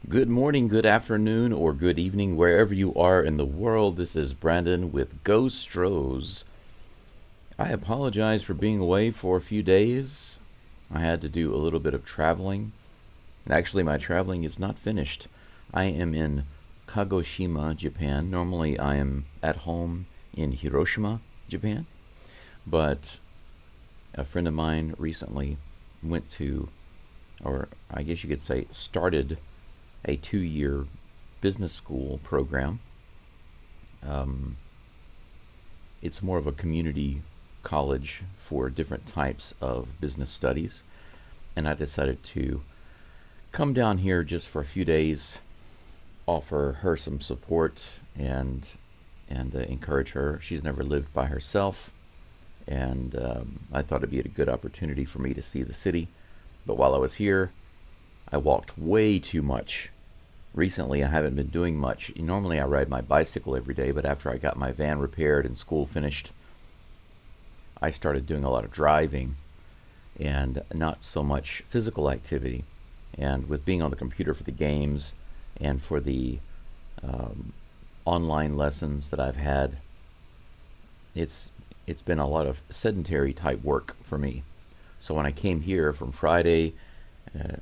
Good morning, good afternoon, or good evening, wherever you are in the world. This is Brandon with Geaux Stros. I apologize for being away for a few days. I had to do a little bit of traveling. And actually, my traveling is not finished. I am in Kagoshima, Japan. Normally, I am at home in Hiroshima, Japan. But a friend of mine recently went to, or I guess you could say, started a 2-year business school program. It's more of a community college for different types of business studies. And I decided to come down here just for a few days, offer her some support and encourage her. She's never lived by herself, and I thought it'd be a good opportunity for me to see the city. But while I was here, I walked way too much. Recently, I haven't been doing much. Normally, I ride my bicycle every day, but after I got my van repaired and school finished, I started doing a lot of driving and not so much physical activity. And with being on the computer for the games and for the online lessons that I've had, it's been a lot of sedentary type work for me. So when I came here from Friday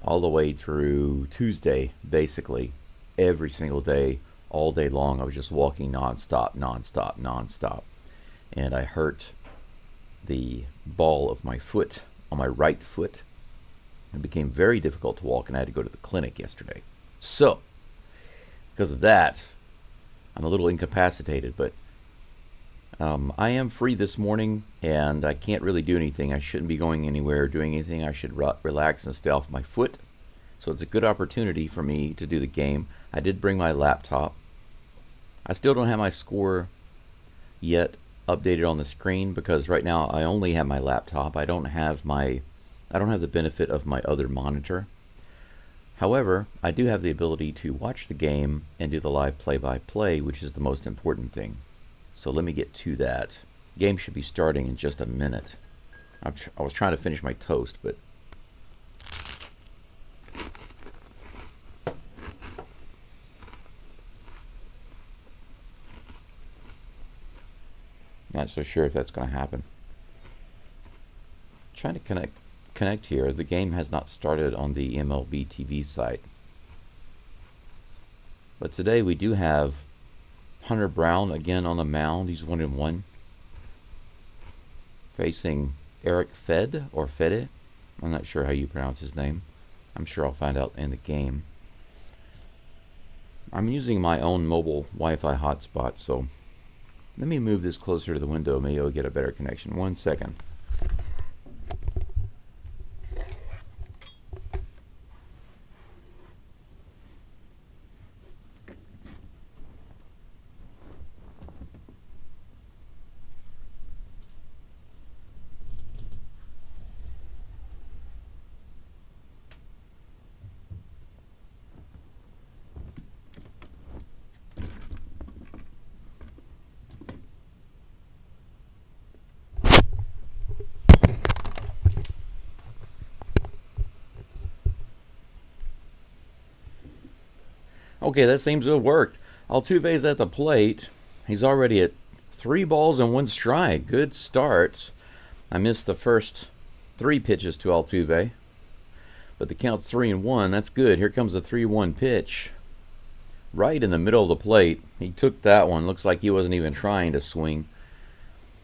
all the way through Tuesday, basically every single day, all day long, I was just walking nonstop. And I hurt the ball of my foot on my right foot. It became very difficult to walk, and I had to go to the clinic yesterday. So, because of that, I'm a little incapacitated, but I am free this morning, and I can't really do anything. I shouldn't be going anywhere or doing anything. I should relax and stay off my foot. So it's a good opportunity for me to do the game. I did bring my laptop. I still don't have my score yet updated on the screen because right now I only have my laptop. I don't have the benefit of my other monitor. However, I do have the ability to watch the game and do the live play-by-play, which is the most important thing. So let me get to that. Game should be starting in just a minute. I was trying to finish my toast, but not so sure if that's going to happen. Trying to connect here. The game has not started on the MLB TV site. But today we do have Hunter Brown again on the mound. He's 1-1. Facing Eric Fede. I'm not sure how you pronounce his name. I'm sure I'll find out in the game. I'm using my own mobile Wi-Fi hotspot, so let me move this closer to the window. Maybe I'll get a better connection. 1 second. Okay, that seems to have worked. Altuve's at the plate. He's already at 3 balls and 1 strike. Good start. I missed the first 3 pitches to Altuve, but the count's 3-1. That's good. Here comes a 3-1 pitch. Right in the middle of the plate. He took that one. Looks like he wasn't even trying to swing.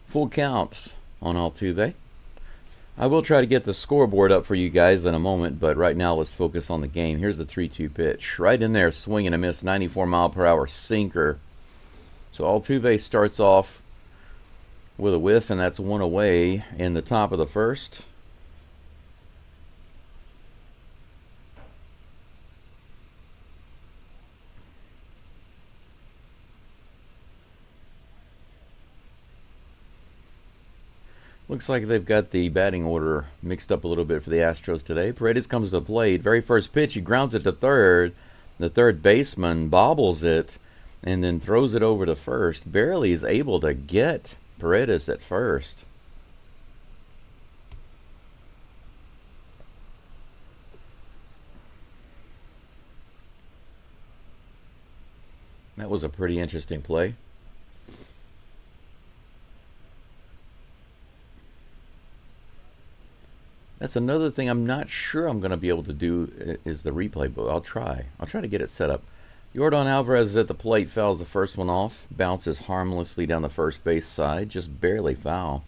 Full count on Altuve. I will try to get the scoreboard up for you guys in a moment, but right now let's focus on the game. Here's the 3-2 pitch. Right in there, swing and a miss, 94-mile-per-hour sinker. So Altuve starts off with a whiff, and that's 1 away in the top of the first. Looks like they've got the batting order mixed up a little bit for the Astros today. Paredes comes to the plate. Very first pitch, he grounds it to third. The third baseman bobbles it and then throws it over to first. Barely is able to get Paredes at first. That was a pretty interesting play. That's another thing I'm not sure I'm going to be able to do is the replay, but I'll try. I'll try to get it set up. Yordan Alvarez is at the plate, fouls the first one off, bounces harmlessly down the first base side, just barely foul.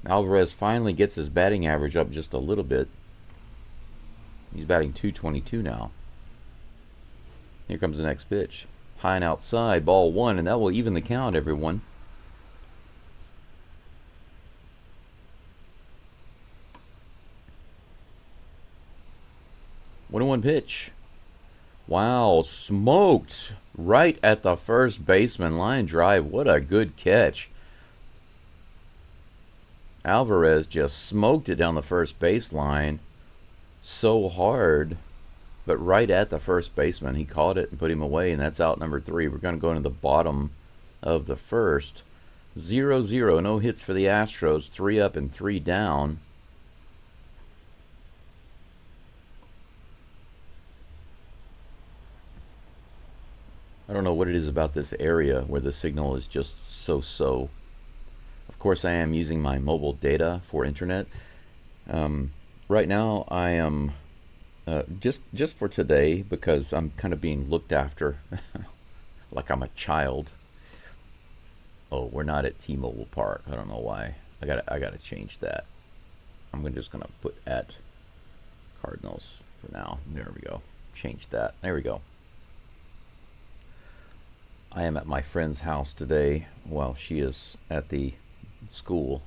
Alvarez finally gets his batting average up just a little bit. He's batting .222 now. Here comes the next pitch. High and outside, ball one, and that will even the count, everyone. 1-1 pitch. Wow, smoked right at the first baseman. Line drive. What a good catch. Alvarez just smoked it down the first baseline so hard, but right at the first baseman. He caught it and put him away, and that's out number 3. We're going to go into the bottom of the first. 0-0. No hits for the Astros. 3 up and 3 down. I don't know what it is about this area where the signal is just so-so. Of course, I am using my mobile data for internet. Right now, I am just for today, because I'm kind of being looked after like I'm a child. Oh, we're not at T-Mobile Park. I don't know why. I gotta change that. I'm just gonna put at Cardinals for now. There we go. Change that. There we go. I am at my friend's house today while she is at the school.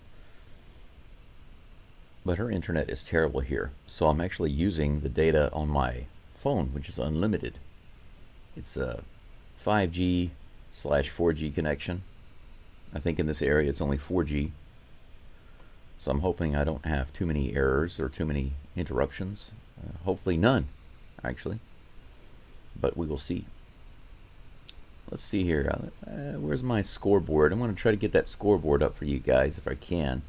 But her internet is terrible here. So I'm actually using the data on my phone, which is unlimited. It's a 5G/4G connection. I think in this area it's only 4G. So I'm hoping I don't have too many errors or too many interruptions. Hopefully none, actually. But we will see. Let's see here. Where's my scoreboard? I'm going to try to get that scoreboard up for you guys if I can.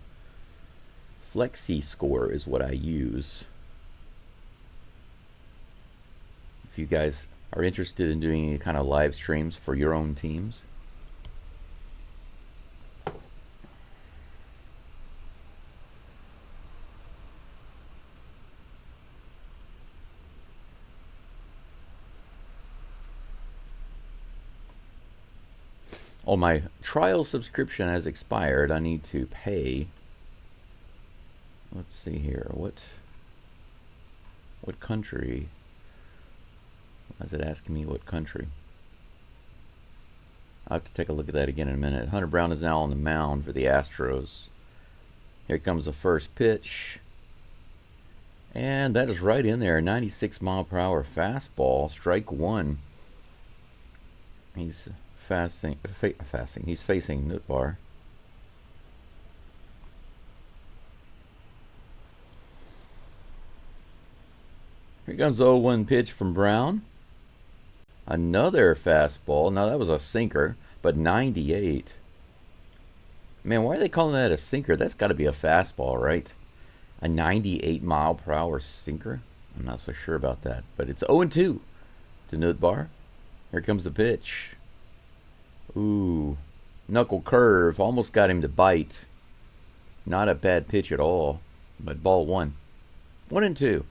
Flexi Score is what I use. If you guys are interested in doing any kind of live streams for your own teams. Oh, my trial subscription has expired. I need to pay. Let's see here. What country? Why is it asking me what country? I'll have to take a look at that again in a minute. Hunter Brown is now on the mound for the Astros. Here comes the first pitch. And that is right in there. 96-mile-per-hour fastball. Strike one. He's He's facing Nootbaar. Here comes the 0-1 pitch from Brown. Another fastball. Now that was a sinker, but 98. Man, why are they calling that a sinker? That's got to be a fastball, right? A 98-mile-per-hour sinker? I'm not so sure about that, but it's 0-2 to Nootbaar. Here comes the pitch. Ooh, knuckle curve. Almost got him to bite. Not a bad pitch at all, but ball one. 1-2.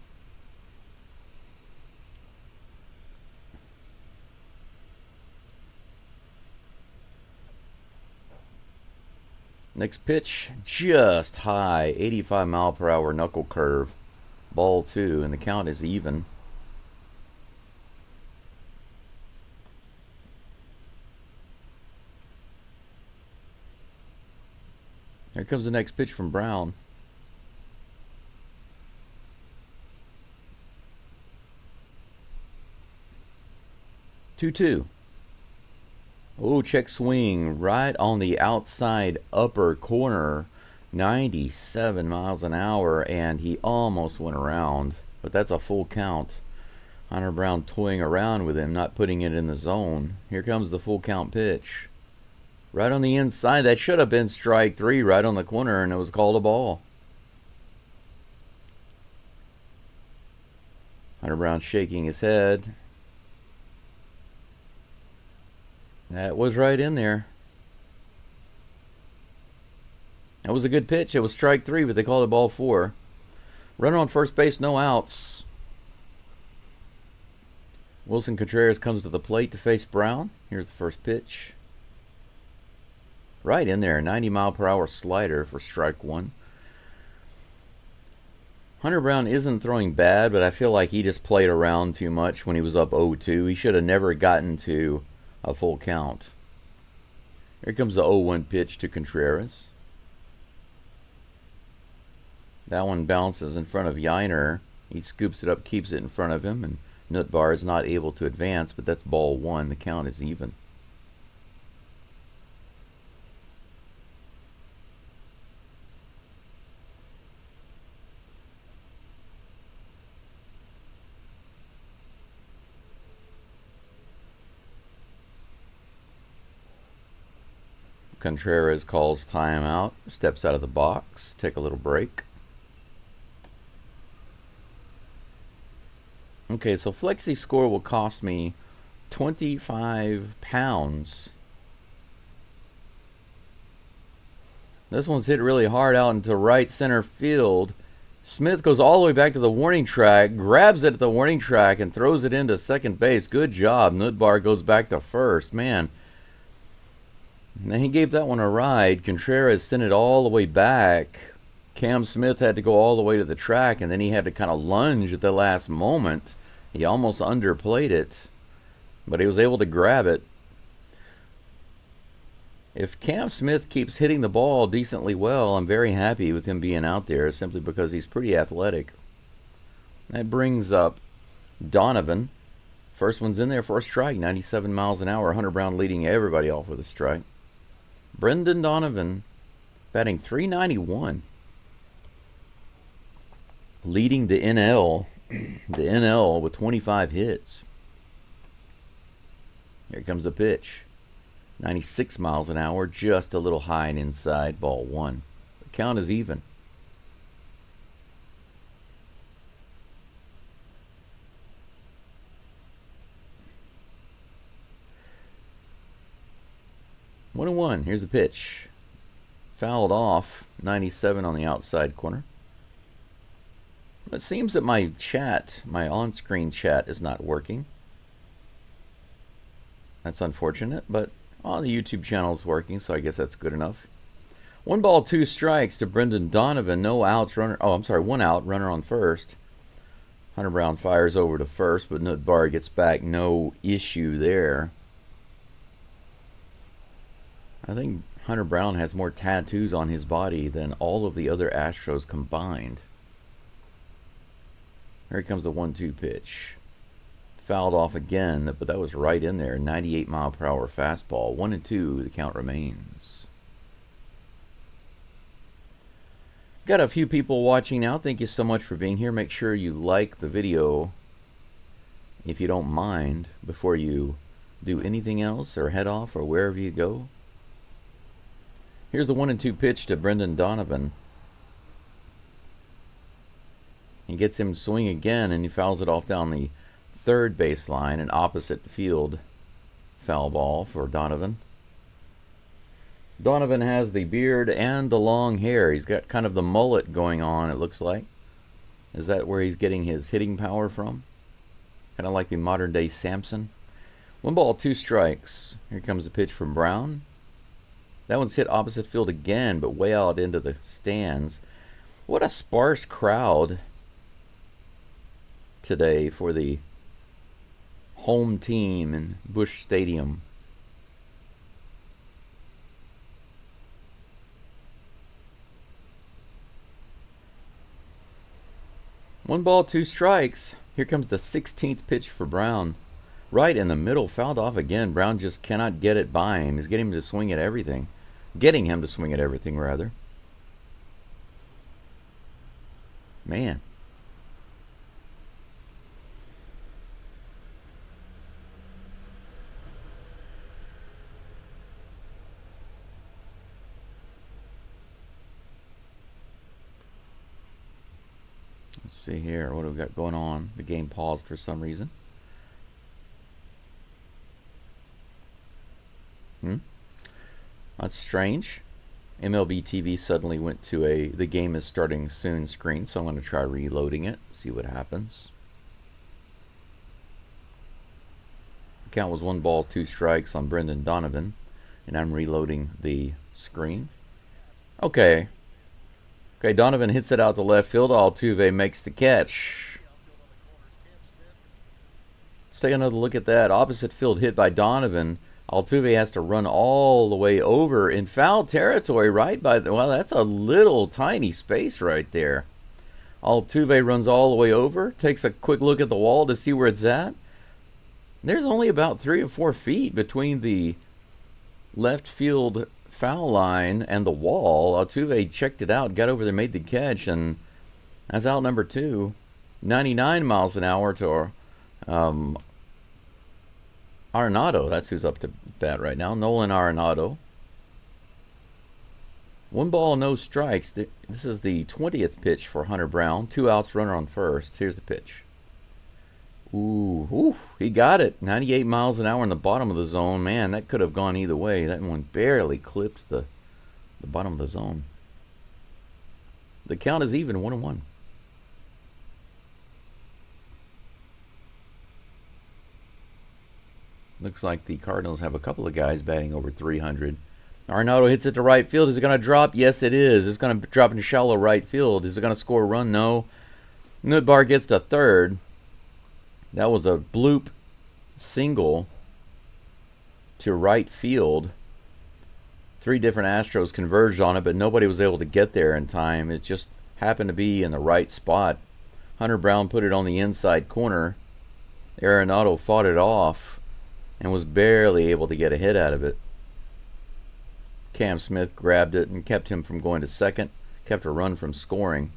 Next pitch, just high. 85-mile-per-hour knuckle curve. Ball two, and the count is even. Here comes the next pitch from Brown. 2-2. Oh, check swing right on the outside upper corner. 97 miles an hour, and he almost went around. But that's a full count. Hunter Brown toying around with him, not putting it in the zone. Here comes the full count pitch. Right on the inside. That should have been strike three, right on the corner, and it was called a ball. Hunter Brown shaking his head. That was right in there. That was a good pitch. It was strike 3, but they called it ball 4. Runner on first base, no outs. Wilson Contreras comes to the plate to face Brown. Here's the first pitch. Right in there, 90-mile-per-hour slider for strike 1. Hunter Brown isn't throwing bad, but I feel like he just played around too much when he was up 0-2. He should have never gotten to a full count. Here comes the 0-1 pitch to Contreras. That one bounces in front of Yiner. He scoops it up, keeps it in front of him, and Nutbar is not able to advance, but that's ball 1. The count is even. Contreras calls timeout, steps out of the box, take a little break. Okay, so Flexi score will cost me 25 pounds. This one's hit really hard out into right center field. Smith goes all the way back to the warning track, grabs it at the warning track, and throws it into second base. Good job. Nutbar goes back to first. Man. And then he gave that one a ride. Contreras sent it all the way back. Cam Smith had to go all the way to the track, and then he had to kind of lunge at the last moment. He almost underplayed it, but he was able to grab it. If Cam Smith keeps hitting the ball decently well, I'm very happy with him being out there simply because he's pretty athletic. That brings up Donovan. First one's in there for a strike, 97 miles an hour. Hunter Brown leading everybody off with a strike. Brendan Donovan batting .391. Leading the NL, with 25 hits. Here comes a pitch. 96 miles an hour, just a little high and inside, ball 1. The count is even. One and one. Here's the pitch. Fouled off. 97 on the outside corner. It seems that my chat, my on-screen chat, is not working. That's unfortunate, but on the YouTube channel it's working, so I guess that's good enough. 1 ball, 2 strikes to Brendan Donovan. No outs. Runner. Oh, I'm sorry. 1 out. Runner on first. Hunter Brown fires over to first, but Nutbar gets back. No issue there. I think Hunter Brown has more tattoos on his body than all of the other Astros combined. Here comes the 1-2 pitch. Fouled off again, but that was right in there. 98-mile-per-hour fastball. 1-2, the count remains. Got a few people watching now. Thank you so much for being here. Make sure you like the video, if you don't mind, before you do anything else or head off or wherever you go. Here's the 1-2 pitch to Brendan Donovan. He gets him swing again, and he fouls it off down the third baseline, an opposite field foul ball for Donovan. Donovan has the beard and the long hair. He's got kind of the mullet going on, it looks like. Is that where he's getting his hitting power from? Kind of like the modern day Samson. 1 ball, 2 strikes. Here comes the pitch from Brown. That one's hit opposite field again, but way out into the stands. What a sparse crowd today for the home team in Busch Stadium. One ball, 2 strikes. Here comes the 16th pitch for Brown. Right in the middle, fouled off again. Brown just cannot get it by him. He's getting him to swing at everything. Getting him to swing at everything, rather. Man. Let's see here. What do we got going on? The game paused for some reason. Hmm? That's strange. MLB TV suddenly went to a the game is starting soon screen, so I'm going to try reloading it, see what happens. The count was 1 ball, 2 strikes on Brendan Donovan, and I'm reloading the screen. Okay. Okay, Donovan hits it out to left field. Altuve makes the catch. Let's take another look at that. Opposite field hit by Donovan. Altuve has to run all the way over in foul territory, right by the. Well, that's a little tiny space right there. Altuve runs all the way over, takes a quick look at the wall to see where it's at. There's only about 3 or 4 feet between the left field foul line and the wall. Altuve checked it out, got over there, made the catch, and that's out number 2. 99 miles an hour to Arenado. That's who's up to bat right now. Nolan Arenado. 1 ball, no strikes. This is the 20th pitch for Hunter Brown. 2 outs, runner on first. Here's the pitch. Ooh, he got it. 98 miles an hour in the bottom of the zone. Man, that could have gone either way. That one barely clipped the bottom of the zone. The count is even, 1-1. Looks like the Cardinals have a couple of guys batting over 300. Arenado hits it to right field. Is it going to drop? Yes, it is. It's going to drop into shallow right field. Is it going to score a run? No. Nootbaar gets to third. That was a bloop single to right field. 3 different Astros converged on it, but nobody was able to get there in time. It just happened to be in the right spot. Hunter Brown put it on the inside corner. Arenado fought it off and was barely able to get a hit out of it. Cam Smith grabbed it and kept him from going to second, kept a run from scoring.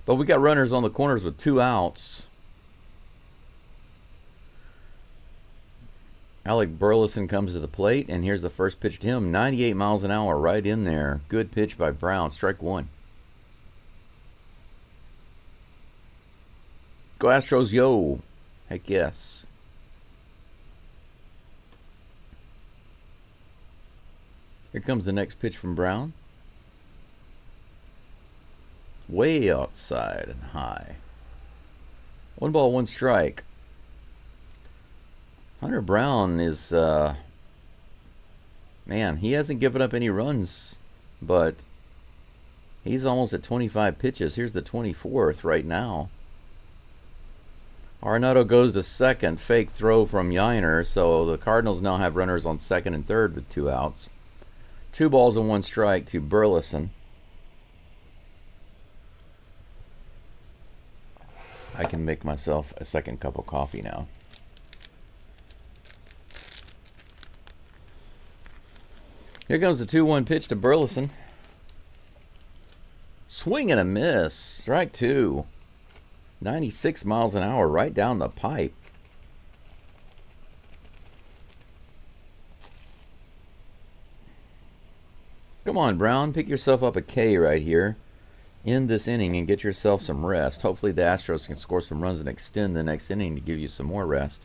But we got runners on the corners with 2 outs. Alec Burleson comes to the plate, and here's the first pitch to him. 98 miles an hour right in there. Good pitch by Brown. Strike 1. Go Astros, yo. Heck yes. Here comes the next pitch from Brown. Way outside and high. 1 ball, 1 strike. Hunter Brown is, man, he hasn't given up any runs, but he's almost at 25 pitches. Here's the 24th right now. Arenado goes to second. Fake throw from Yiner, so the Cardinals now have runners on second and third with 2 outs. 2 balls and 1 strike to Burleson. I can make myself a second cup of coffee now. Here comes the 2-1 pitch to Burleson. Swing and a miss. Strike 2. 96 miles an hour right down the pipe. Come on, Brown. Pick yourself up a K right here. End this inning and get yourself some rest. Hopefully the Astros can score some runs and extend the next inning to give you some more rest.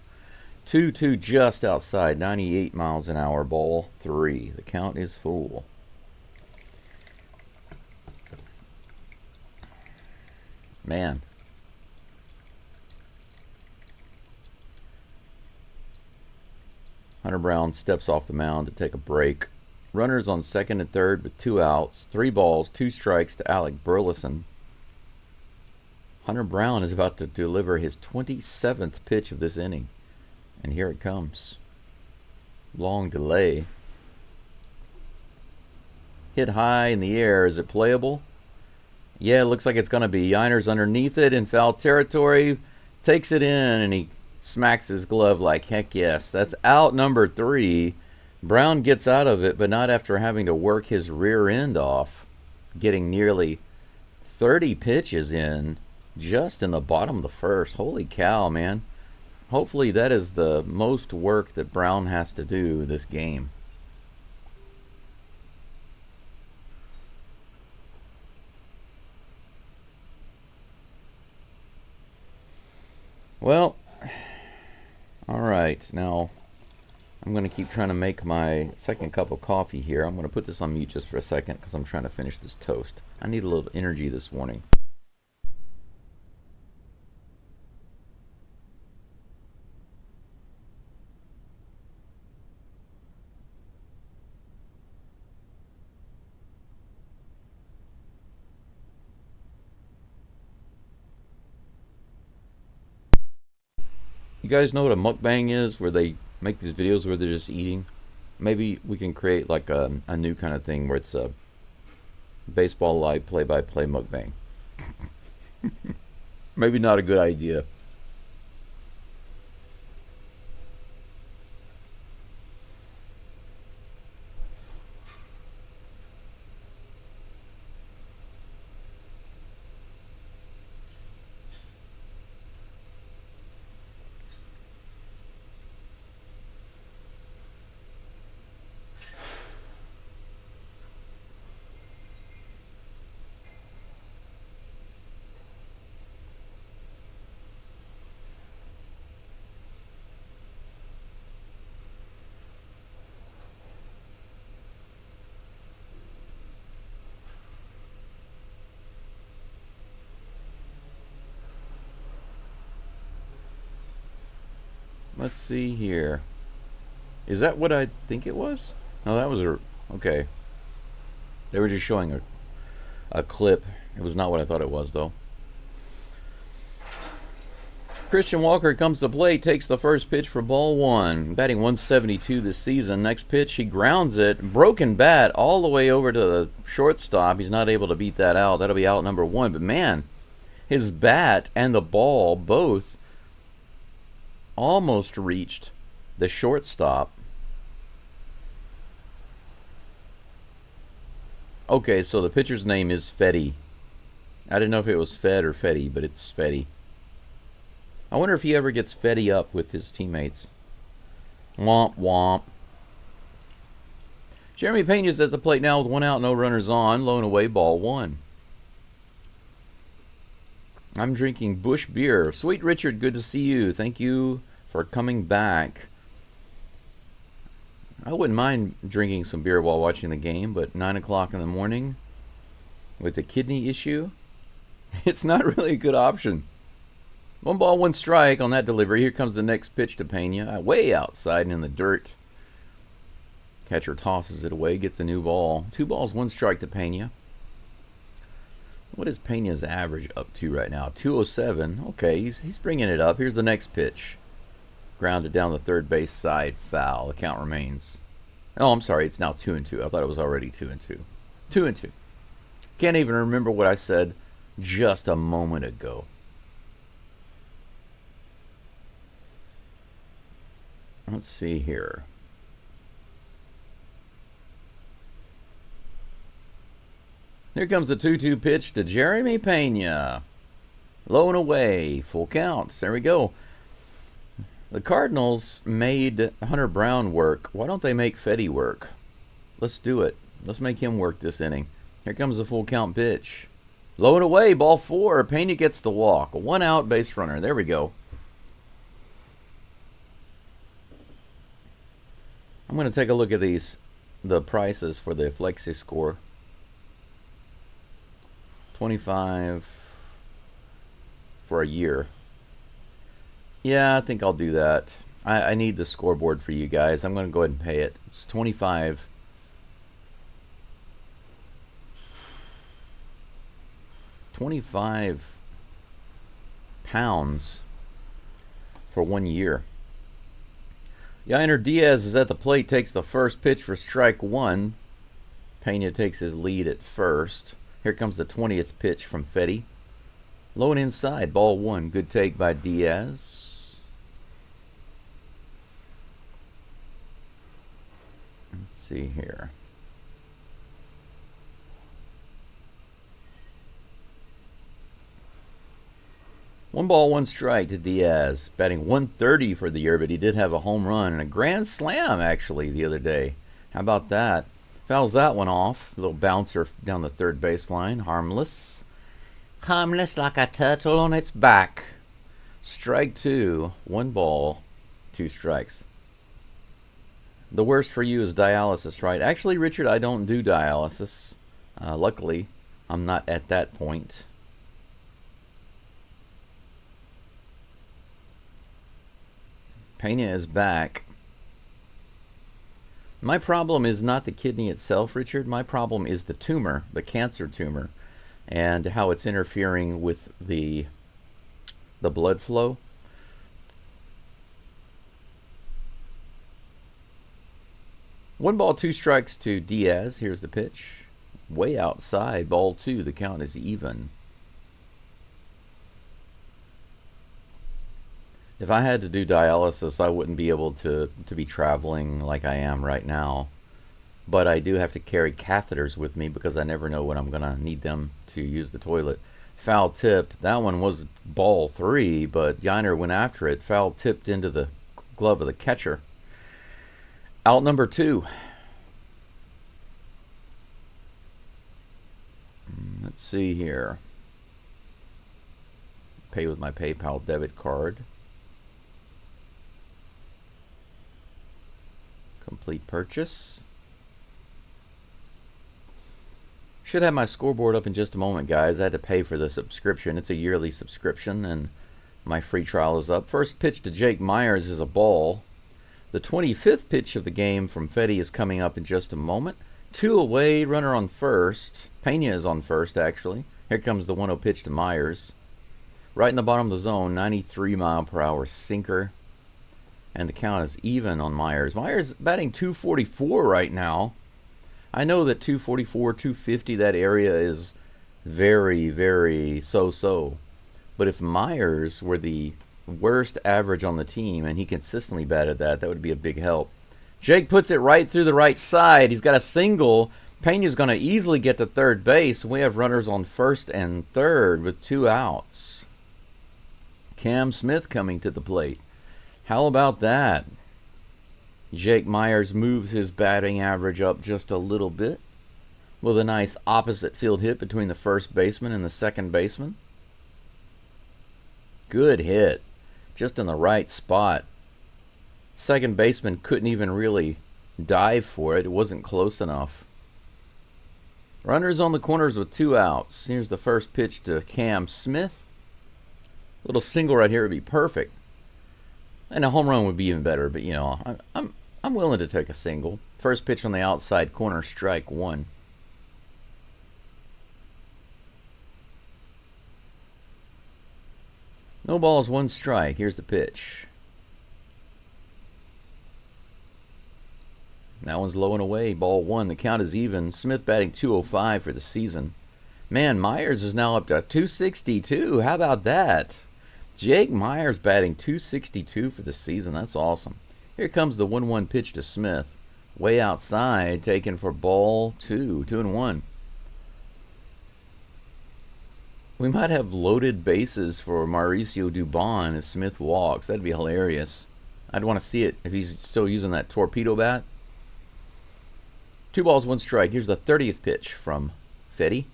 2-2 just outside. 98 miles an hour. Ball 3. The count is full. Man. Hunter Brown steps off the mound to take a break. Runners on second and third with 2 outs. 3 balls, 2 strikes to Alec Burleson. Hunter Brown is about to deliver his 27th pitch of this inning. And here it comes. Long delay. Hit high in the air. Is it playable? Yeah, it looks like it's going to be. Yiner's underneath it in foul territory. Takes it in and he smacks his glove like heck yes. That's out number 3. Brown gets out of it, but not after having to work his rear end off. Getting nearly 30 pitches in just in the bottom of the first. Holy cow, man. Hopefully that is the most work that Brown has to do this game. Well, all right. Now, I'm going to keep trying to make my second cup of coffee here. I'm going to put this on mute just for a second because I'm trying to finish this toast. I need a little energy this morning. You guys know what a mukbang is, where they make these videos where they're just eating? Maybe we can create like a new kind of thing where it's a baseball live play-by-play mukbang. Maybe not a good idea. Let's see here. Is that what I think it was? No, that was a... Okay. They were just showing a clip. It was not what I thought it was, though. Christian Walker comes to plate, takes the first pitch for ball one. Batting 172 this season. Next pitch, he grounds it. Broken bat all the way over to the shortstop. He's not able to beat that out. That'll be out number one. But man, his bat and the ball both almost reached the shortstop. Okay, so the pitcher's name is Fetty. I didn't know if it was Fed or Fetty, but it's Fetty. I wonder if he ever gets Fetty up with his teammates. Womp womp. Jeremy Pena's at the plate now with one out, no runners on. Low and away, ball one. I'm drinking Bush beer. Sweet Richard, good to see you. Thank you for coming back. I wouldn't mind drinking some beer while watching the game, but 9 o'clock in the morning with a kidney issue, it's not really a good option. 1 ball, 1 strike on that delivery. Here comes the next pitch to Pena. Way outside and in the dirt. Catcher tosses it away, gets a new ball. 2 balls, 1 strike to Pena. What is Pena's average up to right now? 207. Okay, he's bringing it up. Here's the next pitch. Grounded down the third base side, foul. The count remains. Oh, I'm sorry. It's now 2-2. I thought it was already 2-2. 2-2. Can't even remember what I said just a moment ago. Let's see here. Here comes the 2-2 pitch to Jeremy Pena. Low and away. Full count. There we go. The Cardinals made Hunter Brown work. Why don't they make Fetty work? Let's do it. Let's make him work this inning. Here comes the full count pitch. Low and away. Ball 4. Pena gets the walk. 1 out, base runner. There we go. I'm going to take a look at the prices for the Flexi score. 25 for a year. Yeah, I think I'll do that. I need the scoreboard for you guys. I'm going to go ahead and pay it. It's 25. £25 for 1 year. Yainer Diaz is at the plate, takes the first pitch for strike 1. Pena takes his lead at first. Here comes the 20th pitch from Fetty. Low and inside, ball 1. Good take by Diaz. Let's see here. One ball, 1 strike to Diaz. Batting 130 for the year, but he did have a home run and a grand slam, actually, the other day. How about that? Fouls that one off. A little bouncer down the third baseline. Harmless. Harmless like a turtle on its back. Strike 2. 1 ball, 2 strikes. The worst for you is dialysis, right? Actually, Richard, I don't do dialysis. Luckily, I'm not at that point. Pena is back. My problem is not the kidney itself, Richard. My problem is the tumor, the cancer tumor, and how it's interfering with the blood flow. One ball, two strikes to Diaz. Here's the pitch. Way outside, ball two. The count is even. If I had to do dialysis, I wouldn't be able to be traveling like I am right now. But I do have to carry catheters with me because I never know when I'm going to need them to use the toilet. Foul tip. That one was ball three, but Yiner went after it. Foul tipped into the glove of the catcher. Out number two. Let's see here. Pay with my PayPal debit card. Complete purchase. Should have my scoreboard up in just a moment, guys. I had to pay for the subscription. It's a yearly subscription, and my free trial is up. First pitch to Jake Myers is a ball. The 25th pitch of the game from Fetty is coming up in just a moment. Two away, runner on first. Pena is on first, actually. Here comes the 1-0 pitch to Myers. Right in the bottom of the zone, 93-mile-per-hour sinker. And the count is even on Myers. Myers batting 244 right now. I know that 244, 250, that area is very, very so-so. But if Myers were the worst average on the team and he consistently batted that would be a big help. Jake puts it right through the right side. He's got a single. Pena's going to easily get to third base. We have runners on first and third with two outs. Cam Smith coming to the plate. How about that? Jake Myers moves his batting average up just a little bit with a nice opposite field hit between the first baseman and the second baseman. Good hit. Just in the right spot. Second baseman couldn't even really dive for it. It wasn't close enough. Runners on the corners with two outs. Here's the first pitch to Cam Smith. A little single right here would be perfect. And a home run would be even better, but you know, I'm willing to take a single. First pitch on the outside corner, strike one. No balls, one strike. Here's the pitch. That one's low and away. Ball one. The count is even. Smith batting 205 for the season. Man, Myers is now up to 262. How about that? Jake Myers batting 262 for the season. That's awesome. Here comes the 1-1 pitch to Smith. Way outside, taken for ball two. 2-1. We might have loaded bases for Mauricio Dubon if Smith walks. That'd be hilarious. I'd want to see it if he's still using that torpedo bat. 2 balls, 1 strike. Here's the 30th pitch from Fetty.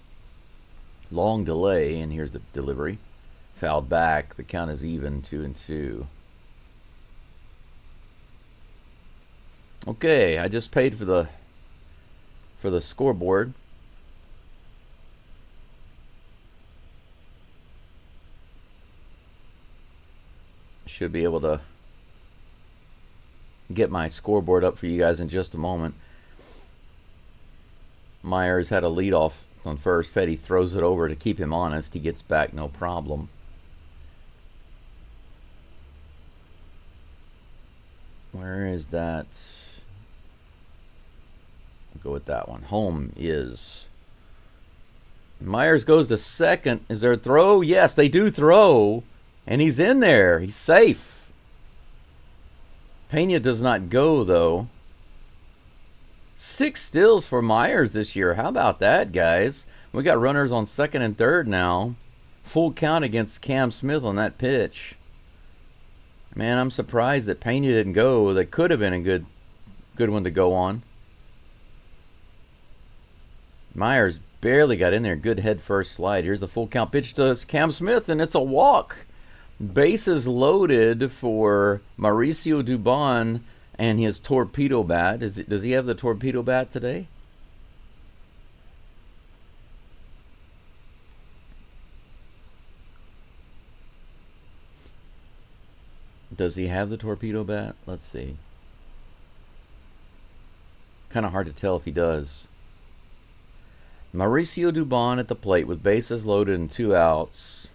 Long delay, and here's the delivery. Fouled back. The count is even, 2-2. Okay, I just paid for the scoreboard. Should be able to get my scoreboard up for you guys in just a moment. Myers had a leadoff on first. Fetty throws it over to keep him honest. He gets back, no problem. Where is that? I'll go with that one. Home is. Myers goes to second. Is there a throw? Yes, they do throw. And he's in there. He's safe. Pena does not go, though. 6 steals for Myers this year. How about that, guys? We got runners on second and third now. Full count against Cam Smith on that pitch. Man, I'm surprised that Pena didn't go. That could have been a good one to go on. Myers barely got in there. Good head first slide. Here's the full count pitch to Cam Smith, and it's a walk. Bases loaded for Mauricio Dubon And his torpedo bat, does he have the torpedo bat today? Does he have the torpedo bat? Let's see. Kind of hard to tell if he does. Mauricio Dubon at the plate with bases loaded and 2 outs.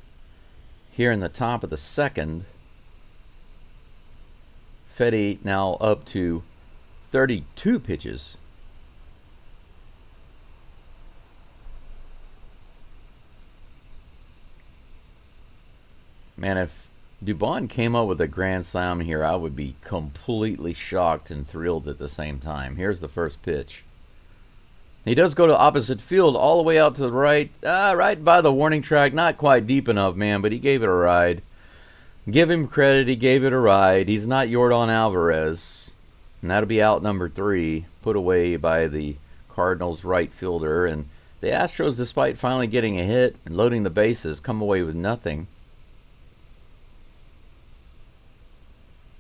Here in the top of the second. Fedde now up to 32 pitches. Man, if Dubon came up with a grand slam here, I would be completely shocked and thrilled at the same time. Here's the first pitch. He does go to opposite field all the way out to the right, right by the warning track. Not quite deep enough, man, but he gave it a ride. Give him credit, he gave it a ride. He's not Yordan Alvarez. And that'll be out number 3, put away by the Cardinals right fielder. And the Astros, despite finally getting a hit and loading the bases, come away with nothing.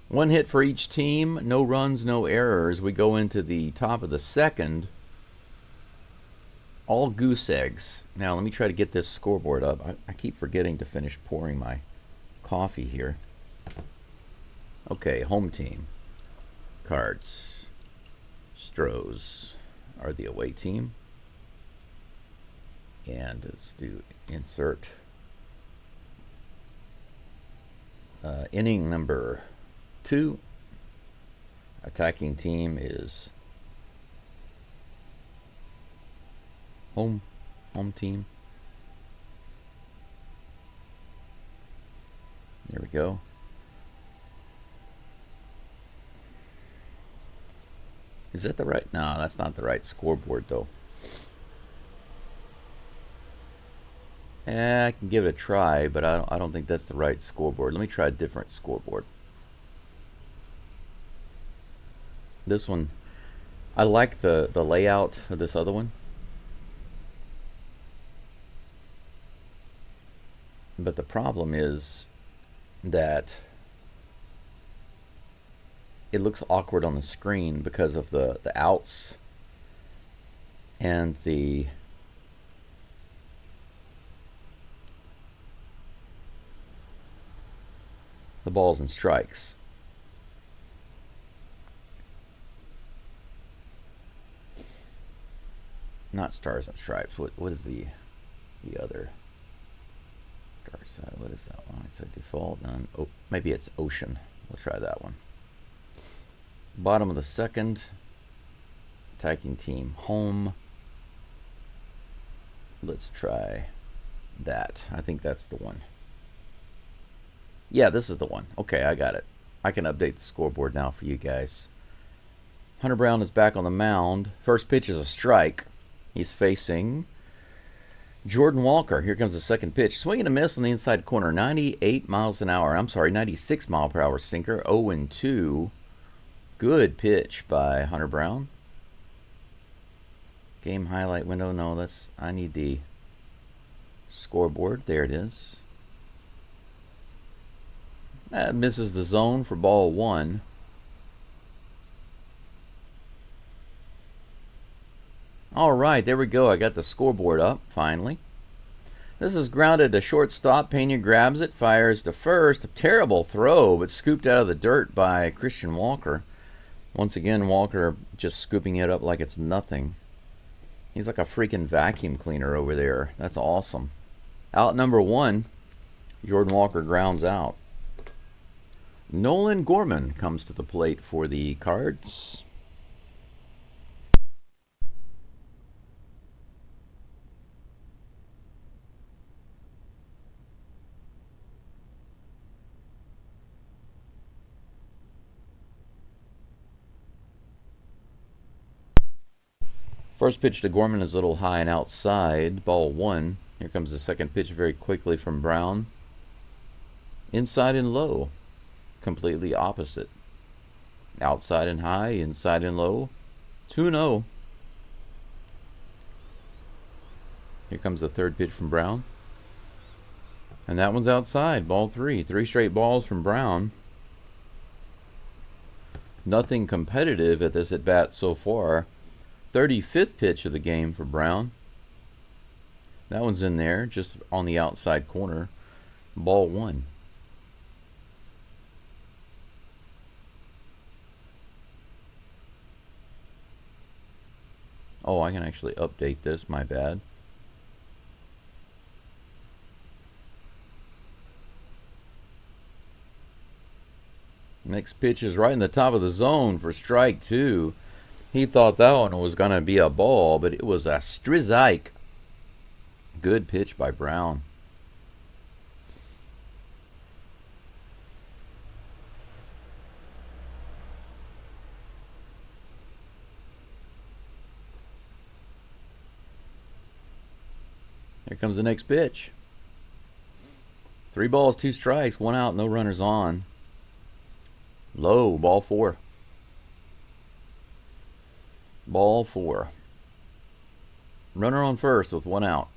1 hit for each team, no runs, no errors. We go into the top of the second. All goose eggs. Now, let me try to get this scoreboard up. I keep forgetting to finish pouring my coffee here. Okay, home team. Cards. Stros are the away team. And let's do insert. Inning number 2. Attacking team is home team. There we go. Is that the right? No, that's not the right scoreboard though. I can give it a try, but I don't think that's the right scoreboard. Let me try a different scoreboard. This one, I like the layout of this other one. But the problem is that it looks awkward on the screen because of the outs and the balls and strikes. Not stars and stripes. What is the other? What is that one? It's a default. None. Oh, maybe it's ocean. We'll try that one. Bottom of the second. Attacking team home. Let's try that. I think that's the one. Yeah, this is the one. Okay, I got it. I can update the scoreboard now for you guys. Hunter Brown is back on the mound. First pitch is a strike. He's facing Jordan Walker. Here comes the second pitch. Swing and a miss on the inside corner. 98 miles an hour. I'm sorry, 96 mile per hour sinker. 0-2. Good pitch by Hunter Brown. Game highlight window. No, I need the scoreboard. There it is. That misses the zone for ball 1. All right, there we go. I got the scoreboard up, finally. This is grounded to shortstop. Pena grabs it, fires to first. A terrible throw, but scooped out of the dirt by Christian Walker. Once again, Walker just scooping it up like it's nothing. He's like a freaking vacuum cleaner over there. That's awesome. Out number 1, Jordan Walker grounds out. Nolan Gorman comes to the plate for the Cards. First pitch to Gorman is a little high and outside. Ball 1. Here comes the second pitch very quickly from Brown. Inside and low. Completely opposite. Outside and high, inside and low. 2-0. Here comes the third pitch from Brown. And that one's outside. Ball 3. 3 straight balls from Brown. Nothing competitive at this at bat so far. 35th pitch of the game for Brown. That one's in there, just on the outside corner. Ball 1. Oh, I can actually update this, my bad. Next pitch is right in the top of the zone for strike 2. He thought that one was going to be a ball, but it was a strike. Good pitch by Brown. Here comes the next pitch. 3 balls, 2 strikes, 1 out, no runners on. Low, ball 4. Ball 4. Runner on first with 1 out.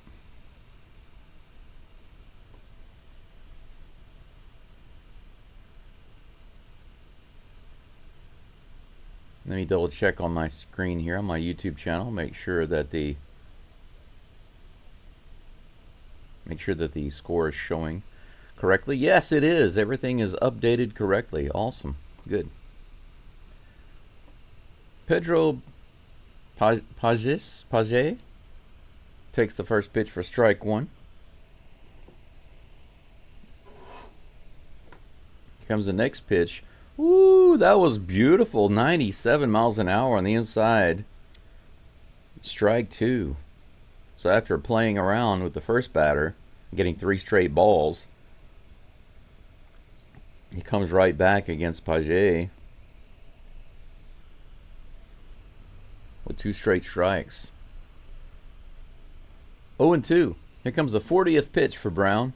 Let me double check on my screen here on my YouTube channel. Make sure that the score is showing correctly. Yes, it is. Everything is updated correctly. Awesome. Good. Pedro Page takes the first pitch for strike 1. Here comes the next pitch. Ooh, that was beautiful. 97 miles an hour on the inside. Strike 2. So after playing around with the first batter, getting 3 straight balls, he comes right back against Page with 2 straight strikes. 0-2. Here comes the 40th pitch for Brown.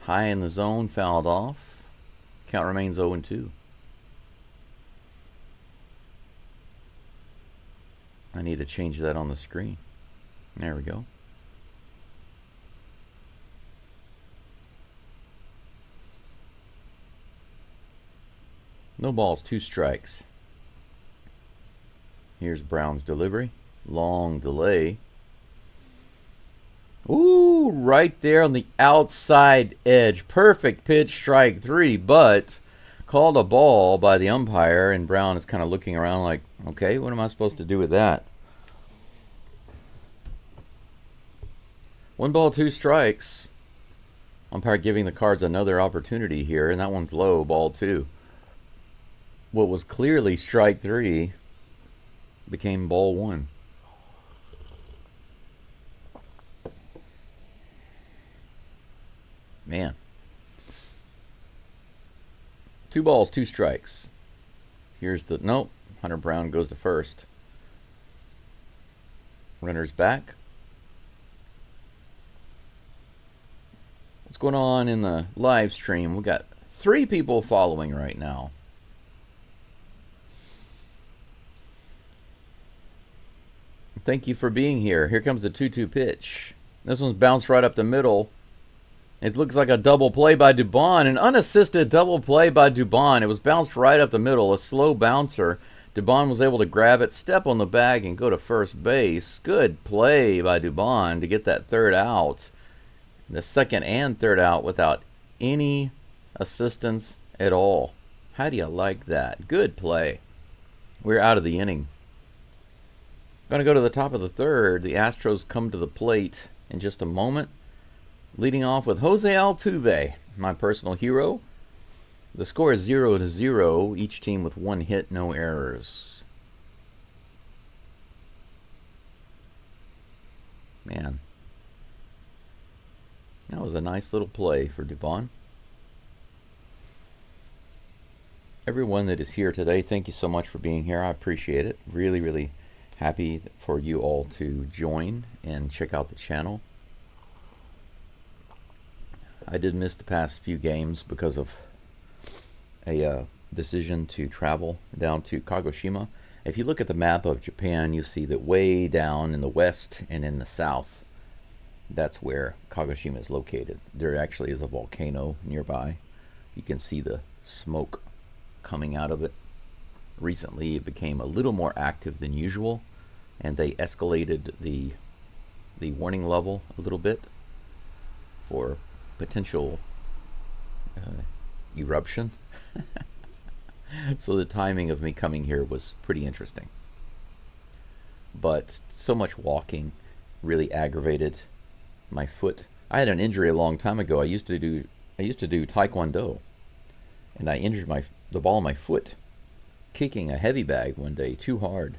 High in the zone, fouled off. Count remains 0-2. I need to change that on the screen. There we go. No balls, 2 strikes. Here's Brown's delivery. Long delay. Ooh, right there on the outside edge. Perfect pitch, strike 3, but called a ball by the umpire, and Brown is kind of looking around like, okay, what am I supposed to do with that? 1 ball, 2 strikes. Umpire giving the Cards another opportunity here, and that one's low, ball 2. What was clearly strike 3 became ball 1. Man. 2 balls, 2 strikes. Here's the, nope, Hunter Brown goes to first. Runner's back. What's going on in the live stream? We got 3 people following right now. Thank you for being here. Here comes the 2-2 pitch. This one's bounced right up the middle. It looks like a double play by Dubon, an unassisted double play by Dubon. It was bounced right up the middle, a slow bouncer. Dubon was able to grab it, step on the bag, and go to first base. Good play by Dubon to get that 3rd out. The 2nd and 3rd out without any assistance at all. How do you like that? Good play. We're out of the inning. Going to go to the top of the 3rd. The Astros come to the plate in just a moment. Leading off with Jose Altuve, my personal hero. The score is 0-0. Each team with 1 hit, no errors. Man, that was a nice little play for Dubon. Everyone that is here today, thank you so much for being here. I appreciate it. Really, really happy for you all to join and check out the channel. I did miss the past few games because of a decision to travel down to Kagoshima. If you look at the map of Japan, you see that way down in the west and in the south, that's where Kagoshima is located. There actually is a volcano nearby. You can see the smoke coming out of it. Recently, it became a little more active than usual, and they escalated the warning level a little bit for potential eruption. So the timing of me coming here was pretty interesting. But so much walking really aggravated my foot. I had an injury a long time ago. I used to do taekwondo, and I injured the ball of my foot kicking a heavy bag one day too hard.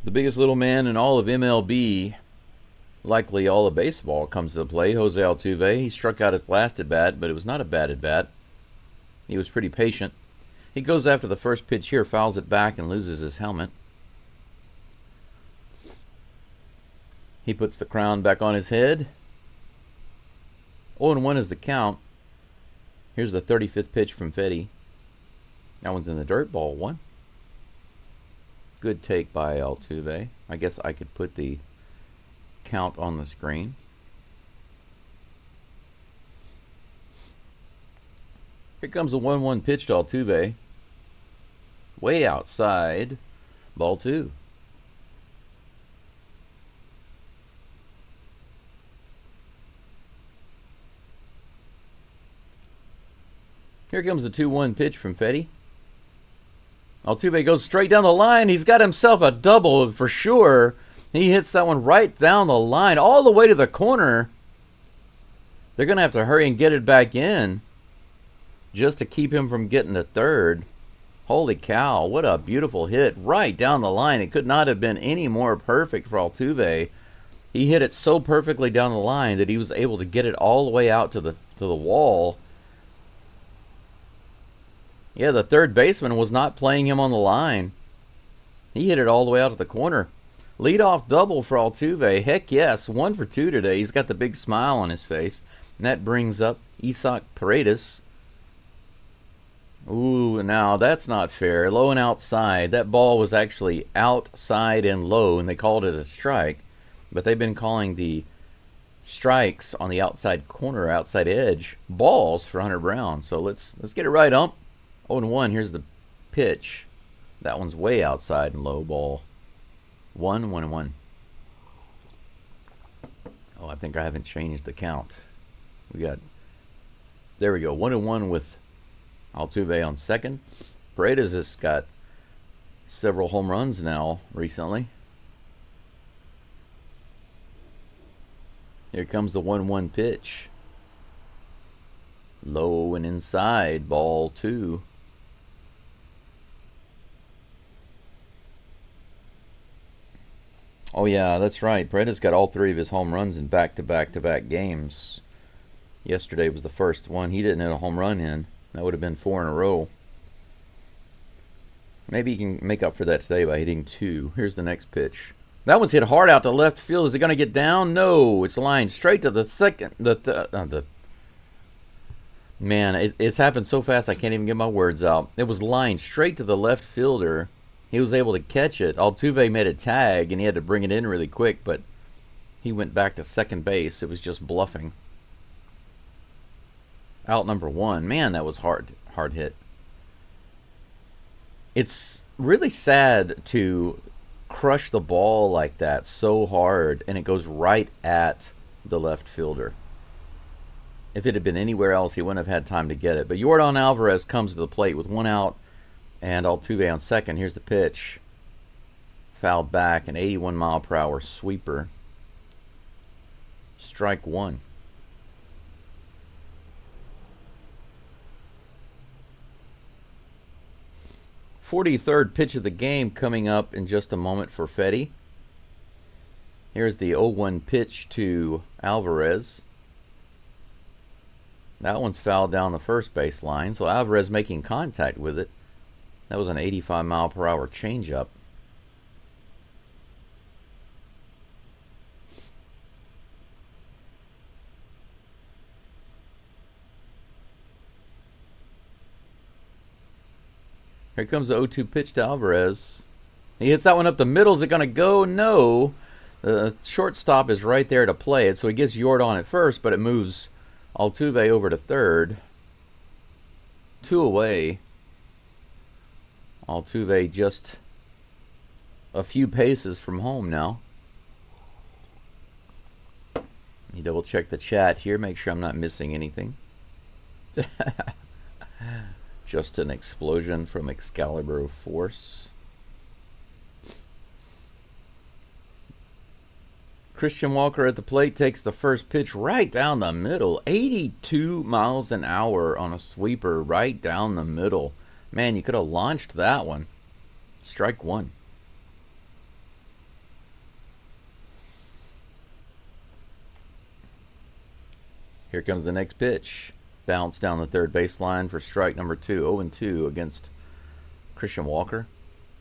The biggest little man in all of MLB, likely all of baseball, comes to the plate. Jose Altuve. He struck out his last at bat, but it was not a bad at bat. He was pretty patient. He goes after the first pitch here, fouls it back, and loses his helmet. He puts the crown back on his head. 0-1 is the count. Here's the 35th pitch from Fetty. That one's in the dirt, ball one. Good take by Altuve. I guess I could put the count on the screen. Here comes a 1-1 pitch to Altuve. Way outside. Ball two. Here comes the 2-1 pitch from Fetty. Altuve goes straight down the line. He's got himself a double for sure. He hits that one right down the line, all the way to the corner. They're going to have to hurry and get it back in just to keep him from getting to third. Holy cow, what a beautiful hit right down the line. It could not have been any more perfect for Altuve. He hit it so perfectly down the line that he was able to get it all the way out to the wall. Yeah, the third baseman was not playing him on the line. He hit it all the way out to the corner. Leadoff double for Altuve. Heck yes, 1 for 2 today. He's got the big smile on his face. And that brings up Isaac Paredes. Ooh, now that's not fair. Low and outside. That ball was actually outside and low, and they called it a strike. But they've been calling the strikes on the outside corner, outside edge, balls for Hunter Brown. So let's get it right, ump. 0-1, here's the pitch. That one's way outside and low, ball 1-1. Oh, I think I haven't changed the count. There we go, 1-1 with Altuve on second. Paredes has got several home runs now recently. Here comes the 1-1 pitch. Low and inside, ball two. Oh yeah, that's right. Paredes got all 3 of his home runs in back-to-back-to-back games. Yesterday was the first one he didn't hit a home run in. That would have been 4 in a row. Maybe he can make up for that today by hitting 2. Here's the next pitch. That one's hit hard out to left field. Is it going to get down? No, it's lined straight to the second. Man, it's happened so fast I can't even get my words out. It was lined straight to the left fielder. He was able to catch it. Altuve made a tag, and he had to bring it in really quick, but he went back to second base. It was just bluffing. Out number 1. Man, that was hard hit. It's really sad to crush the ball like that so hard, and it goes right at the left fielder. If it had been anywhere else, he wouldn't have had time to get it. But Yordan Alvarez comes to the plate with 1 out, and Altuve on second. Here's the pitch. Fouled back, an 81-mile-per-hour sweeper. Strike 1. .43rd pitch of the game coming up in just a moment for Fetty. Here's the 0-1 pitch to Alvarez. That one's fouled down the first base line, so Alvarez making contact with it. That was an 85-mile-per-hour changeup. Here comes the 0-2 pitch to Alvarez. He hits that one up the middle. Is it going to go? No. The shortstop is right there to play it, so he gets Jordan at first, but it moves Altuve over to third. 2 away. Altuve just a few paces from home now. Let me double check the chat here, make sure I'm not missing anything. Just an explosion from Excalibur Force. Christian Walker at the plate takes the first pitch right down the middle. 82 miles an hour on a sweeper right down the middle. Man, you could have launched that one. Strike one. Here comes the next pitch. Bounce down the third baseline for strike number 2. 0-2 against Christian Walker.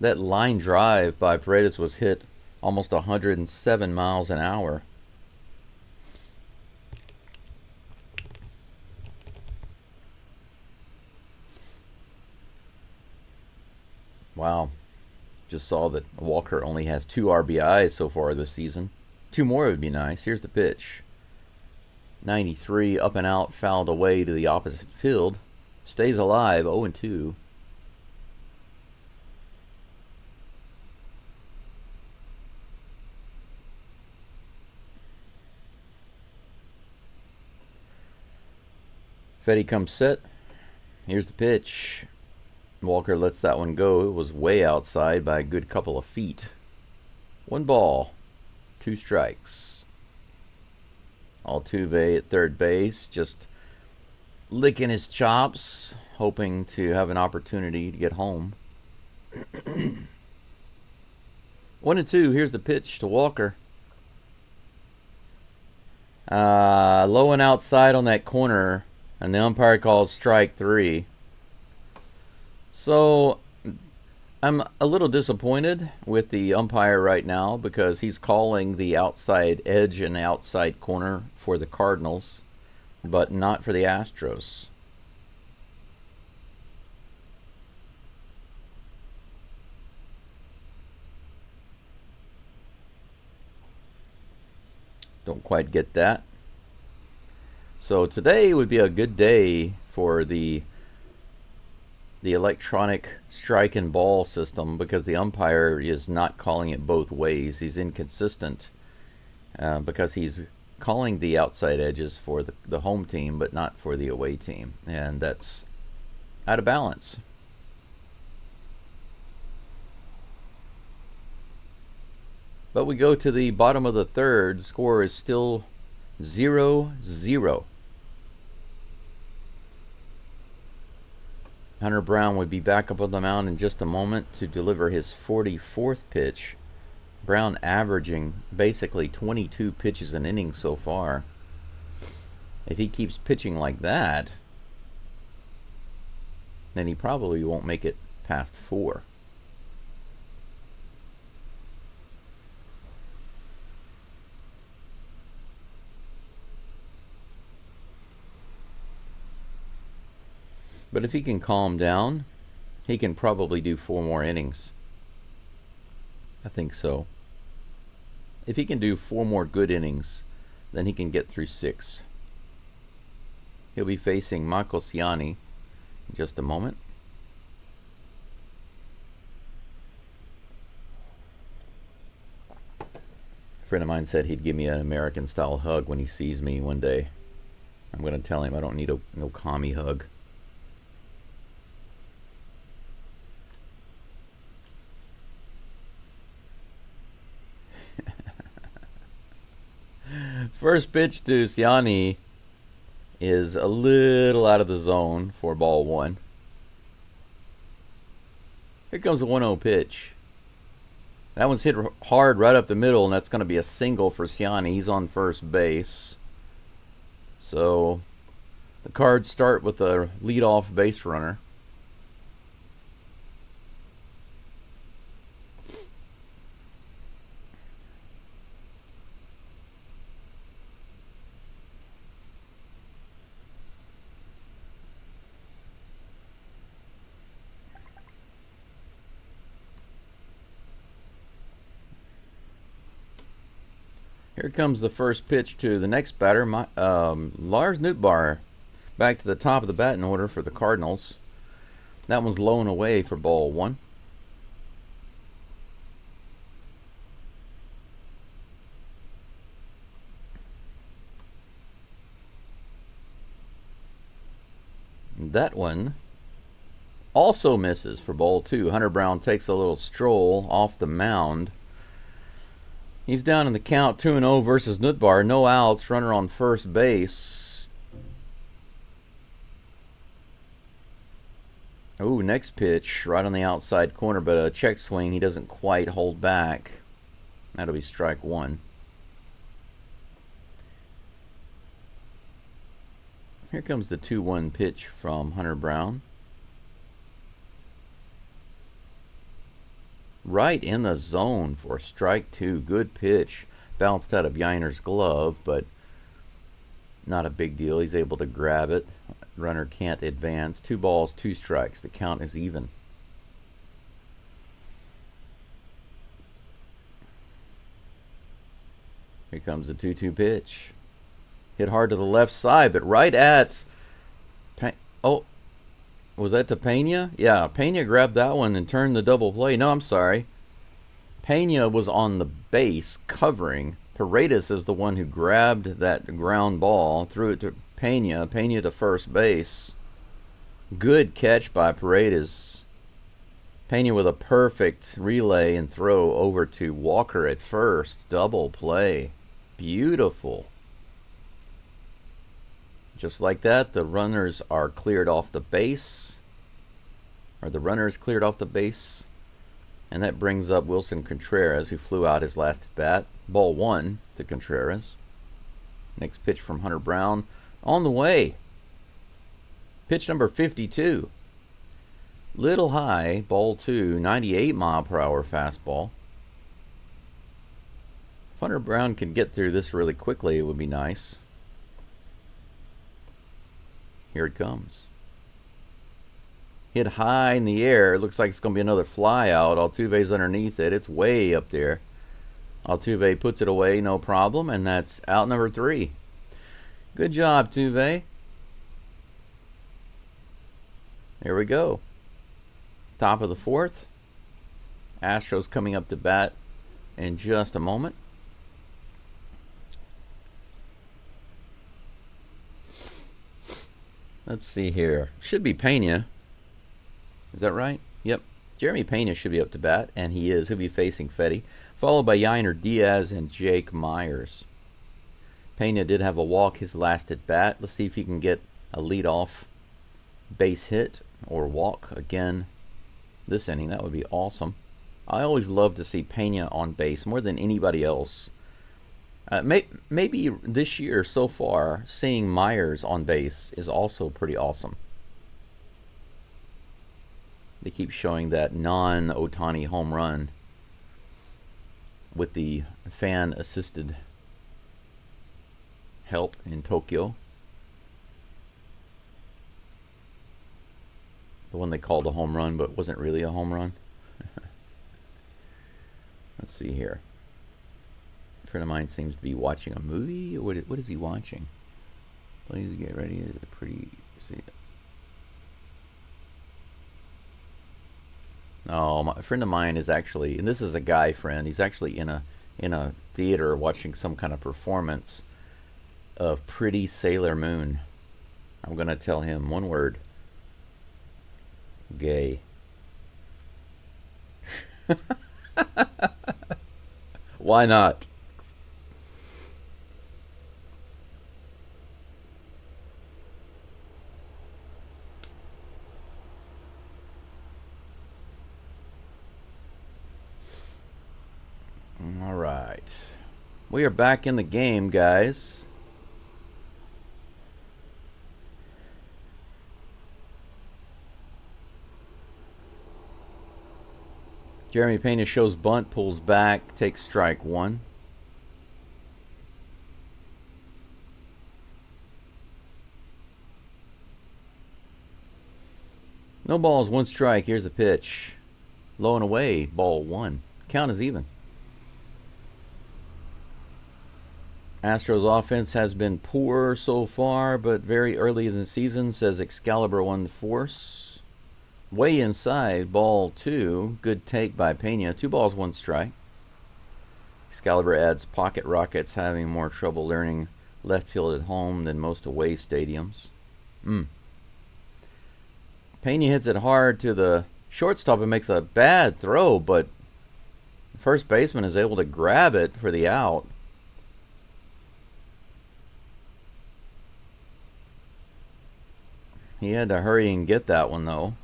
That line drive by Paredes was hit almost 107 miles an hour. Wow. Just saw that Walker only has 2 RBIs so far this season. 2 more would be nice. Here's the pitch. 93 up and out, fouled away to the opposite field. Stays alive, 0-2. Fetty comes set. Here's the pitch. Walker lets that one go. It was way outside by a good couple of feet. 1 ball, 2 strikes. Altuve at third base, just licking his chops, hoping to have an opportunity to get home. 1-2. Here's the pitch to Walker. Low and outside on that corner, and the umpire calls strike 3. So I'm a little disappointed with the umpire right now because he's calling the outside edge and outside corner for the Cardinals, but not for the Astros. Don't quite get that. So today would be a good day for the electronic strike and ball system because the umpire is not calling it both ways. He's inconsistent because he's calling the outside edges for the home team but not for the away team, and that's out of balance. But we go to the bottom of the third. The score is still 0-0. Hunter Brown would be back up on the mound in just a moment to deliver his 44th pitch. Brown averaging basically 22 pitches an inning so far. If he keeps pitching like that, then he probably won't make it past 4. But if he can calm down, he can probably do 4 more innings. I think so. If he can do 4 more good innings, then he can get through 6. He'll be facing Marco Ciani in just a moment. A friend of mine said he'd give me an American-style hug when he sees me one day. I'm going to tell him I don't need no commie hug. First pitch to Ciani is a little out of the zone for ball 1. Here comes a 1-0 pitch. That one's hit hard right up the middle, and that's going to be a single for Ciani. He's on first base. So The Cards start with a leadoff base runner. Here comes the first pitch to the next batter, Lars Nootbaar. Back to the top of the batting order for the Cardinals. That one's low and away for ball one. That one also misses for ball two. Hunter Brown takes a little stroll off the mound. He's down in the count 2-0 versus Nootbaar. No outs, runner on first base. Ooh, next pitch, right on the outside corner, but a check swing. He doesn't quite hold back. That'll be strike one. Here comes the 2-1 pitch from Hunter Brown. Right in the zone for strike two. Good pitch. Bounced out of Yiner's glove, but not a big deal. He's able to grab it. Runner can't advance. 2 balls, 2 strikes. The count is even. Here comes the 2-2 pitch. Hit hard to the left side, but right at... Oh, was that to Pena? Yeah, Pena grabbed that one and turned the double play. No, I'm sorry. Pena was on the base covering. Paredes is the one who grabbed that ground ball, threw it to Pena. Pena to first base. Good catch by Paredes. Pena with a perfect relay and throw over to Walker at first. Double play. Beautiful. Just like that, the runners are cleared off the base. Or the runner is cleared off the base. And that brings up Wilson Contreras, who flew out his last at bat. Ball one to Contreras. Next pitch from Hunter Brown. On the way. Pitch number 52. Little high, ball two, 98 mile per hour fastball. If Hunter Brown could get through this really quickly, it would be nice. Here it comes. Hit high in the air. It looks like it's going to be another fly out. Altuve's underneath it. It's way up there. Altuve puts it away, no problem, and that's out number 3. Good job, Tuve. There we go. Top of the 4th. Astros coming up to bat in just a moment. Let's see here. Should be Pena. Is that right? Yep. Jeremy Pena should be up to bat, and he is. He'll be facing Fetty, followed by Yiner Diaz and Jake Myers. Pena did have a walk his last at bat. Let's see if he can get a leadoff base hit or walk again this inning. That would be awesome. I always love to see Pena on base more than anybody else. Maybe this year so far, seeing Myers on base is also pretty awesome. They keep showing that non-Ohtani home run with the fan-assisted help in Tokyo. The one they called a home run, but wasn't really a home run. Let's see here. A friend of mine seems to be watching a movie. What is he watching? Please get ready. Oh, a friend of mine is actually, and this is a guy friend. He's actually in a theater watching some kind of performance of Pretty Sailor Moon. I'm gonna tell him one word. Gay. Why not? All right. We are back in the game, guys. Jeremy Pena shows bunt, pulls back, takes strike one. No balls, one strike. Here's a pitch. Low and away, ball one. Count is even. Astros offense has been poor so far, but very early in the season, says Excalibur won the force. Way inside, ball two. Good take by Pena. 2 balls, 1 strike. Excalibur adds pocket rockets having more trouble learning left field at home than most away stadiums. Pena hits it hard to the shortstop and makes a bad throw, but the first baseman is able to grab it for the out. He had to hurry and get that one, though.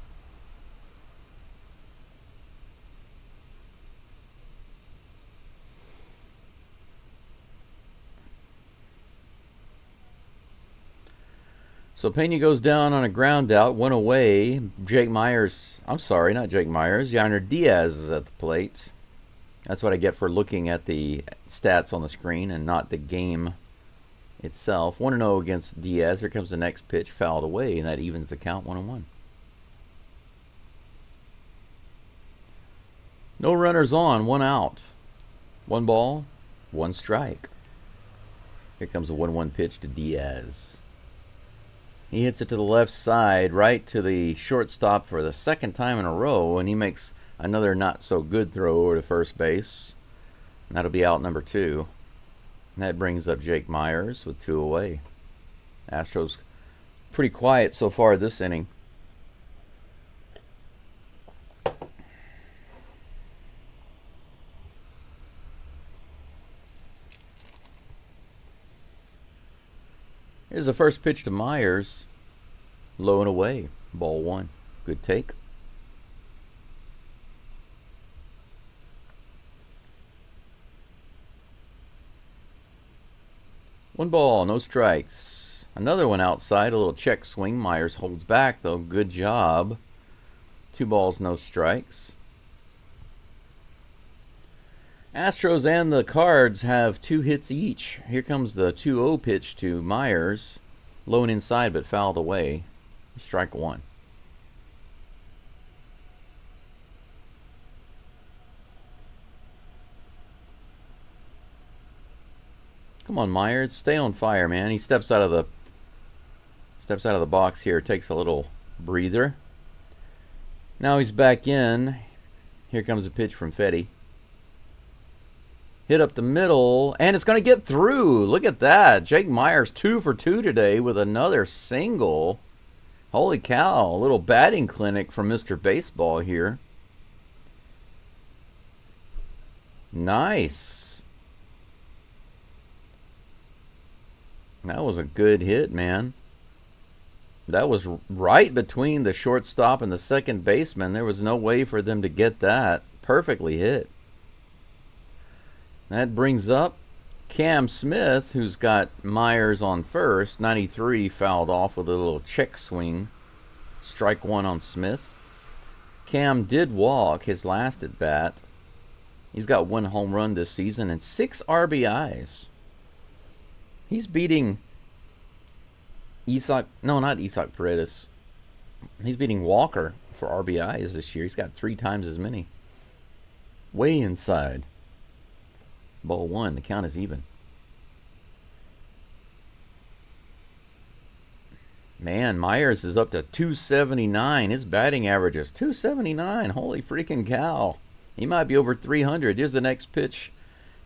So Pena goes down on a ground out, 1 away. Jake Myers, I'm sorry, not Jake Myers. Yainer Diaz is at the plate. That's what I get for looking at the stats on the screen and not the game itself. 1-0 against Diaz. Here comes the next pitch, fouled away, and that evens the count, 1-1. No runners on, 1 out. 1 ball, 1 strike. Here comes a 1-1 pitch to Diaz. He hits it to the left side, right to the shortstop for the second time in a row, and he makes another not-so-good throw over to first base. And that'll be out number 2. And that brings up Jake Myers with 2 away. Astros pretty quiet so far this inning. Here's the first pitch to Myers. Low and away. Ball 1. Good take. One ball, no strikes. Another one outside, a little check swing. Myers holds back, though. Good job. 2 balls, no strikes. Astros and the Cards have 2 hits each. Here comes the 2-0 pitch to Myers. Low and inside, but fouled away. Strike 1. Come on, Myers, stay on fire, man. He steps out of the box here, takes a little breather. Now he's back in. Here comes a pitch from Fetty. Hit up the middle, and it's going to get through. Look at that. Jake Myers 2 for 2 today with another single. Holy cow, a little batting clinic from Mr. Baseball here. Nice. That was a good hit, man. That was right between the shortstop and the second baseman. There was no way for them to get that. Perfectly hit. That brings up Cam Smith, who's got Myers on first. 93 fouled off with a little check swing. Strike 1 on Smith. Cam did walk his last at bat. He's got 1 home run this season and 6 RBIs. He's beating not Isaac Paredes. He's beating Walker for RBIs this year. He's got 3 times as many. Way inside. Ball 1. The count is even. Man, Myers is up to 279. His batting average is 279. Holy freaking cow. He might be over 300. Here's the next pitch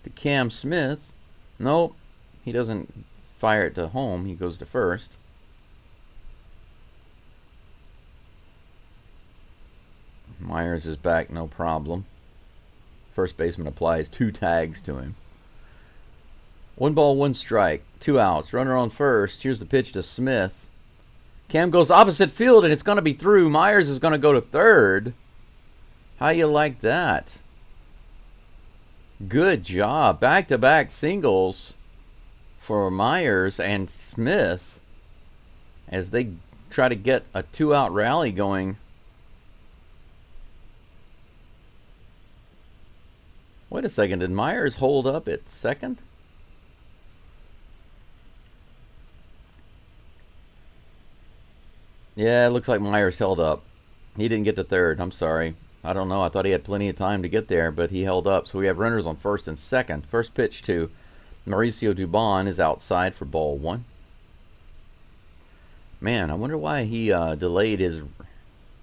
to Cam Smith. Nope. He doesn't fire it to home. He goes to first. Myers is back, no problem. First baseman applies 2 tags to him. 1 ball, 1 strike. 2 outs. Runner on first. Here's the pitch to Smith. Cam goes opposite field, and it's going to be through. Myers is going to go to third. How you like that? Good job. Back-to-back singles for Myers and Smith as they try to get a 2-out rally going. Wait a second. Did Myers hold up at second? Yeah, it looks like Myers held up. He didn't get to third. I'm sorry. I don't know. I thought he had plenty of time to get there, but he held up. So we have runners on first and second. First pitch to Mauricio Dubon is outside for ball one. Man, I wonder why he delayed his...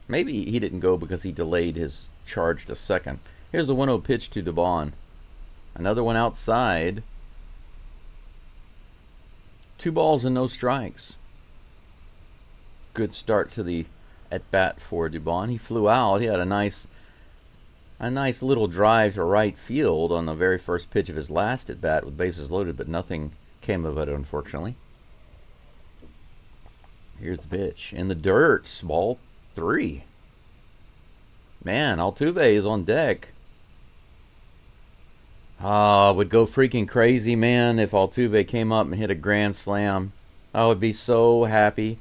Maybe he didn't go because he delayed his charge to second. Here's the 1-0 pitch to Dubon. Another one outside. 2 balls and no strikes. Good start to the at-bat for Dubon. He flew out. He had a nice little drive to right field on the very first pitch of his last at-bat with bases loaded, but nothing came of it, unfortunately. Here's the pitch. In the dirt. Ball 3. Man, Altuve is on deck. I would go freaking crazy, man, if Altuve came up and hit a grand slam. I would be so happy.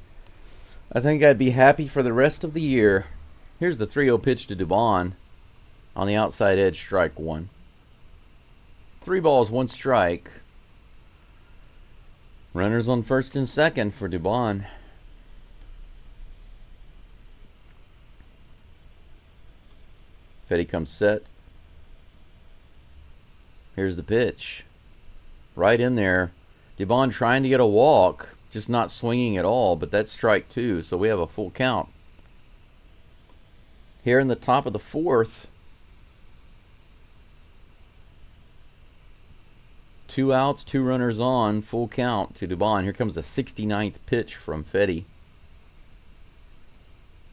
I think I'd be happy for the rest of the year. Here's the 3-0 pitch to Dubon. On the outside edge, strike 1. 3 balls, 1 strike. Runners on first and second for Dubon. Fetty comes set. Here's the pitch. Right in there. Dubon trying to get a walk, just not swinging at all, but that's strike 2, so we have a full count. Here in the top of the 4th. 2 outs, 2 runners on, full count to Dubon. Here comes the 69th pitch from Fetty.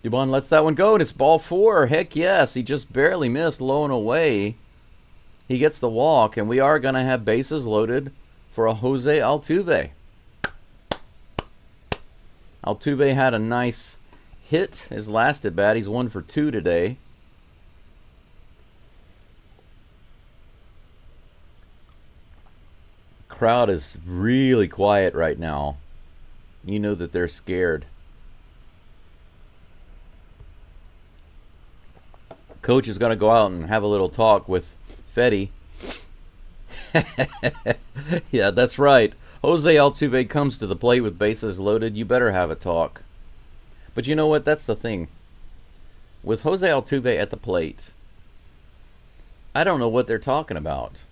Dubon lets that one go, and it's ball 4. Heck yes, he just barely missed, low and away. He gets the walk, and we are going to have bases loaded for a Jose Altuve. Altuve had a nice hit his last at bat. He's 1 for 2 today. Crowd is really quiet right now. You know that they're scared. Coach is going to go out and have a little talk with Fetty. Yeah, that's right. Jose Altuve comes to the plate with bases loaded. You better have a talk. But you know what? That's the thing. With Jose Altuve at the plate, I don't know what they're talking about.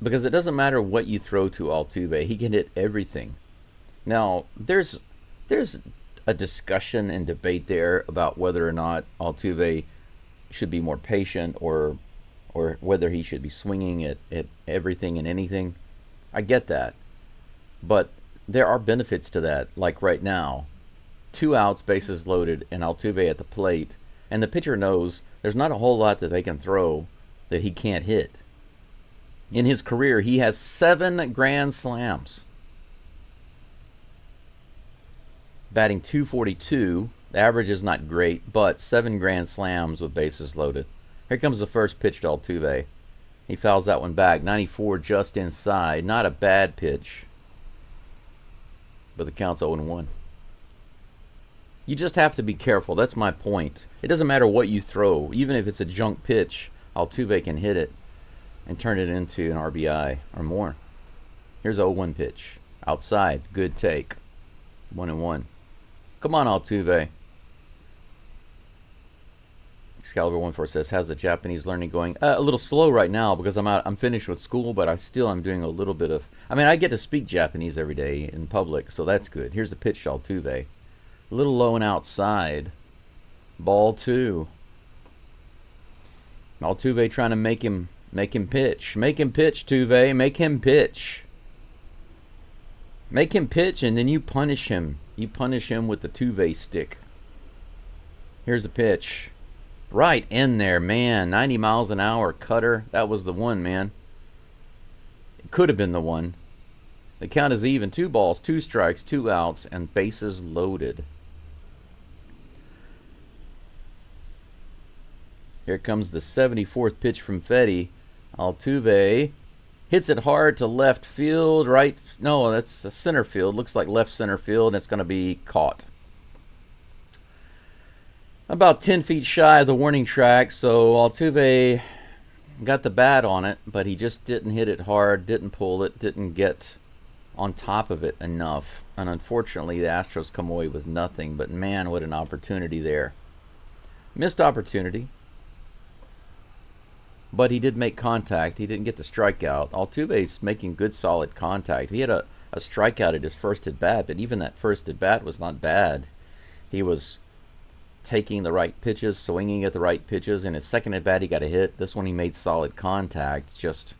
Because it doesn't matter what you throw to Altuve. He can hit everything. Now, there's a discussion and debate there about whether or not Altuve should be more patient or whether he should be swinging at everything and anything. I get that. But there are benefits to that, like right now. 2 outs, bases loaded, and Altuve at the plate. And the pitcher knows there's not a whole lot that they can throw that he can't hit. In his career, he has 7 grand slams. Batting .242. The average is not great, but 7 grand slams with bases loaded. Here comes the first pitch to Altuve. He fouls that one back. 94 just inside. Not a bad pitch. But the count's 0-1. You just have to be careful. That's my point. It doesn't matter what you throw. Even if it's a junk pitch, Altuve can hit it and turn it into an RBI or more. Here's a 0-1 pitch. Outside. Good take. 1-1. Come on, Altuve. Excalibur 14 says, how's the Japanese learning going? A little slow right now because I'm finished with school, but I'm doing a little bit of... I get to speak Japanese every day in public, so that's good. Here's the pitch to Altuve. A little low and outside. Ball 2. Altuve trying to make him pitch. Make him pitch, Tuve. Make him pitch. Make him pitch, and then you punish him. You punish him with the Tuve stick. Here's the pitch. Right in there, man. 90 miles an hour cutter. That was the one, man. It could have been the one. The count is even. 2 balls, 2 strikes, 2 outs, and bases loaded. Here comes the 74th pitch from Fetty. Altuve hits it hard to left field. Right. No, that's center field. Looks like left center field, and it's going to be caught. About 10 feet shy of the warning track, so Altuve got the bat on it, but he just didn't hit it hard, didn't pull it, didn't get on top of it enough. And unfortunately, the Astros come away with nothing. But man, what an opportunity there. Missed opportunity. But he did make contact. He didn't get the strikeout. Altuve's making good, solid contact. He had a strikeout at his first at bat, but even that first at bat was not bad. He was taking the right pitches, swinging at the right pitches. In his second at bat, he got a hit. This one, he made solid contact. Just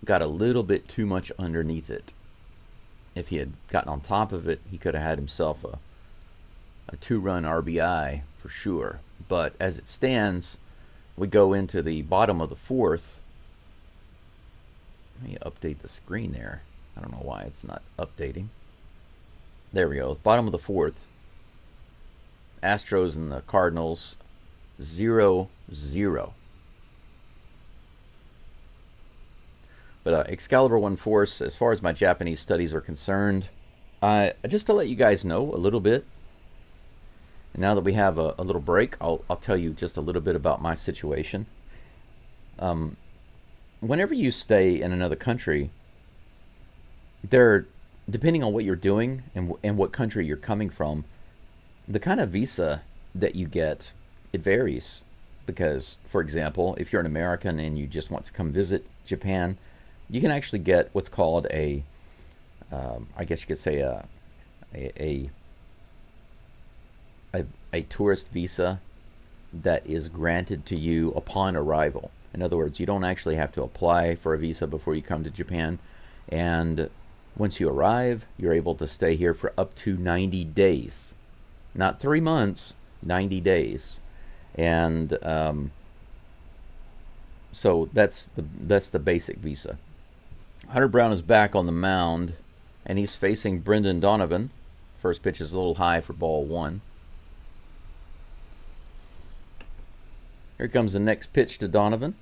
got a little bit too much underneath it. If he had gotten on top of it, he could have had himself a 2-run RBI for sure. But as it stands, we go into the bottom of the fourth. Let me update the screen there. I don't know why it's not updating. There we go. Bottom of the fourth. Astros and the Cardinals 0-0. But Excalibur One Force, as far as my Japanese studies are concerned, just to let you guys know a little bit, and now that we have a little break, I'll tell you just a little bit about my situation. Whenever you stay in another country, depending on what you're doing and what country you're coming from, the kind of visa that you get, it varies. Because, for example, if you're an American and you just want to come visit Japan, you can actually get what's called I guess you could say a tourist visa that is granted to you upon arrival. In other words, you don't actually have to apply for a visa before you come to Japan. And once you arrive, you're able to stay here for up to 90 days. Not 3 months, 90 days. And so that's the basic visa. Hunter Brown is back on the mound, and he's facing Brendan Donovan. First pitch is a little high for ball 1. Here comes the next pitch to Donovan.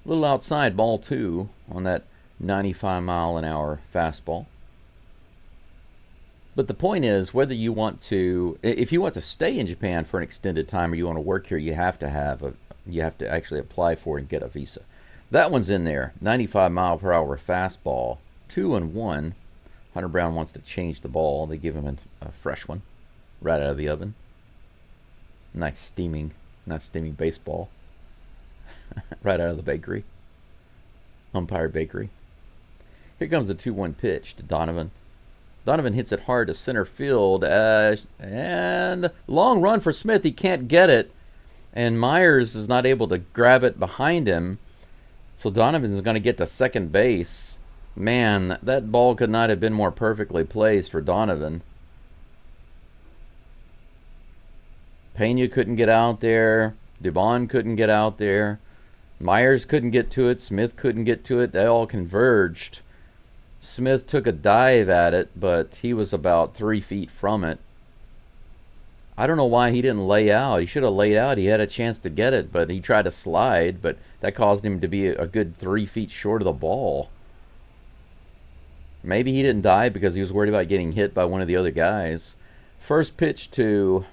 A little outside, ball 2 on that 95-mile-an-hour fastball. But the point is, whether you want to, if you want to stay in Japan for an extended time or you want to work here, you have to actually apply for and get a visa. That one's in there. 95-mile-per-hour fastball. 2-1. Hunter Brown wants to change the ball. They give him a fresh one right out of the oven. Nice steaming baseball. Right out of the bakery. Umpire bakery. Here comes the 2-1 pitch to Donovan. Donovan hits it hard to center field. And long run for Smith. He can't get it. And Myers is not able to grab it behind him. So Donovan's going to get to second base. Man, that ball could not have been more perfectly placed for Donovan. Pena couldn't get out there. Dubon couldn't get out there. Myers couldn't get to it. Smith couldn't get to it. They all converged. Smith took a dive at it, but he was about 3 feet from it. I don't know why he didn't lay out. He should have laid out. He had a chance to get it, but he tried to slide, but that caused him to be a good 3 feet short of the ball. Maybe he didn't dive because he was worried about getting hit by one of the other guys. First pitch to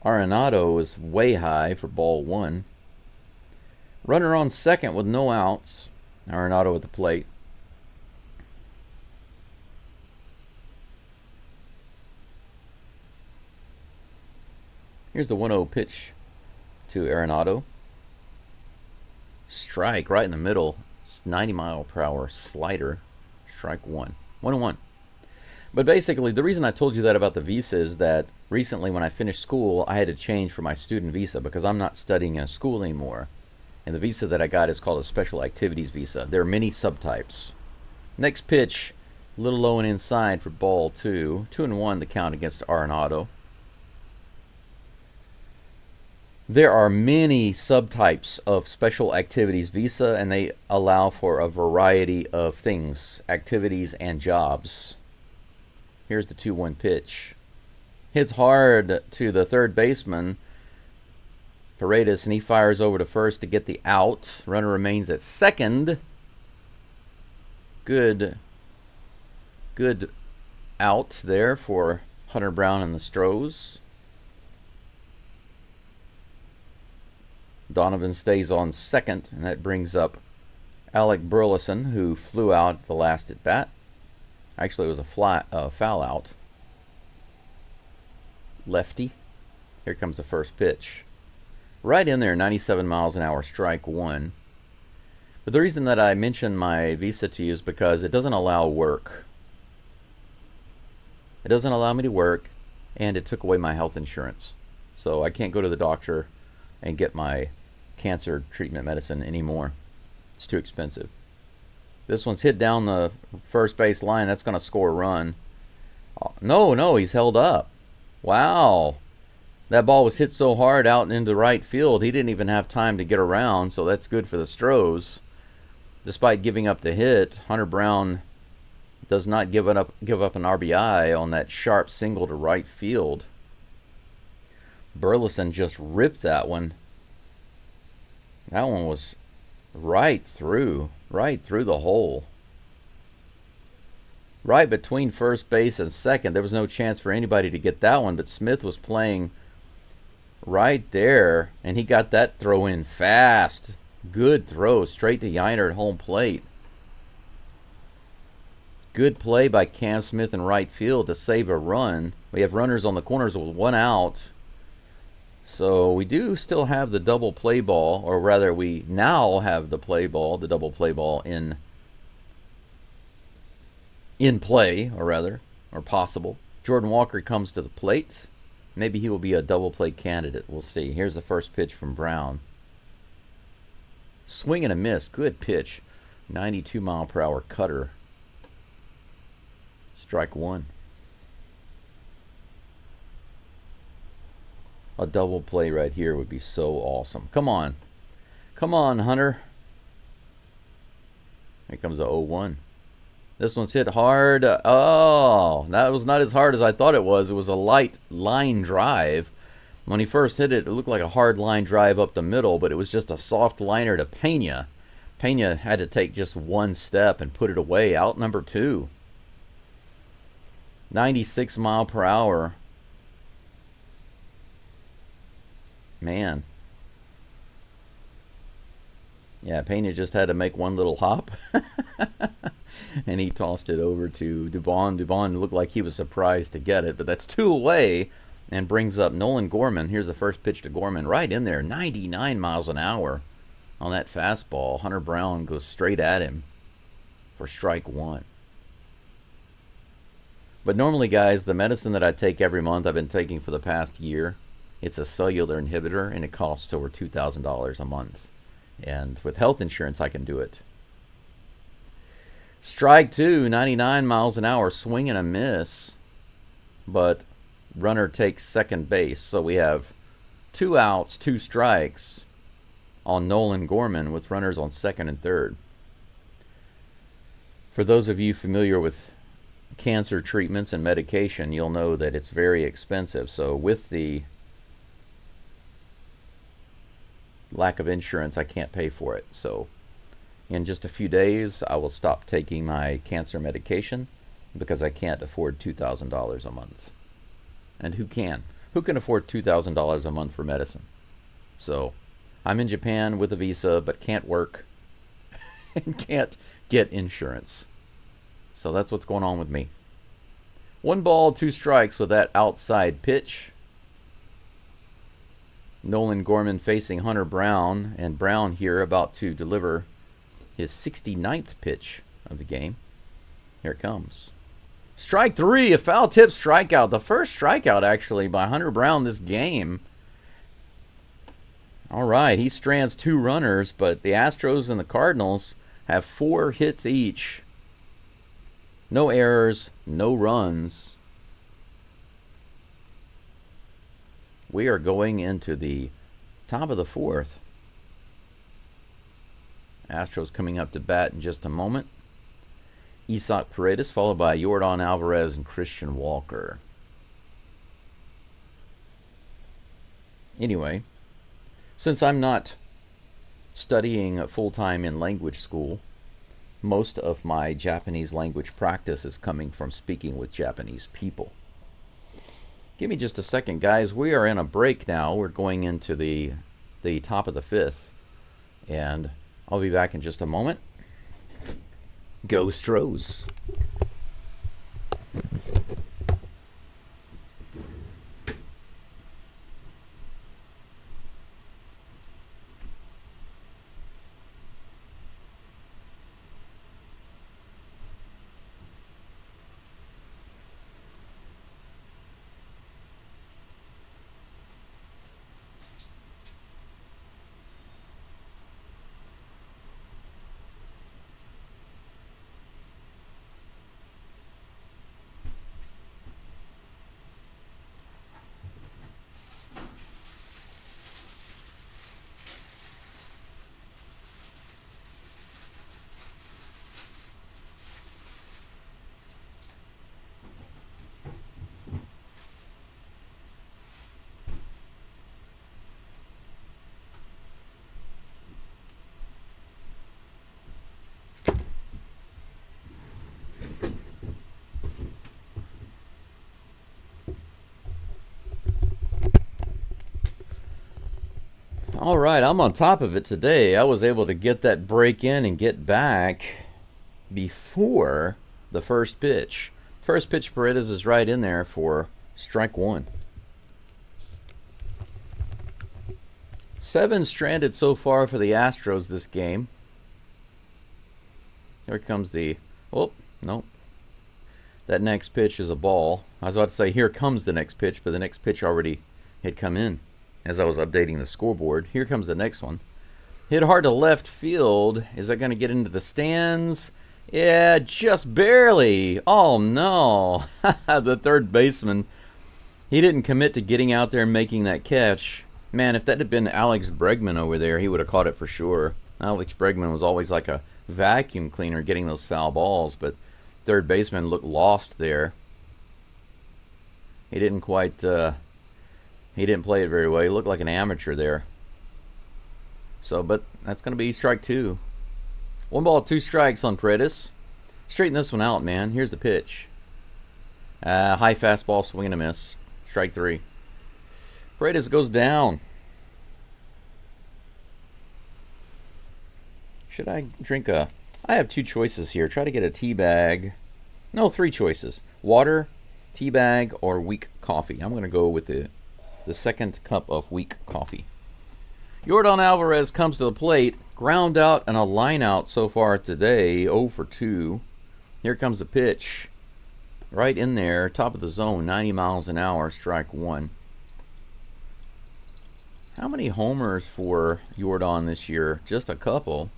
Arenado was way high for ball 1. Runner on second with no outs. Arenado at the plate. Here's the 1-0 pitch to Arenado. Strike right in the middle. 90-mile-per-hour slider. Strike 1. 1-1. But basically, the reason I told you that about the visa is that recently when I finished school, I had to change for my student visa because I'm not studying in a school anymore. And the visa that I got is called a special activities visa. There are many subtypes. Next pitch, a little low and inside for ball 2. 2-1 the count against Arenado. There are many subtypes of special activities visa, and they allow for a variety of things, activities and jobs. Here's the 2-1 pitch. Hits hard to the third baseman, Paredes, and he fires over to first to get the out. Runner remains at second. Good out there for Hunter Brown and the Stros. Donovan stays on second, and that brings up Alec Burleson, who flew out the last at bat. Actually, it was a foul out. Lefty. Here comes the first pitch. Right in there, 97 miles an hour, strike one. But the reason that I mention my visa to you is because it doesn't allow work. It doesn't allow me to work, and it took away my health insurance. So I can't go to the doctor and get my cancer treatment medicine anymore. It's too expensive. This one's hit down the first base line. That's going to score a run. No, he's held up. Wow. That ball was hit so hard out into right field, he didn't even have time to get around, so that's good for the Stros. Despite giving up the hit, Hunter Brown does not give up an RBI on that sharp single to right field. Burleson just ripped that one. That one was right through the hole. Right between first base and second. There was no chance for anybody to get that one, but Smith was playing right there, and he got that throw in fast. Good throw, straight to Yiner at home plate. Good play by Cam Smith in right field to save a run. We have runners on the corners with one out. So we do still have the double play ball, or rather we now have the double play ball in play, or possible. Jordan Walker comes to the plate. Maybe he will be a double play candidate. We'll see. Here's the first pitch from Brown. Swing and a miss. Good pitch. 92 mile per hour cutter. Strike one. A double play right here would be so awesome. Come on. Come on, Hunter. Here comes a 0-1. This one's hit hard. Oh, that was not as hard as I thought it was. It was a light line drive. When he first hit it, it looked like a hard line drive up the middle, but it was just a soft liner to Pena. Pena had to take just one step and put it away. Out number two. 96 mile per hour. Man. Yeah, Pena just had to make one little hop. And he tossed it over to Dubon. Dubon looked like he was surprised to get it, but that's two away and brings up Nolan Gorman. Here's the first pitch to Gorman. Right in there, 99 miles an hour on that fastball. Hunter Brown goes straight at him for strike one. But normally, guys, the medicine that I take every month, I've been taking for the past year, it's a cellular inhibitor, and it costs over $2,000 a month. And with health insurance, I can do it. Strike two, 99 miles an hour, swing and a miss. But runner takes second base. So we have 2 outs, 2 strikes on Nolan Gorman with runners on second and third. For those of you familiar with cancer treatments and medication, you'll know that it's very expensive. So with the lack of insurance, I can't pay for it. So in just a few days, I will stop taking my cancer medication because I can't afford $2,000 a month. And who can? Who can afford $2,000 a month for medicine? So I'm in Japan with a visa, but can't work and can't get insurance. So that's what's going on with me. 1 ball, 2 strikes with that outside pitch. Nolan Gorman facing Hunter Brown, and Brown here about to deliver his 69th pitch of the game. Here it comes. Strike 3, a foul tip strikeout. The first strikeout, actually, by Hunter Brown this game. All right, he strands 2 runners, but the Astros and the Cardinals have 4 hits each. No errors, no runs. We are going into the top of the 4th. Astros coming up to bat in just a moment. Isaac Paredes followed by Yordan Alvarez and Christian Walker. Anyway, since I'm not studying full-time in language school, most of my Japanese language practice is coming from speaking with Japanese people. Give me just a second, guys. We are in a break now. We're going into the the top of the fifth. And I'll be back in just a moment. Go Stros. All right, I'm on top of it today. I was able to get that break in and get back before the first pitch. First pitch, Paredes is right in there for strike one. 7 stranded so far for the Astros this game. Here comes the... Oh, no. That next pitch is a ball. I was about to say, here comes the next pitch, but the next pitch already had come in as I was updating the scoreboard. Here comes the next one. Hit hard to left field. Is that going to get into the stands? Yeah, just barely. Oh, no. The third baseman, he didn't commit to getting out there and making that catch. Man, if that had been Alex Bregman over there, he would have caught it for sure. Alex Bregman was always like a vacuum cleaner getting those foul balls, but third baseman looked lost there. He didn't quite... he didn't play it very well. He looked like an amateur there. So, but that's going to be strike two. 1 ball, 2 strikes on Paredes. Straighten this one out, man. Here's the pitch. High fastball, swing and a miss. Strike 3. Paredes goes down. Should I drink a... I have 2 choices here. Try to get a tea bag. No, 3 choices. Water, tea bag, or weak coffee. I'm going to go with the second cup of weak coffee. Yordan Alvarez comes to the plate. Ground out and a line out so far today. 0 for 2. Here comes the pitch. Right in there. Top of the zone. 90 miles an hour. Strike 1. How many homers for Yordan this year? Just a couple.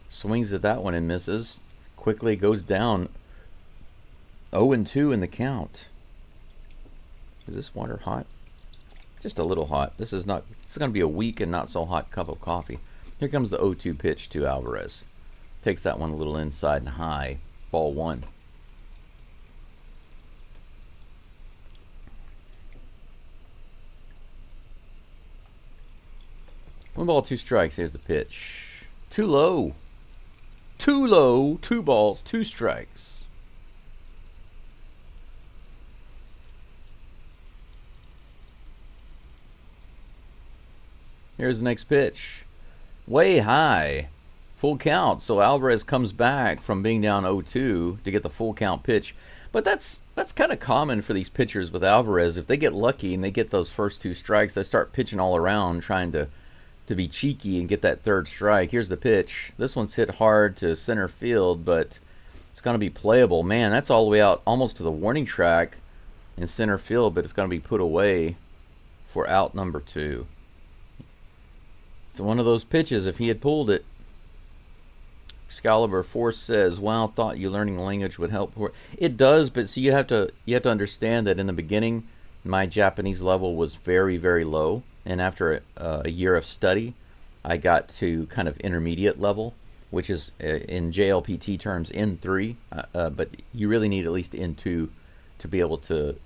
Swings at that one and misses. Quickly goes down. 0-2 in the count. Is this water hot? Just a little hot. This is going to be a weak and not so hot cup of coffee. Here comes the 0-2 pitch to Alvarez. Takes that one a little inside and high. Ball 1. One ball, 2 strikes. Here's the pitch. Too low. Too low. 2 balls, 2 strikes. Here's the next pitch. Way high. Full count. So Alvarez comes back from being down 0-2 to get the full count pitch. But that's kind of common for these pitchers with Alvarez. If they get lucky and they get those first 2 strikes, they start pitching all around trying to be cheeky and get that 3rd strike. Here's the pitch. This one's hit hard to center field, but it's going to be playable. Man, that's all the way out almost to the warning track in center field, but it's going to be put away for out number 2. It's one of those pitches. If he had pulled it, Excalibur Force says, "Wow, thought you learning language would help." It does, but see, you have to understand that in the beginning, my Japanese level was very, very low, and after a year of study, I got to kind of intermediate level, which is in JLPT terms N3, but you really need at least N2 to be able to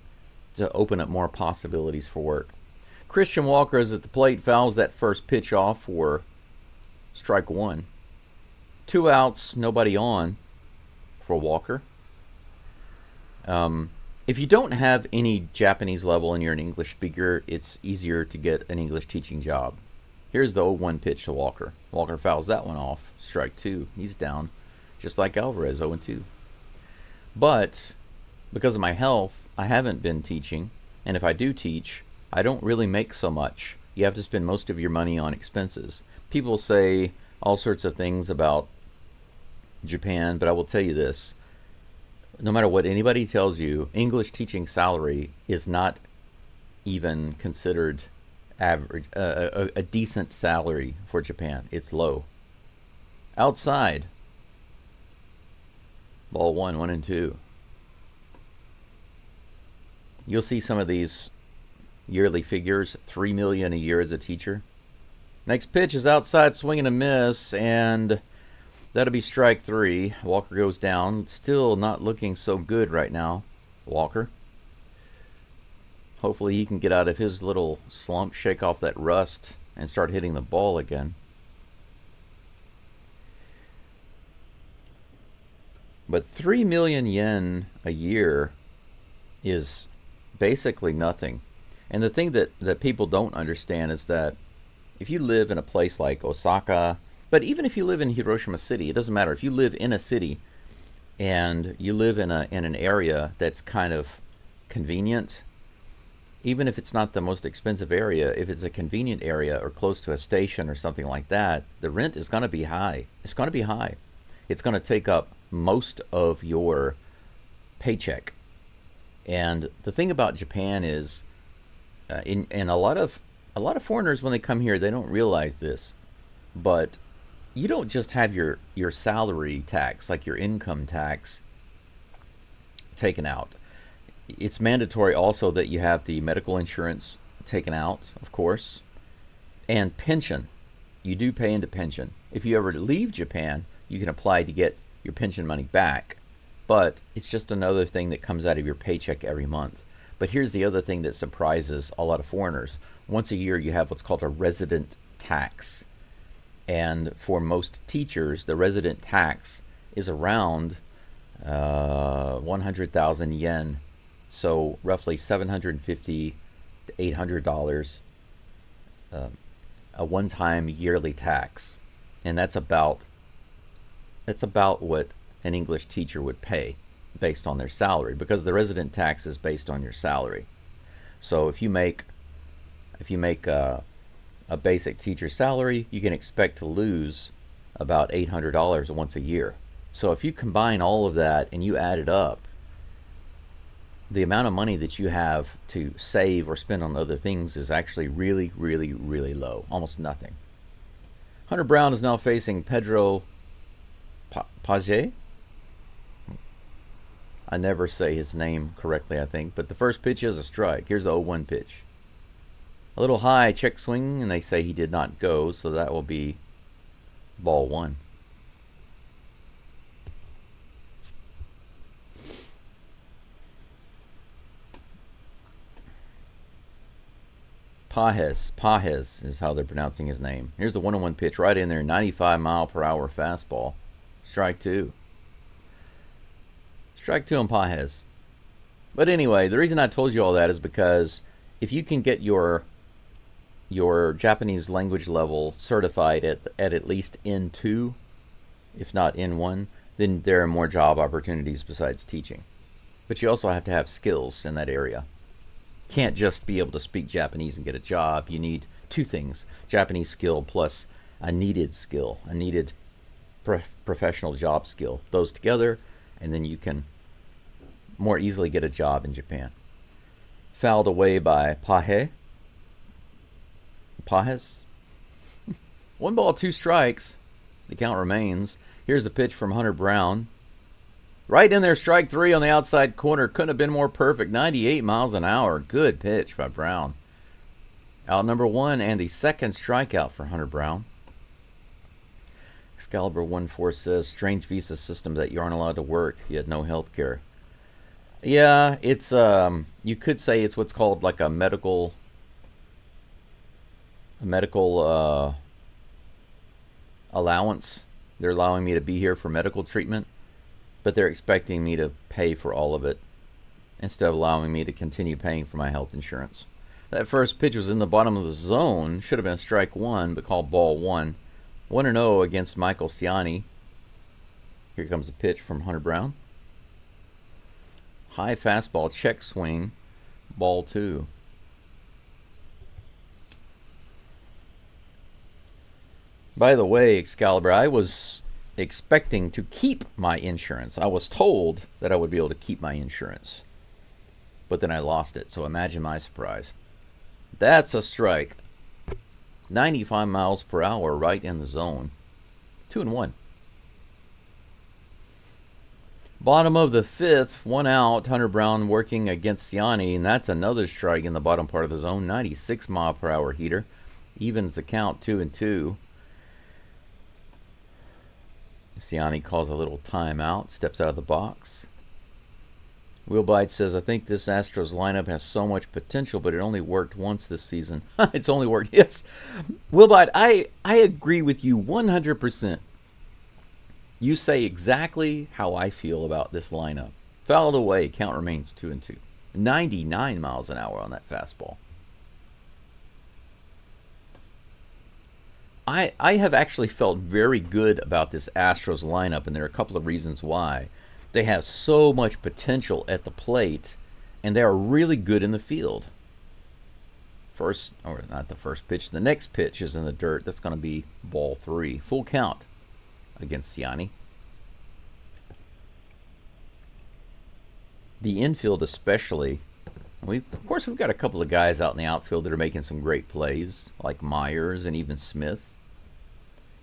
open up more possibilities for work. Christian Walker is at the plate, fouls that first pitch off for strike 1. 2 outs, nobody on for Walker. If you don't have any Japanese level and you're an English speaker, it's easier to get an English teaching job. Here's the 0-1 pitch to Walker. Walker fouls that one off. Strike two. He's down. Just like Alvarez, 0-2. But because of my health, I haven't been teaching. And if I do teach, I don't really make so much. You have to spend most of your money on expenses. People say all sorts of things about Japan, but I will tell you this. No matter what anybody tells you, English teaching salary is not even considered average, a decent salary for Japan. It's low. Outside, ball 1-1-2. You'll see some of these yearly figures, $3 million a year as a teacher. Next pitch is outside, swing and a miss, and that'll be strike three. Walker goes down. Still not looking so good right now, Walker. Hopefully he can get out of his little slump, shake off that rust, and start hitting the ball again. But 3 million yen a year is basically nothing. And the thing that people don't understand is that if you live in a place like Osaka, but even if you live in Hiroshima City, it doesn't matter. If you live in a city and you live in an area that's kind of convenient, even if it's not the most expensive area, if it's a convenient area or close to a station or something like that, the rent is going to be high. It's going to be high. It's going to take up most of your paycheck. And the thing about Japan is, and a lot of foreigners when they come here, they don't realize this, but you don't just have your salary tax, like your income tax, taken out. It's mandatory also that you have the medical insurance taken out, of course, and pension. You do pay into pension. If you ever leave Japan, you can apply to get your pension money back, but it's just another thing that comes out of your paycheck every month. But here's the other thing that surprises a lot of foreigners. Once a year, you have what's called a resident tax. And for most teachers, the resident tax is around 100,000 yen. So roughly $750 to $800, a one-time yearly tax. And that's about what an English teacher would pay based on their salary, because the resident tax is based on your salary. So if you make a basic teacher salary, you can expect to lose about $800 once a year. So if you combine all of that and you add it up, the amount of money that you have to save or spend on other things is actually really, really, really low. Almost nothing. Hunter Brown is now facing Pedro Paget. I never say his name correctly, I think. But the first pitch is a strike. Here's the 0-1 pitch. A little high check swing, and they say he did not go, so that will be ball one. Pages is how they're pronouncing his name. Here's the 1-1 pitch right in there, 95-mile-per-hour fastball. Strike two. Strike two on Pages. But anyway, the reason I told you all that is because if you can get your Japanese language level certified at least N2, if not N1, then there are more job opportunities besides teaching. But you also have to have skills in that area. Can't just be able to speak Japanese and get a job. You need two things: Japanese skill plus a needed skill, a needed professional job skill. Those together, and then you can more easily get a job in Japan. Fouled away by Pages. 1 ball, 2 strikes. The count remains. Here's the pitch from Hunter Brown. Right in there, strike three on the outside corner. Couldn't have been more perfect. 98 miles an hour. Good pitch by Brown. Out number one, and the second strikeout for Hunter Brown. Excalibur 1-4 says, strange visa system that you aren't allowed to work. You had no health care. Yeah, it's, you could say it's what's called like a medical allowance. They're allowing me to be here for medical treatment, but they're expecting me to pay for all of it instead of allowing me to continue paying for my health insurance. That first pitch was in the bottom of the zone. Should have been strike one, but called ball one. 1-0 against Michael Ciani. Here comes a pitch from Hunter Brown. High fastball, check swing, ball two. By the way, Excalibur, I was expecting to keep my insurance. I was told that I would be able to keep my insurance. But then I lost it, so imagine my surprise. That's a strike. 95 miles per hour right in the zone. 2-1. Bottom of the fifth, 1 out. Hunter Brown working against Ciani, and that's another strike in the bottom part of the zone. 96 mile per hour heater. Evens the count, 2-2. Ciani calls a little timeout, steps out of the box. Willbite says, I think this Astros lineup has so much potential, but it only worked once this season. It's only worked, yes. Willbite, I agree with you 100%. You say exactly how I feel about this lineup. Fouled away, count remains 2-2. 99 miles an hour on that fastball. I have actually felt very good about this Astros lineup, and there are a couple of reasons why. They have so much potential at the plate, and they are really good in the field. First, or not the first pitch, the next pitch is in the dirt. That's going to be ball three. Full count against Ciani. The infield especially. Of course, we've got a couple of guys out in the outfield that are making some great plays, like Myers and even Smith.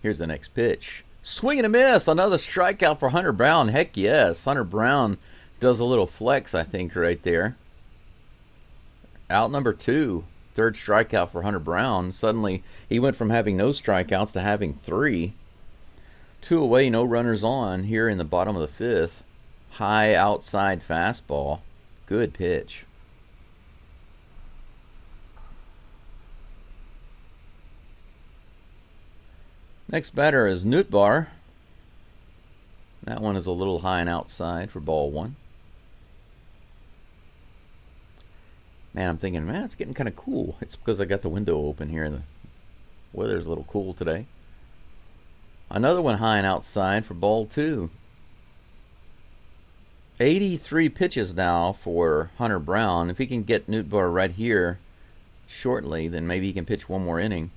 Here's the next pitch. Swing and a miss. Another strikeout for Hunter Brown. Heck yes. Hunter Brown does a little flex, I think, right there. Out number 2. Third strikeout for Hunter Brown. Suddenly, he went from having no strikeouts to having 3. 2 away, no runners on here in the bottom of the fifth. High outside fastball. Good pitch. Next batter is Nootbaar. That one is a little high and outside for ball one. Man, I'm thinking, man, it's getting kind of cool. It's because I got the window open here. The weather's a little cool today. Another one high and outside for ball two. 83 pitches now for Hunter Brown. If he can get Nootbaar right here shortly, then maybe he can pitch one more inning.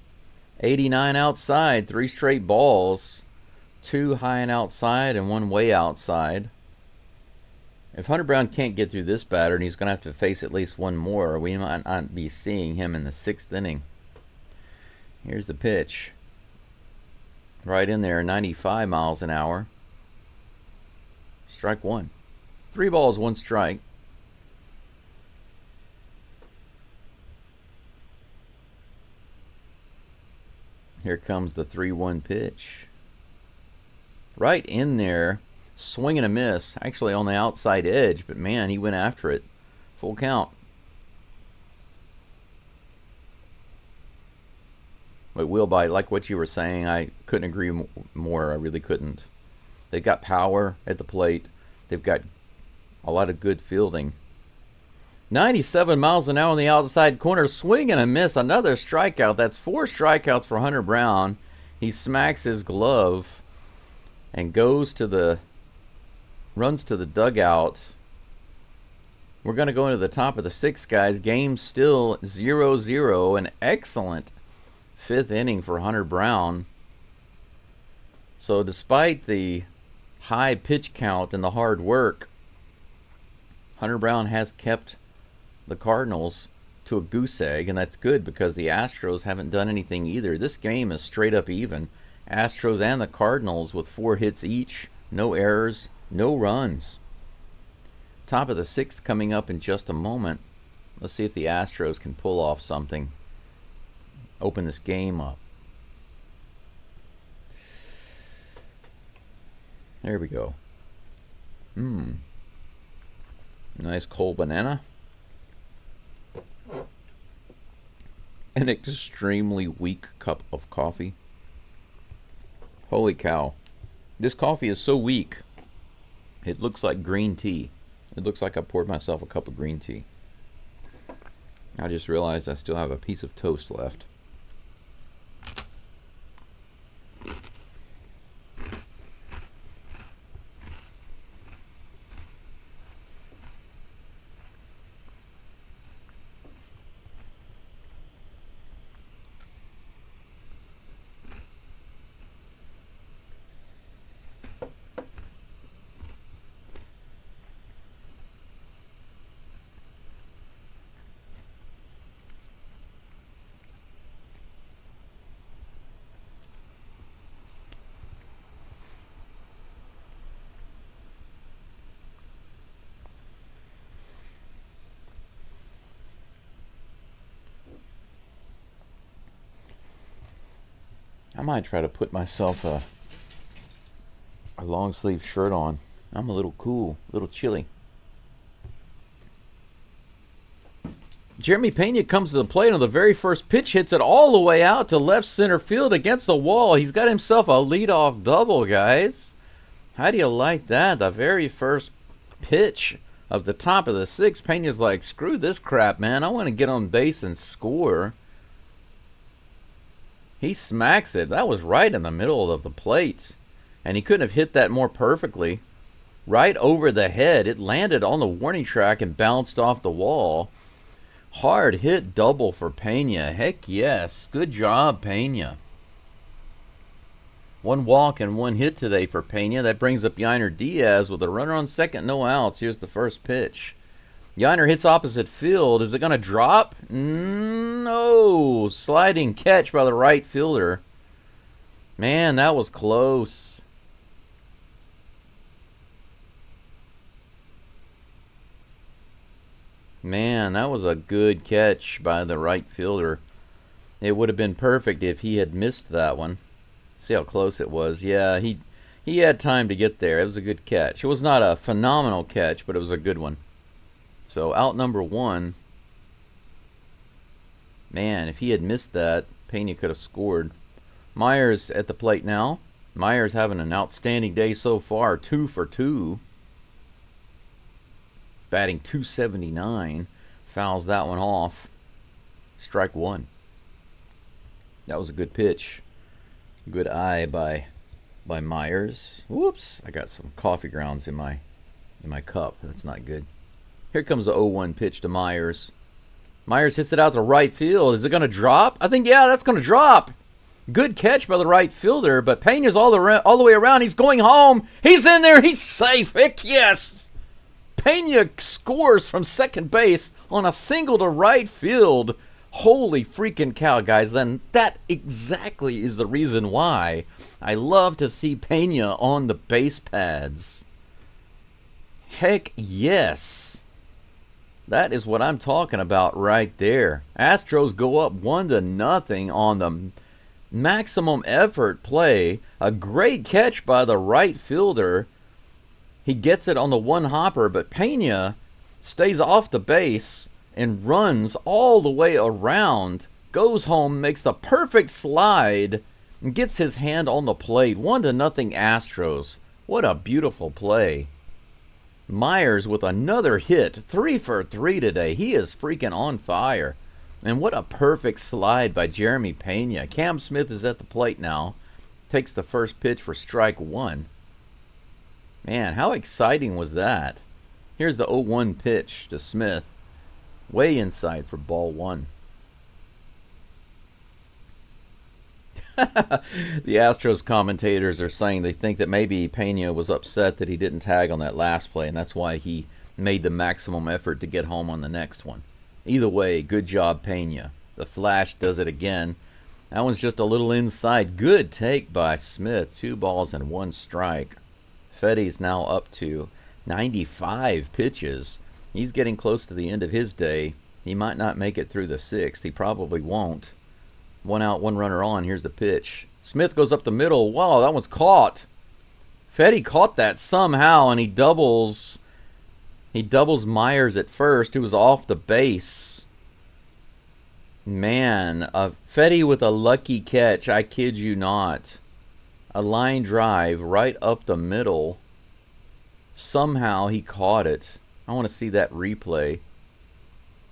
89 outside, 3 straight balls, 2 high and outside and 1 way outside. If Hunter Brown can't get through this batter, and he's going to have to face at least one more, we might not be seeing him in the 6th inning. Here's the pitch. Right in there, 95 miles an hour. Strike one. 3 balls, 1 strike. Here comes the 3-1 pitch. Right in there, swing and a miss. Actually on the outside edge, but man, he went after it. Full count. But Willbite, like what you were saying, I couldn't agree more. I really couldn't. They've got power at the plate. They've got a lot of good fielding. 97 miles an hour on the outside corner. Swing and a miss. Another strikeout. That's 4 strikeouts for Hunter Brown. He smacks his glove and runs to the dugout. We're going to go into the top of the 6th, guys. Game still 0-0. An excellent 5th inning for Hunter Brown. So despite the high pitch count and the hard work, Hunter Brown has kept the Cardinals to a goose egg, and that's good because the Astros haven't done anything either. This game is straight up even. Astros and the Cardinals with 4 hits each, no errors, no runs. Top of the 6th coming up in just a moment. Let's see if the Astros can pull off something. Open this game up. There we go. Nice cold banana. An extremely weak cup of coffee. Holy cow. This coffee is so weak, it looks like green tea. It looks like I poured myself a cup of green tea. I just realized I still have a piece of toast left. I might try to put myself a long sleeve shirt on. I'm a little cool, a little chilly. Jeremy Pena comes to the plate on the very first pitch, hits it all the way out to left center field against the wall. He's got himself a leadoff double, guys. How do you like that? The very first pitch of the top of the sixth, Pena's like, screw this crap, man. I want to get on base and score. He smacks it. That was right in the middle of the plate. And he couldn't have hit that more perfectly. Right over the head. It landed on the warning track and bounced off the wall. Hard hit double for Pena. Heck yes. Good job, Pena. One walk and one hit today for Pena. That brings up Yainer Diaz with a runner on second, no outs. Here's the first pitch. Yainer hits opposite field. Is it going to drop? No. Sliding catch by the right fielder. Man, that was close. Man, that was a good catch by the right fielder. It would have been perfect if he had missed that one. See how close it was. Yeah, he had time to get there. It was a good catch. It was not a phenomenal catch, but it was a good one. So out number one. Man, if he had missed that, Pena could have scored. Myers at the plate now. Myers having an outstanding day so far. 2 for 2. Batting .279. Fouls that one off. Strike one. That was a good pitch. Good eye by Myers. Whoops! I got some coffee grounds in my cup. That's not good. Here comes the 0-1 pitch to Myers. Myers hits it out to right field. Is it going to drop? I think, yeah, that's going to drop. Good catch by the right fielder, but Pena's all the way around. He's going home. He's in there. He's safe. Heck yes. Pena scores from second base on a single to right field. Holy freaking cow, guys. Then that exactly is the reason why I love to see Pena on the base pads. Heck yes. That is what I'm talking about right there. Astros go up 1-0 on the maximum effort play. A great catch by the right fielder. He gets it on the one hopper, but Pena stays off the base and runs all the way around. Goes home, makes the perfect slide, and gets his hand on the plate. 1-0 Astros. What a beautiful play. Myers with another hit, 3 for 3 today. He is freaking on fire. And what a perfect slide by Jeremy Pena. Cam Smith is at the plate now. Takes the first pitch for strike one. Man, how exciting was that? Here's the 0-1 pitch to Smith. Way inside for ball one. The Astros commentators are saying they think that maybe Pena was upset that he didn't tag on that last play, and that's why he made the maximum effort to get home on the next one. Either way, good job, Pena. The Flash does it again. That one's just a little inside. Good take by Smith. 2 balls and 1 strike. Fetty's now up to 95 pitches. He's getting close to the end of his day. He might not make it through the 6th. He probably won't. 1 out, 1 runner on. Here's the pitch. Smith goes up the middle. Wow, that one's caught. Fetty caught that somehow, and he doubles Myers at first, who was off the base. Man, Fetty with a lucky catch. I kid you not. A line drive right up the middle. Somehow he caught it. I want to see that replay.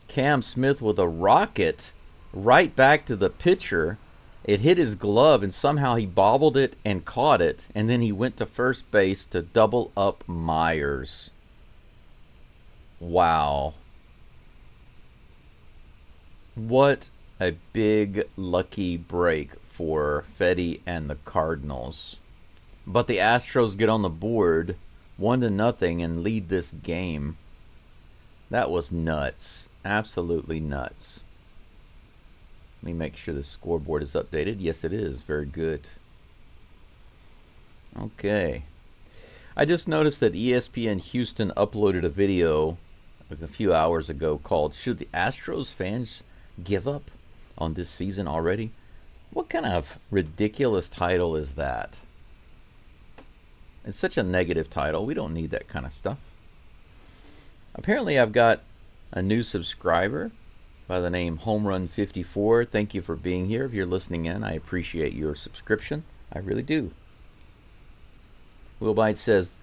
Cam Smith with a rocket right back to the pitcher. It hit his glove, and somehow he bobbled it and caught it, and then he went to first base to double up Myers. Wow. What a big lucky break for Fedde and the Cardinals. But the Astros get on the board 1-0 and lead this game. That was nuts. Absolutely nuts. Let me make sure the scoreboard is updated. Yes, it is. Very good. Okay. I just noticed that ESPN Houston uploaded a video a few hours ago called "Should the Astros fans give up on this season already?" What kind of ridiculous title is that? It's such a negative title. We don't need that kind of stuff. Apparently, I've got a new subscriber by the name Home Run 54. Thank you for being here. If you're listening in, I appreciate your subscription. I really do. Will Bite says,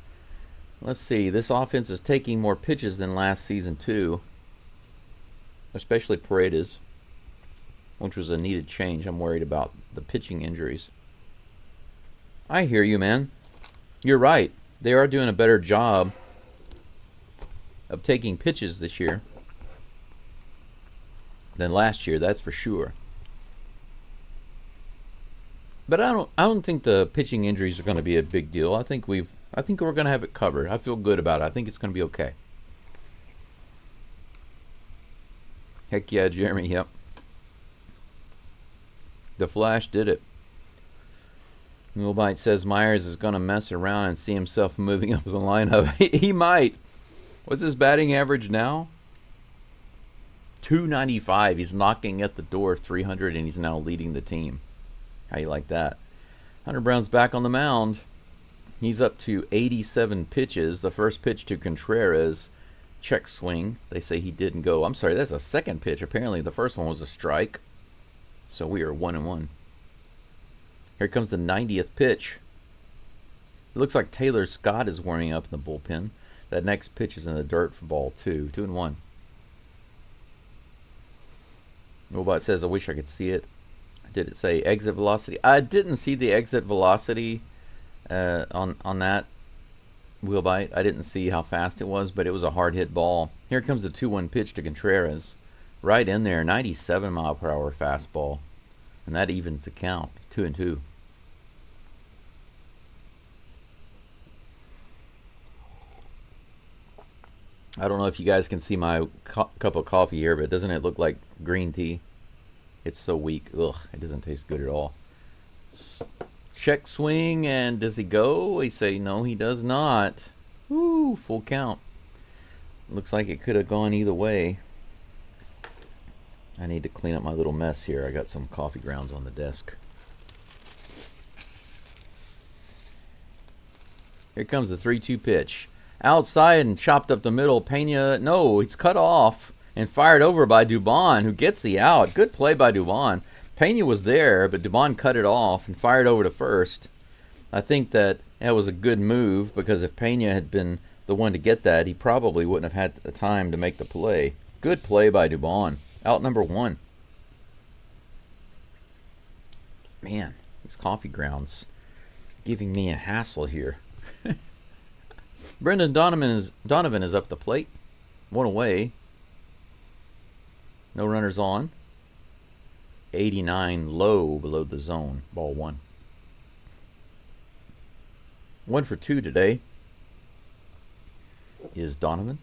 let's see, this offense is taking more pitches than last season too, especially Paredes, which was a needed change. I'm worried about the pitching injuries. I hear you, man. You're right. They are doing a better job of taking pitches this year than last year, that's for sure. But I don't think the pitching injuries are going to be a big deal. I think we're going to have it covered. I feel good about it. I think it's going to be okay. Heck yeah, Jeremy. Yep. The Flash did it. Millbite says Myers is going to mess around and see himself moving up the lineup. He might. What's his batting average now? 295. He's knocking at the door of 300, and he's now leading the team. How you like that? Hunter Brown's back on the mound. He's up to 87 pitches. The first pitch to Contreras, check swing. They say he didn't go. I'm sorry, that's a second pitch. Apparently the first one was a strike. So we are 1-1. Here comes the 90th pitch. It looks like Taylor Scott is warming up in the bullpen. That next pitch is in the dirt for ball 2. 2-1. Robot says, I wish I could see it. Did it say exit velocity? I didn't see the exit velocity on that wheel bite. I didn't see how fast it was, but it was a hard hit ball. Here comes the 2-1 pitch to Contreras. Right in there, 97 mile per hour fastball. And that evens the count. 2-2. I don't know if you guys can see my cup of coffee here, but doesn't it look like green tea? It's so weak. Ugh, it doesn't taste good at all. Check swing, and does he go? We say no, he does not. Woo, full count. Looks like it could have gone either way. I need to clean up my little mess here. I got some coffee grounds on the desk. Here comes the 3-2 pitch. Outside and chopped up the middle. Pena, no, it's cut off and fired over by Dubon, who gets the out. Good play by Dubon. Pena was there, but Dubon cut it off and fired over to first. I think that was a good move, because if Pena had been the one to get that, he probably wouldn't have had the time to make the play. Good play by Dubon. Out number 1. Man, these coffee grounds giving me a hassle here. Brendan Donovan is up the plate. 1 away. No runners on. 89 low below the zone. Ball 1. 1 for 2 today is Donovan.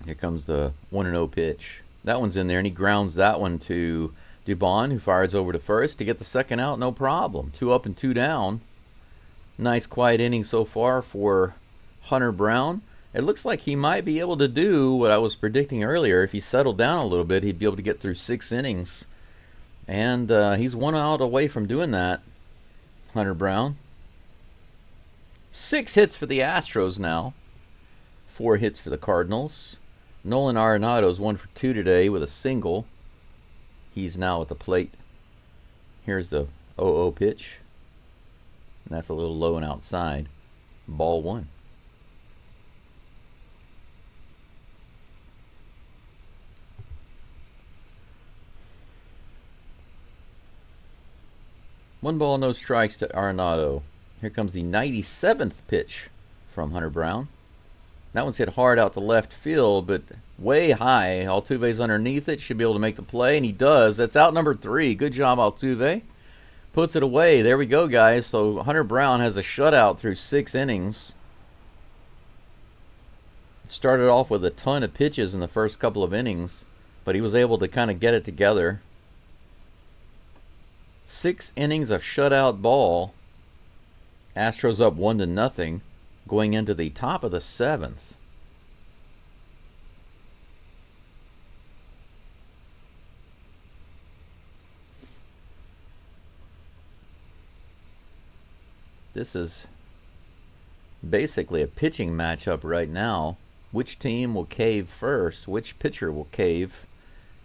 Here comes the 1-0 pitch. That one's in there, and he grounds that one to Dubon, who fires over to first to get the second out. No problem. 2 up and 2 down. Nice quiet inning so far for Hunter Brown. It looks like he might be able to do what I was predicting earlier. If he settled down a little bit, he'd be able to get through 6 innings. And he's 1 out away from doing that, Hunter Brown. 6 hits for the Astros now. 4 hits for the Cardinals. Nolan Arenado's 1 for 2 today with a single. He's now at the plate. Here's the 0-0 pitch. And that's a little low and outside. Ball 1. One ball, no strikes to Arenado. Here comes the 97th pitch from Hunter Brown. That one's hit hard out to left field, but way high. Altuve's underneath it. Should be able to make the play, and he does. That's out number 3. Good job, Altuve. Puts it away. There we go, guys. So Hunter Brown has a shutout through 6 innings. Started off with a ton of pitches in the first couple of innings, but he was able to kind of get it together. 6 innings of shutout ball. Astros up 1-0 going into the top of the 7th. This is basically a pitching matchup right now. Which team will cave first? Which pitcher will cave?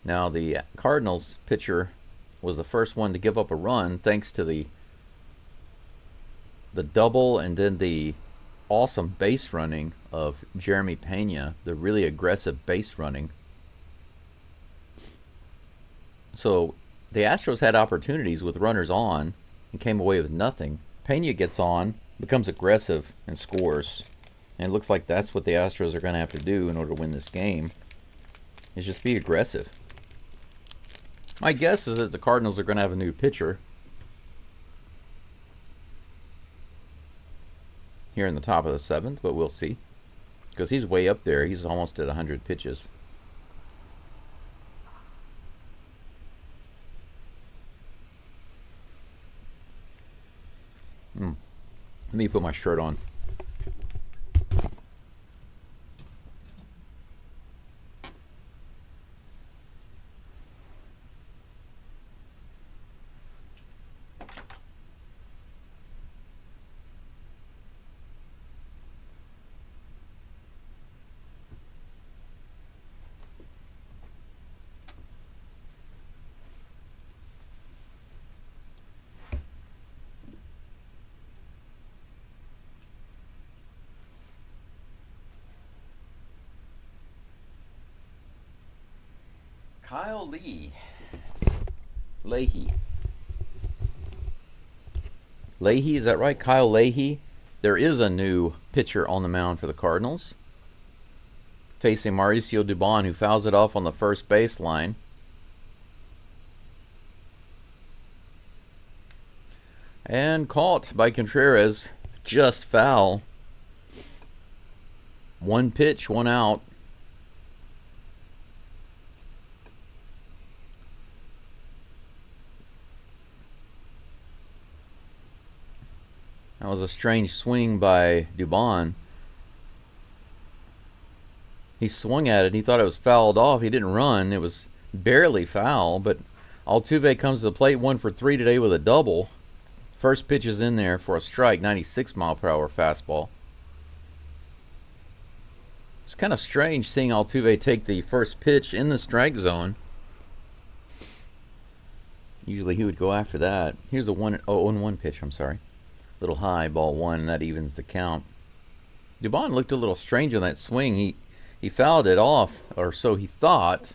Now, the Cardinals pitcher was the first one to give up a run thanks to the double and then the awesome base running of Jeremy Pena, the really aggressive base running. So the Astros had opportunities with runners on and came away with nothing. Pena gets on, becomes aggressive, and scores. And it looks like that's what the Astros are going to have to do in order to win this game, is just be aggressive. My guess is that the Cardinals are going to have a new pitcher here in the top of the 7th, but we'll see. Because he's way up there. He's almost at 100 pitches. Let me put my shirt on. Kyle Leahy. Leahy, is that right? Kyle Leahy. There is a new pitcher on the mound for the Cardinals, facing Mauricio Dubon, who fouls it off on the first baseline. And caught by Contreras, just foul. 1 pitch, 1 out. That was a strange swing by Dubon. He swung at it. He thought it was fouled off. He didn't run. It was barely foul, but Altuve comes to the plate 1 for 3 today with a double. First pitch is in there for a strike, 96-mile-per-hour fastball. It's kind of strange seeing Altuve take the first pitch in the strike zone. Usually he would go after that. Here's a 1 pitch, I'm sorry. Little high, ball 1, and that evens the count. Dubon looked a little strange on that swing. He fouled it off, or so he thought,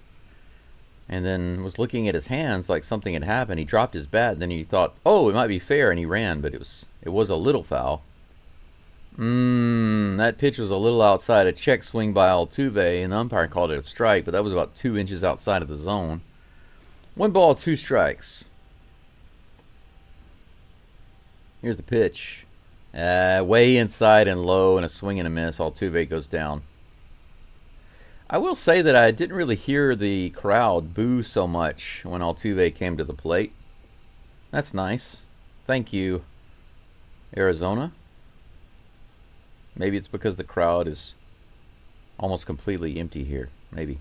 and then was looking at his hands like something had happened. He dropped his bat, and then he thought, oh, it might be fair, and he ran, but it was a little foul. That pitch was a little outside. A check swing by Altuve, and the umpire called it a strike, but that was about 2 inches outside of the zone. 1 ball, 2 strikes. Here's the pitch. Way inside and low, and a swing and a miss. Altuve goes down. I will say that I didn't really hear the crowd boo so much when Altuve came to the plate. That's nice. Thank you, Arizona. Maybe it's because the crowd is almost completely empty here. Maybe.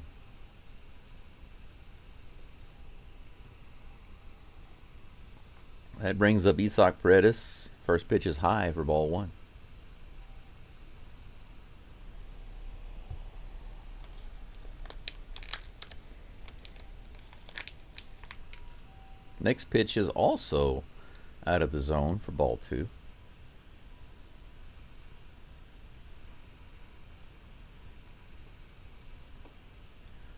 That brings up Isaac Paredes. First pitch is high for ball 1. Next pitch is also out of the zone for ball 2.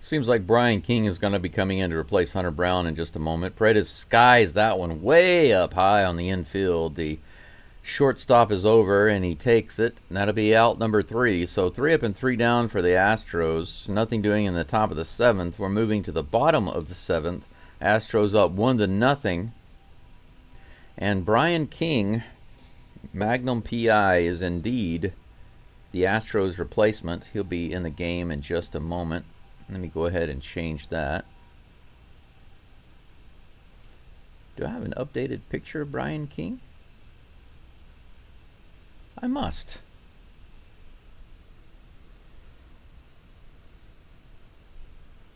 Seems like Brian King is going to be coming in to replace Hunter Brown in just a moment. Paredes skies that one way up high on the infield. The shortstop is over, and he takes it. And that'll be out number 3. So 3 up and 3 down for the Astros. Nothing doing in the top of the 7th. We're moving to the bottom of the 7th. Astros up 1-0. And Brian King, Magnum PI, is indeed the Astros replacement. He'll be in the game in just a moment. Let me go ahead and change that. Do I have an updated picture of Brian King? I must.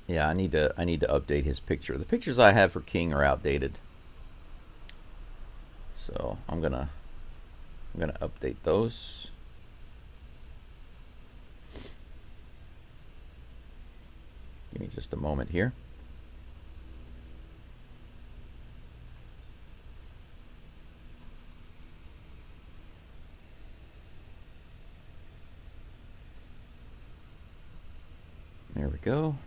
Yeah, I need to update his picture. The pictures I have for King are outdated. So I'm gonna update those. Give me just a moment here. There we go.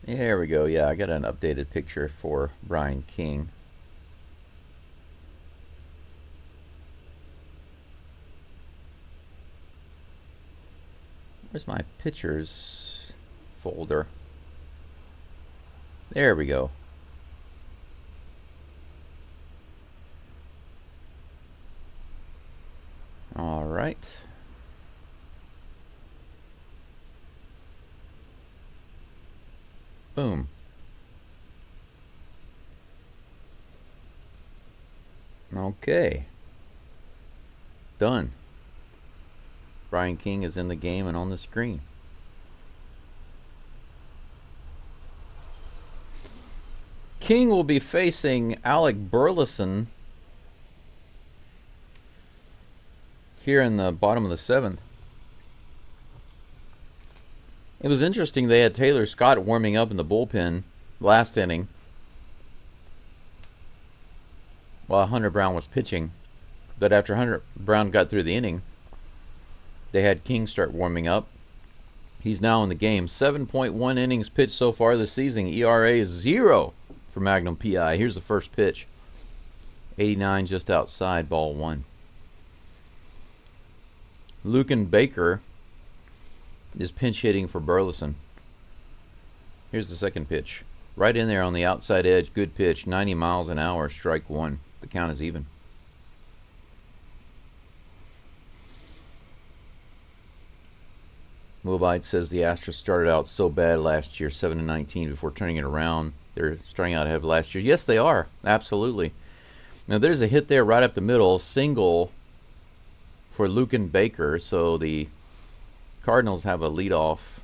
There we go. Yeah, I got an updated picture for Brian King. Where's my pictures folder? There we go. All right. Boom. Okay. Done. Brian King is in the game and on the screen. King will be facing Alec Burleson here in the bottom of the 7th. It was interesting, they had Taylor Scott warming up in the bullpen last inning while Hunter Brown was pitching. But after Hunter Brown got through the inning, they had King start warming up. He's now in the game. 7.1 innings pitched so far this season. ERA is 0 for Magnum PI. Here's the first pitch. 89 just outside, ball 1. Lucan Baker is pinch hitting for Burleson. Here's the second pitch. Right in there on the outside edge. Good pitch. 90 miles an hour. Strike 1. The count is even. Mobite says the Astros started out so bad last year, 7-19, before turning it around. They're starting out ahead of last year. Yes, they are. Absolutely. Now, there's a hit there right up the middle. Single for Lucan Baker. So the Cardinals have a leadoff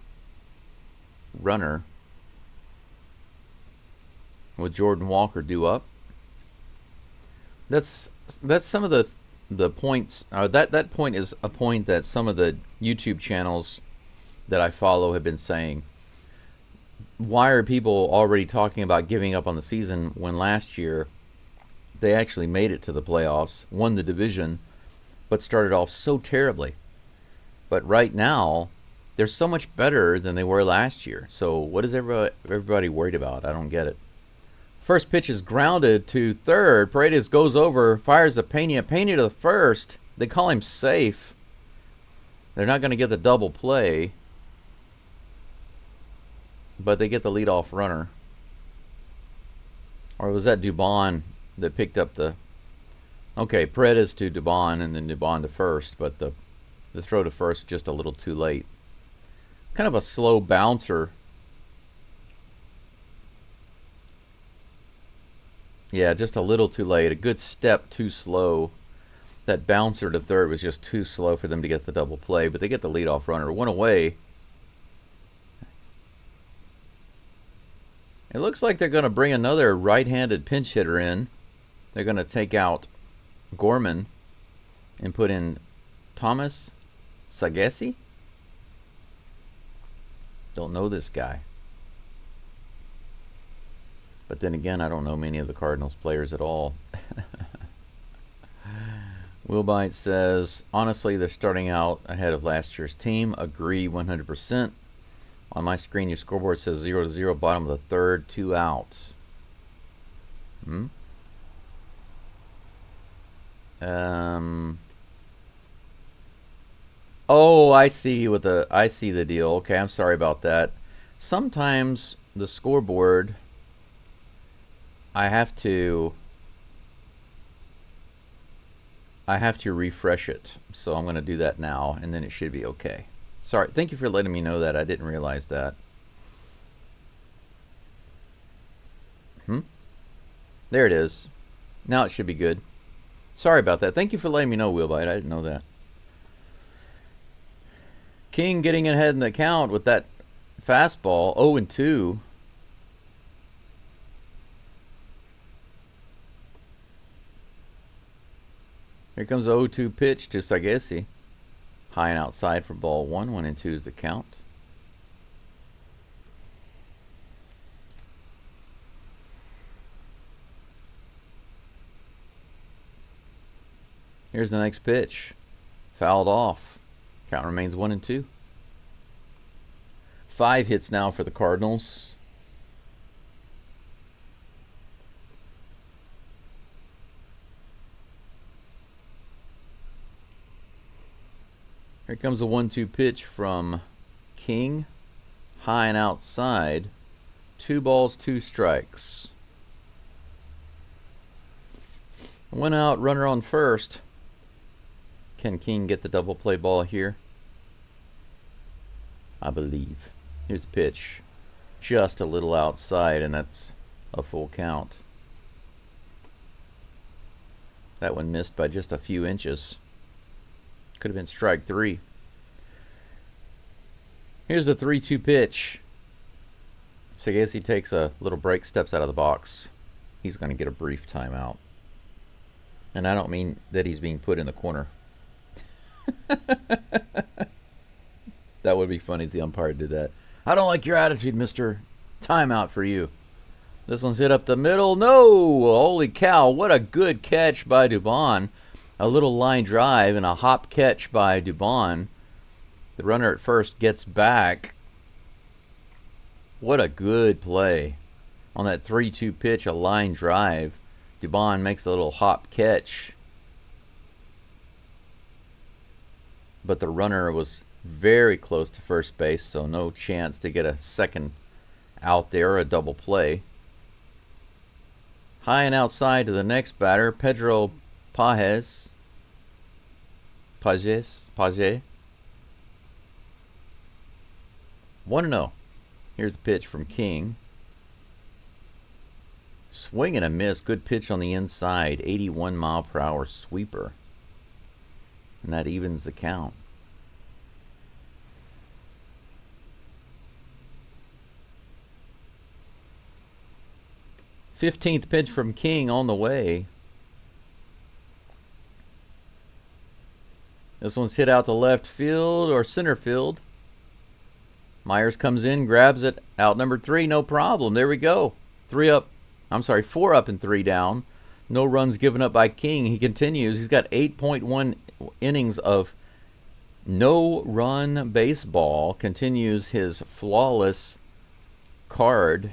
runner with Jordan Walker due up. That's some of the points. That point is a point that some of the YouTube channels that I follow have been saying. Why are people already talking about giving up on the season when last year they actually made it to the playoffs, won the division, but started off so terribly? But right now, they're so much better than they were last year. So what is everybody worried about? I don't get it. First pitch is grounded to third. Paredes goes over, fires a Pena. Pena to the first. They call him safe. They're not going to get the double play, but they get the leadoff runner. Or was that Dubon that picked up the... Okay, Paredes to Dubon and then Dubon to first, but the throw to first just a little too late. Kind of a slow bouncer. Yeah, just a little too late. A good step too slow. That bouncer to third was just too slow for them to get the double play, but they get the leadoff runner. One away. It looks like they're going to bring another right-handed pinch hitter in. They're going to take out Gorman and put in Thomas Sagesi. Don't know this guy. But then again, I don't know many of the Cardinals players at all. Willbite says, honestly, they're starting out ahead of last year's team. Agree 100%. On my screen, your scoreboard says 0-0, bottom of the third, 2 out. Oh, I see the deal. Okay, I'm sorry about that. Sometimes the scoreboard, I have to refresh it. So I'm going to do that now, and then it should be okay. Sorry. Thank you for letting me know that. I didn't realize that. There it is. Now it should be good. Sorry about that. Thank you for letting me know, Wheelbite. I didn't know that. King getting ahead in the count with that fastball. 0-2. Here comes the 0-2 pitch to Sagesi. High and outside for ball 1. 1-2 is the count. Here's the next pitch. Fouled off. Count remains 1-2. 5 hits now for the Cardinals. Here comes a 1-2 pitch from King. High and outside. 2 balls, 2 strikes. 1 out, runner on first. Can King get the double play ball here? I believe. Here's the pitch. Just a little outside, and that's a full count. That one missed by just a few inches. Could have been strike 3. Here's the 3-2 pitch. Sagesi takes a little break, steps out of the box. He's going to get a brief timeout. And I don't mean that he's being put in the corner. That would be funny if the umpire did that. I don't like your attitude, mister. Timeout for you. This one's hit up the middle. No! Holy cow, what a good catch by Dubon. A little line drive and a hop catch by Dubon. The runner at first gets back. What a good play. On that 3-2 pitch, a line drive. Dubon makes a little hop catch. But the runner was very close to first base, so no chance to get a second out there, a double play. High and outside to the next batter, Pedro Pages. 1-0. Here's the pitch from King. Swing and a miss. Good pitch on the inside. 81 mile per hour sweeper. And that evens the count. Fifteenth pitch from King on the way. This one's hit out to left field or center field. Myers comes in, grabs it. Out number 3, no problem. There we go. 4 up and 3 down. No runs given up by King. He continues. He's got 8.1 innings of no-run baseball. Continues his flawless scorecard.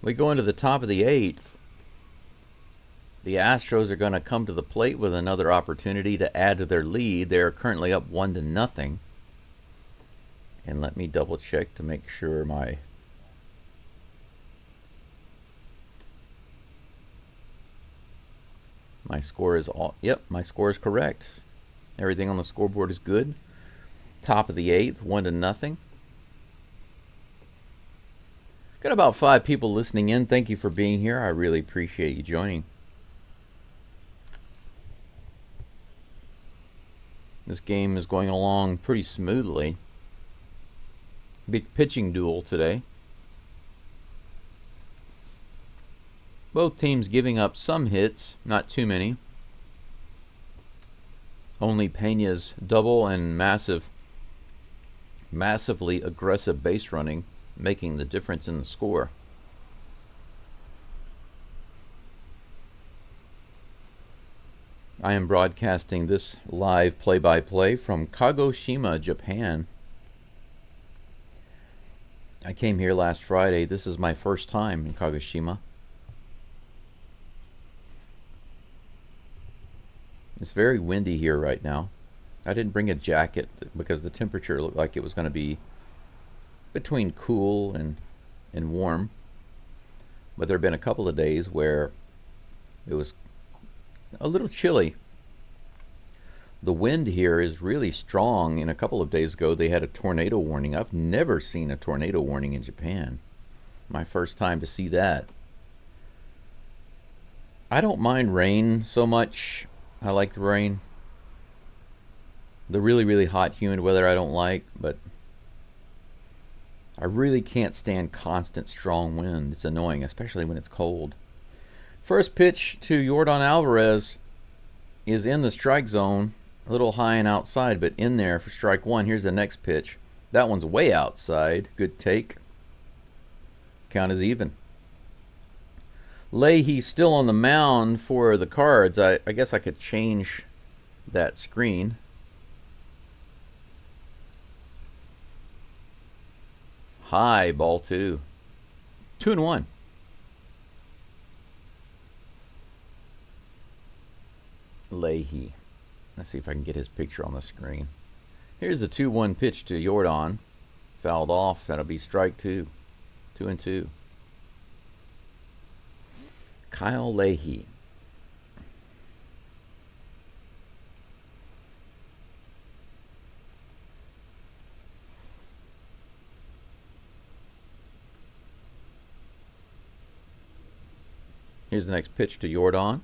We go into the top of the 8th. The Astros are going to come to the plate with another opportunity to add to their lead. They are currently up 1-0. And let me double check to make sure my score is my score is correct. Everything on the scoreboard is good. Top of the 8th, 1-0. Got about 5 people listening in. Thank you for being here. I really appreciate you joining. This game is going along pretty smoothly. Big pitching duel today. Both teams giving up some hits, not too many. Only Pena's double and massively aggressive base running making the difference in the score. I am broadcasting this live play-by-play from Kagoshima, Japan. I came here last Friday. This is my first time in Kagoshima. It's very windy here right now. I didn't bring a jacket because the temperature looked like it was going to be between cool and warm. But there have been a couple of days where it was a little chilly. The wind here is really strong, and a couple of days ago they had a tornado warning. I've never seen a tornado warning in Japan. My first time to see that. I don't mind rain so much. I like the rain. The really, really hot, humid weather I don't like, but I really can't stand constant, strong wind. It's annoying, especially when it's cold. First pitch to Yordan Alvarez is in the strike zone. A little high and outside, but in there for strike one. Here's the next pitch. That one's way outside. Good take. Count is even. Leahy still on the mound for the Cards. I guess I could change that screen. High, ball two. 2-1. Leahy. Let's see if I can get his picture on the screen. Here's the 2-1 pitch to Yordan. Fouled off. That'll be strike two. 2-2. Kyle Leahy. Here's the next pitch to Yordan.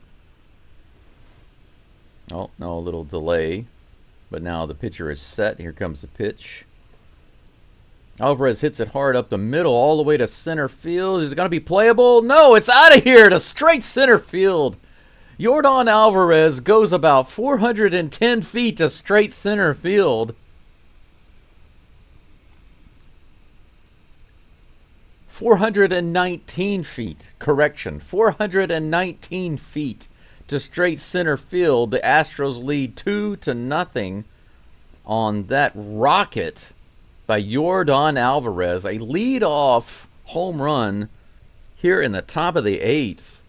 Oh, no, a little delay. But now the pitcher is set. Here comes the pitch. Alvarez hits it hard up the middle all the way to center field. Is it going to be playable? No, it's out of here to straight center field. Yordan Alvarez goes about 410 feet to straight center field. 419 feet. Correction. 419 feet to straight center field. The Astros lead 2-0 on that rocket by Yordan Alvarez. A lead-off home run here in the top of the eighth.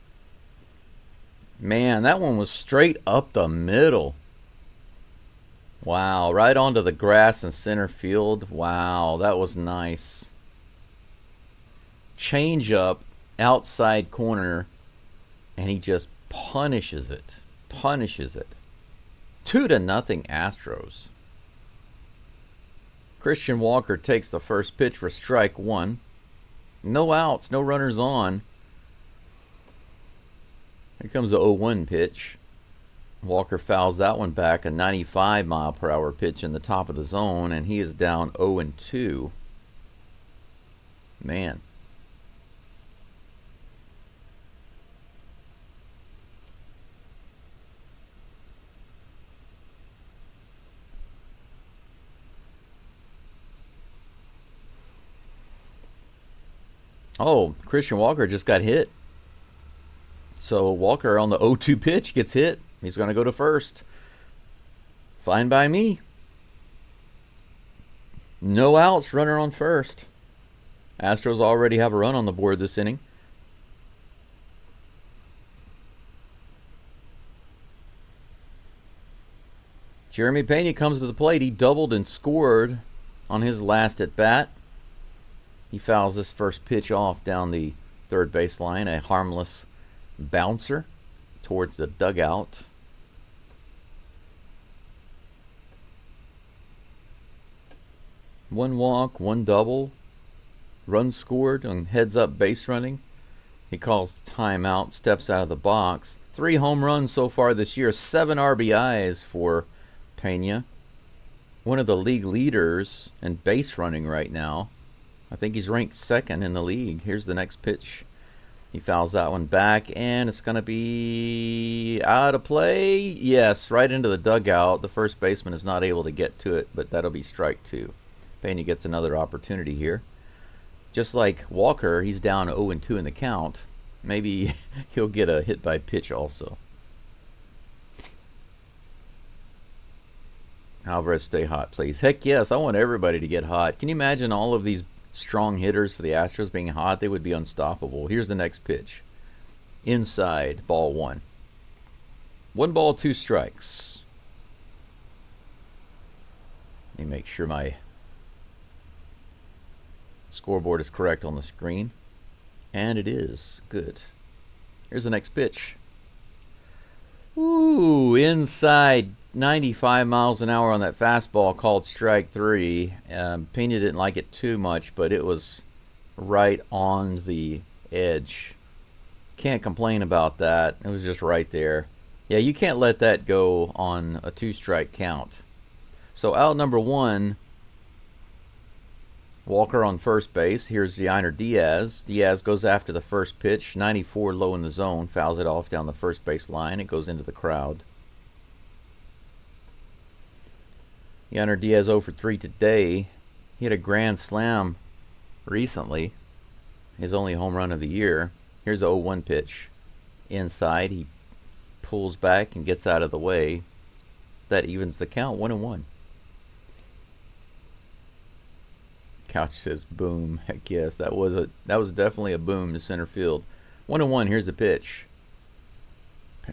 Man, that one was straight up the middle. Wow, right onto the grass in center field. Wow, that was nice. Change up, outside corner, and he just punishes it. 2-0 Astros. Christian Walker takes the first pitch for strike one. No outs, no runners on. Here comes the 0-1 pitch. Walker fouls that one back, a 95-mile-per-hour pitch in the top of the zone, and he is down 0-2. Man. Oh, Christian Walker just got hit. So Walker on the 0-2 pitch gets hit. He's going to go to first. Fine by me. No outs, runner on first. Astros already have a run on the board this inning. Jeremy Pena comes to the plate. He doubled and scored on his last at bat. He fouls this first pitch off down the third base line, a harmless bouncer towards the dugout. One walk, one double, run scored on heads-up base running. He calls timeout, steps out of the box. 3 home runs so far this year, 7 RBIs for Pena. One of the league leaders in base running right now. I think he's ranked second in the league. Here's the next pitch. He fouls that one back, and it's going to be out of play. Yes, right into the dugout. The first baseman is not able to get to it, but that'll be strike two. Pena gets another opportunity here. Just like Walker, he's down 0-2 in the count. Maybe he'll get a hit by pitch also. Alvarez, stay hot, please. Heck yes, I want everybody to get hot. Can you imagine all of these strong hitters for the Astros being hot? They would be unstoppable. Here's the next pitch. Inside, ball one. 1 ball, 2 strikes. Let me make sure my scoreboard is correct on the screen. And it is. Good. Here's the next pitch. Ooh, inside, 95 miles an hour on that fastball, called strike 3. Pena didn't like it too much, but it was right on the edge. Can't complain about that. It was just right there. Yeah, you can't let that go on a 2-strike count. So out number 1, Walker on first base. Here's Yainer Diaz. Diaz goes after the first pitch. 94 low in the zone. Fouls it off down the first base line. It goes into the crowd. Yainer Diaz 0 for 3 today. He had a grand slam recently. His only home run of the year. Here's a 0-1 pitch. Inside. He pulls back and gets out of the way. That evens the count. 1-1. Couch says boom. Heck yes, that was definitely a boom to center field. 1-1. Here's the pitch.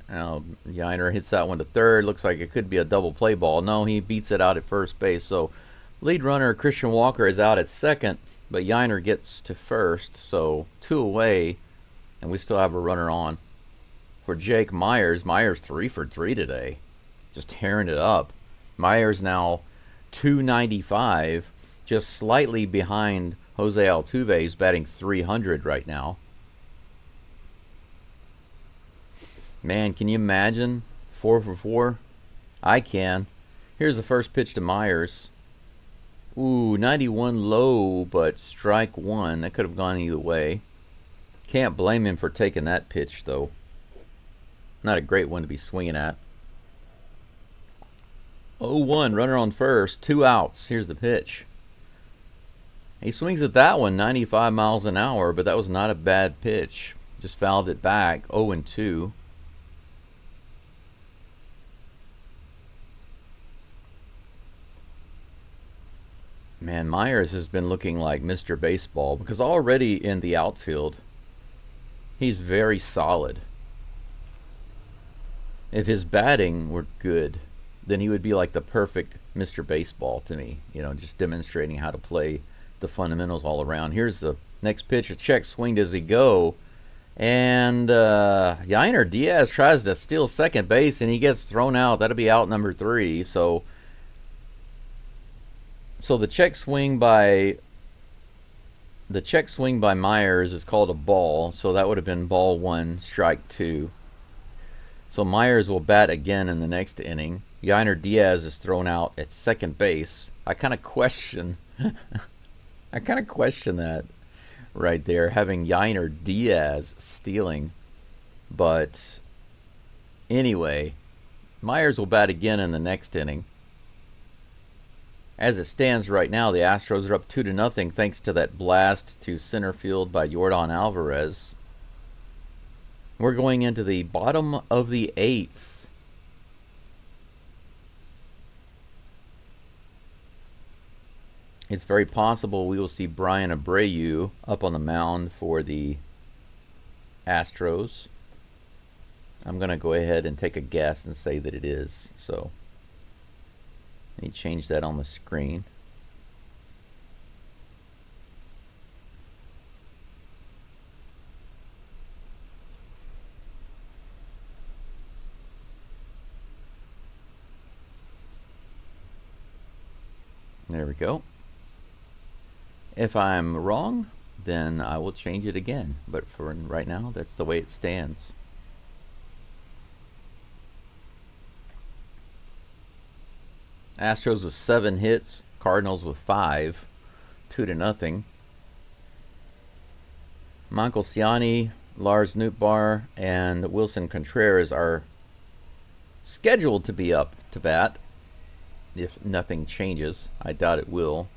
Now Yainer hits that one to third. Looks like it could be a double play ball. No, he beats it out at first base. So lead runner Christian Walker is out at second, but Yainer gets to first. So 2 away, and we still have a runner on. For Jake Myers, Myers 3 for 3 today, just tearing it up. Myers now 295. Just slightly behind Jose Altuve. He's batting 300 right now. Man, can you imagine 4 for 4? I can. Here's the first pitch to Myers. Ooh, 91 low, but strike 1. That could have gone either way. Can't blame him for taking that pitch, though. Not a great one to be swinging at. 0-1, runner on first. 2 outs. Here's the pitch. He swings at that one, 95 miles an hour, but that was not a bad pitch. Just fouled it back, 0-2. Man, Myers has been looking like Mr. Baseball because already in the outfield, he's very solid. If his batting were good, then he would be like the perfect Mr. Baseball to me. You know, just demonstrating how to play the fundamentals all around. Here's the next pitch. A check swing. Does he go? And Yainer Diaz tries to steal second base, and he gets thrown out. That'll be out number 3. So the check swing by Myers is called a ball. So that would have been ball 1, strike 2. So Myers will bat again in the next inning. Yainer Diaz is thrown out at second base. I kind of question that right there, having Yainer Diaz stealing. But anyway, Myers will bat again in the next inning. As it stands right now, the Astros are up 2-0 thanks to that blast to center field by Yordan Alvarez. We're going into the bottom of the 8th. It's very possible we will see Brian Abreu up on the mound for the Astros. I'm going to go ahead and take a guess and say that it is. So let me change that on the screen. There we go. If I'm wrong, then I will change it again. But for right now, that's the way it stands. Astros with 7 hits, Cardinals with 5, 2-0. Michael Ciani, Lars Nootbaar, and Wilson Contreras are scheduled to be up to bat if nothing changes. I doubt it will,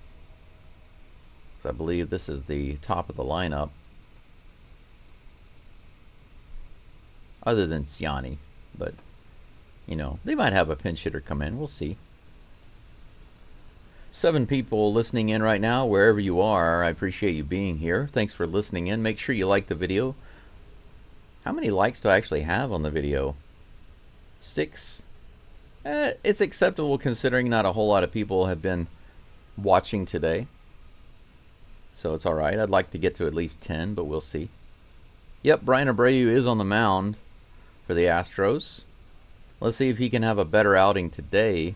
because I believe this is the top of the lineup, other than Ciani. But, you know, they might have a pinch hitter come in. We'll see. 7 people listening in right now, wherever you are. I appreciate you being here. Thanks for listening in. Make sure you like the video. How many likes do I actually have on the video? 6? It's acceptable considering not a whole lot of people have been watching today. So it's alright. I'd like to get to at least 10, but we'll see. Yep, Brian Abreu is on the mound for the Astros. Let's see if he can have a better outing today.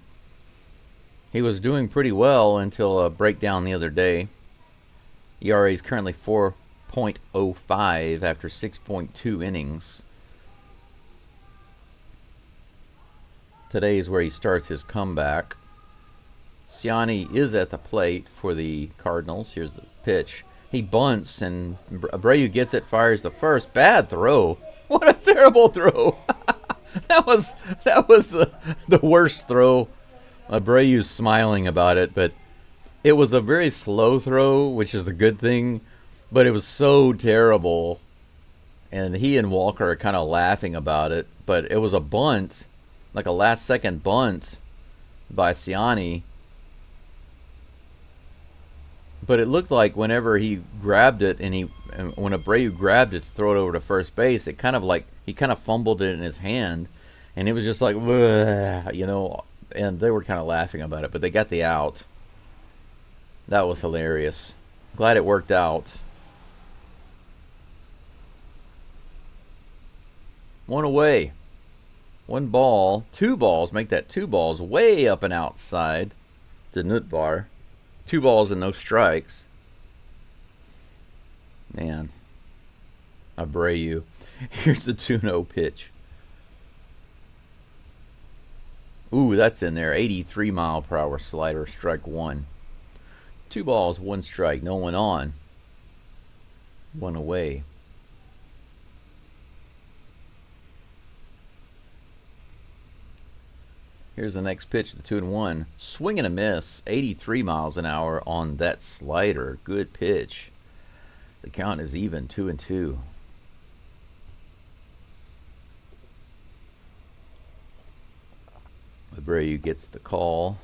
He was doing pretty well until a breakdown the other day. ERA is currently 4.05 after 6.2 innings. Today is where he starts his comeback. Siani is at the plate for the Cardinals. Here's the pitch. He bunts, and Abreu gets it, fires the first. Bad throw. What a terrible throw. That was the worst throw. Abreu's smiling about it, but it was a very slow throw, which is the good thing, but it was so terrible. And he and Walker are kind of laughing about it, but it was a bunt, like a last-second bunt by Siani. But it looked like whenever he grabbed it, and when Abreu grabbed it to throw it over to first base, it kind of like he kind of fumbled it in his hand, and it was just like, you know. And they were kind of laughing about it, but they got the out. That was hilarious. Glad it worked out. 1 away. 1 ball. 2 balls. Make that 2 balls way up and outside to Nootbaar. 2 balls and no strikes. Man. Abreu. Here's the 2-0 pitch. Ooh, that's in there. 83-mile-per-hour slider, strike 1. 2 balls, 1 strike, no one on. 1 away. Here's the next pitch, the 2-1. Swing and a miss, 83 miles an hour on that slider. Good pitch. The count is even, 2-2. Abreu gets the call.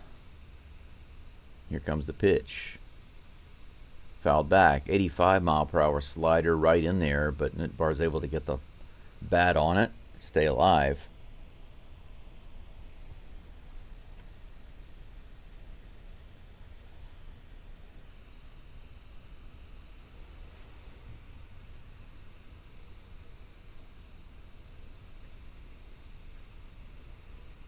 Here comes the pitch. Fouled back. 85-mile-per-hour slider right in there, but Nootbaar's able to get the bat on it, stay alive.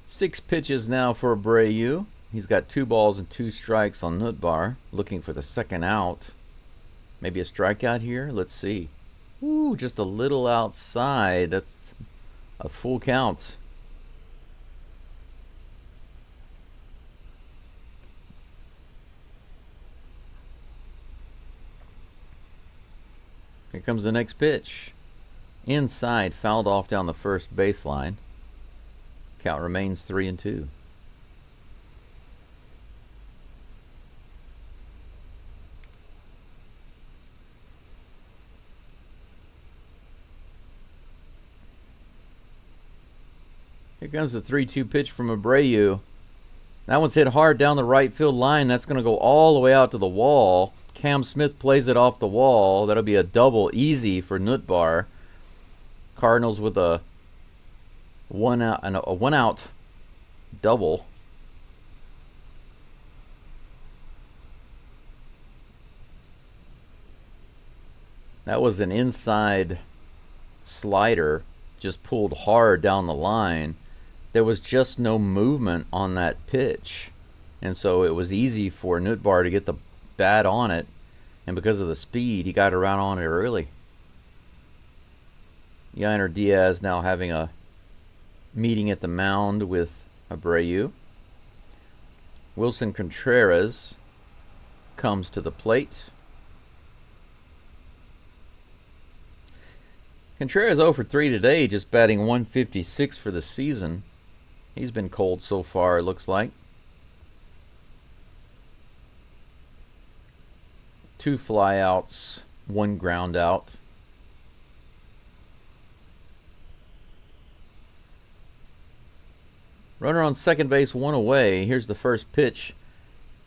Six pitches now for Abreu. He's got 2 balls and 2 strikes on Nootbaar, looking for the second out. Maybe a strikeout here? Let's see. Ooh, just a little outside. That's a full count. Here comes the next pitch. Inside, fouled off down the first baseline. Count remains 3-2. Here comes the 3-2 pitch from Abreu. That one's hit hard down the right field line. That's going to go all the way out to the wall. Cam Smith plays it off the wall. That'll be a double easy for Nootbaar. Cardinals with a one out double. That was an inside slider, just pulled hard down the line. There was just no movement on that pitch, and so it was easy for Nootbaar to get the bat on it, and because of the speed, he got around on it early. Yainer Diaz now having a meeting at the mound with Abreu. Wilson Contreras comes to the plate. Contreras 0 for 3 today, just batting .156 for the season. He's been cold so far, it looks like. 2 flyouts, 1 ground out. Runner on second base, 1 away. Here's the first pitch.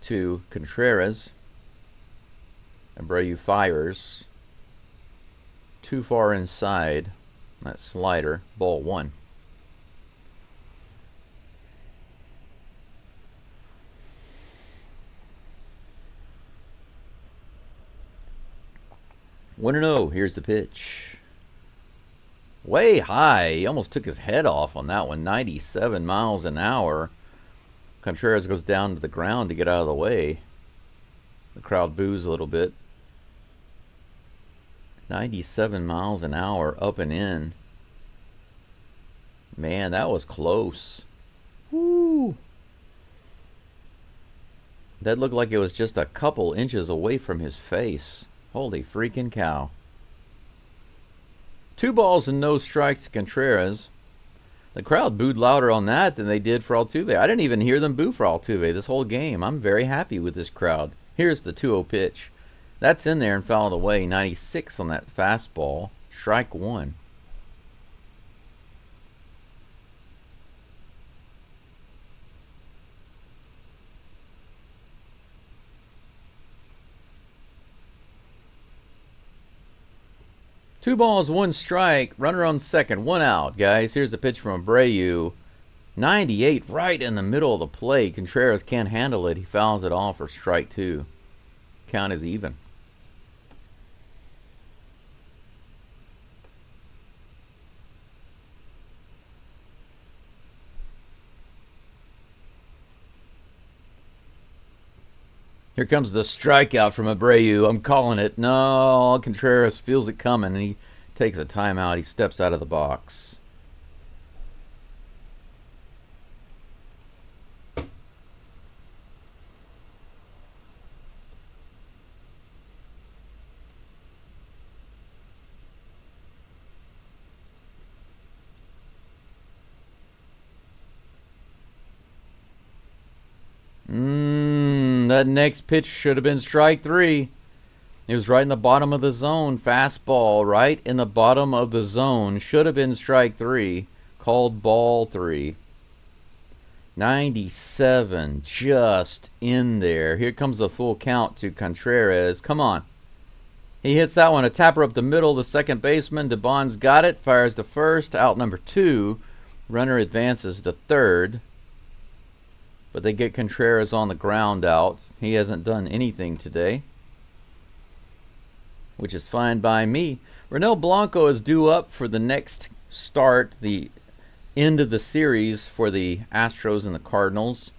to Contreras. Abreu fires. Too far inside. That slider. Ball 1. One and 0. Here's the pitch. Way high. He almost took his head off on that one. 97 miles an hour. Contreras goes down to the ground to get out of the way. The crowd boos a little bit. 97 miles an hour up and in. Man, that was close. Woo! That looked like it was just a couple inches away from his face. Holy freaking cow. 2 balls and no strikes to Contreras. The crowd booed louder on that than they did for Altuve. I didn't even hear them boo for Altuve this whole game. I'm very happy with this crowd. Here's the 2-0 pitch. That's in there and fouled away. 96 on that fastball. Strike 1. Two balls, 1 strike. Runner on second, 1 out, guys. Here's the pitch from Abreu. 98 right in the middle of the plate. Contreras can't handle it. He fouls it off for strike 2. Count is even. Here comes the strikeout from Abreu. I'm calling it. No, Contreras feels it coming, and he takes a timeout. He steps out of the box. That next pitch should have been strike 3. It was right in the bottom of the zone. Fastball right in the bottom of the zone. Should have been strike 3. Called ball 3. 97 just in there. Here comes a full count to Contreras. Come on. He hits that one. A tapper up the middle. The second baseman, DeBond's got it. Fires to first. Out number 2. Runner advances to third. But they get Contreras on the ground out. He hasn't done anything today, which is fine by me. Ronel Blanco is due up for the next start, the end of the series for the Astros and the Cardinals.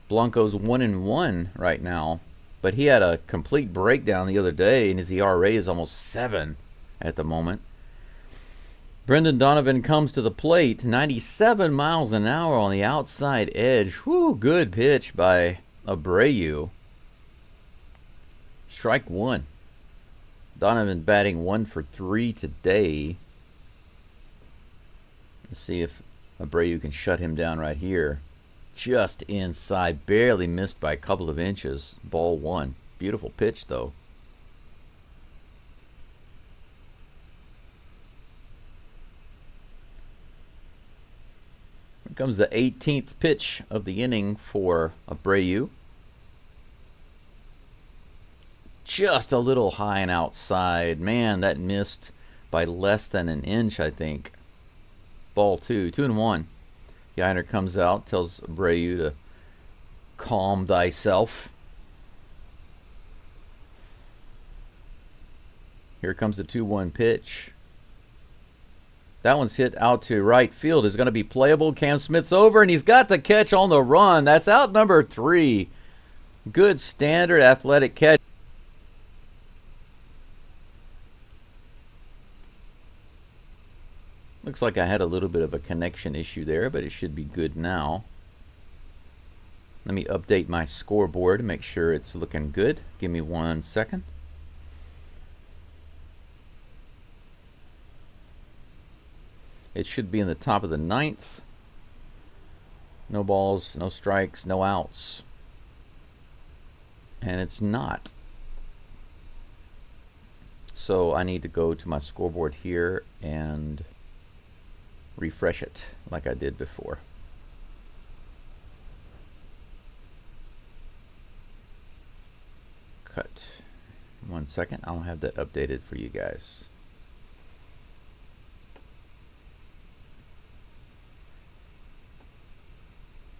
Blanco's 1-1 right now, but he had a complete breakdown the other day, and his ERA is almost 7 at the moment. Brendan Donovan comes to the plate, 97 miles an hour on the outside edge. Whew, good pitch by Abreu. Strike 1. Donovan batting 1 for 3 today. Let's see if Abreu can shut him down right here. Just inside, barely missed by a couple of inches. Ball 1. Beautiful pitch, though. Here comes the 18th pitch of the inning for Abreu. Just a little high and outside. Man, that missed by less than an inch, I think. Ball 2. 2-1. Yiner comes out, tells Abreu to calm thyself. Here comes the 2-1 pitch. That one's hit out to right field. Is going to be playable. Cam Smith's over, and he's got the catch on the run. That's out number 3. Good standard athletic catch. Looks like I had a little bit of a connection issue there, but it should be good now. Let me update my scoreboard to make sure it's looking good. Give me 1 second. It should be in the top of the 9th. No balls, no strikes, no outs. And it's not. So I need to go to my scoreboard here and refresh it like I did before. 1 second. I'll have that updated for you guys.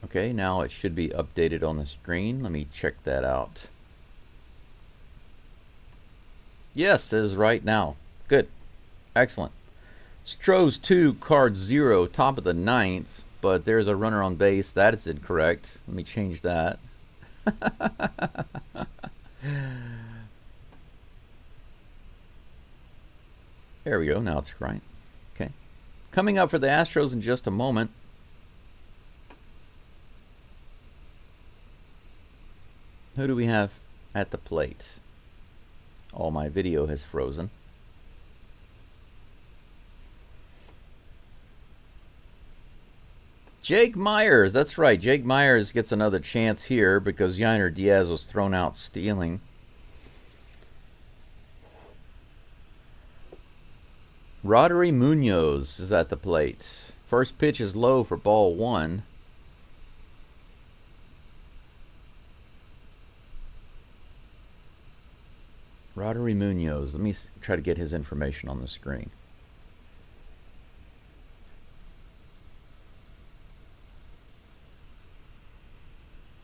Okay, now it should be updated on the screen. Let me check that out. Yes, it is right now. Good. Excellent. Stros 2, card 0, top of the 9th, but there's a runner on base. That is incorrect. Let me change that. There we go. Now it's right. Okay. Coming up for the Astros in just a moment. Who do we have at the plate? Oh, my video has frozen. Jake Myers. That's right. Jake Myers gets another chance here because Yainer Diaz was thrown out stealing. Roddery Munoz is at the plate. First pitch is low for ball 1. Roddery Munoz. Let me try to get his information on the screen.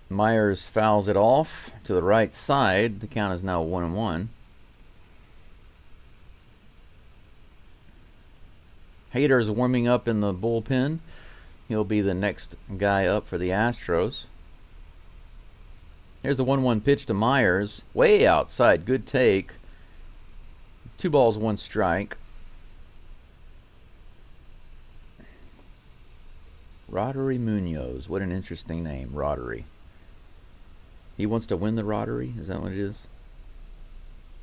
Myers fouls it off to the right side. The count is now 1-1. Hader's warming up in the bullpen. He'll be the next guy up for the Astros. Here's the 1-1 pitch to Myers. Way outside. Good take. 2 balls, 1 strike. Roddery Munoz. What an interesting name, Roddery. He wants to win the Roddery? Is that what it is?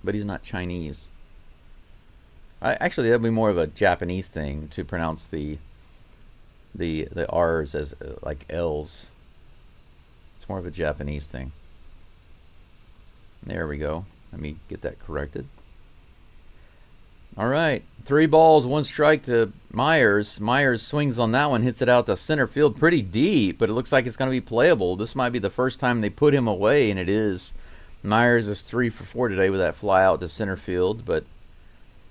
But he's not Chinese. Actually, that'd be more of a Japanese thing to pronounce the R's as like L's. It's more of a Japanese thing. There we go. Let me get that corrected. All right. 3 balls, 1 strike to Myers. Myers swings on that one, hits it out to center field pretty deep, but it looks like it's going to be playable. This might be the first time they put him away, and it is. Myers is 3 for 4 today with that fly out to center field, but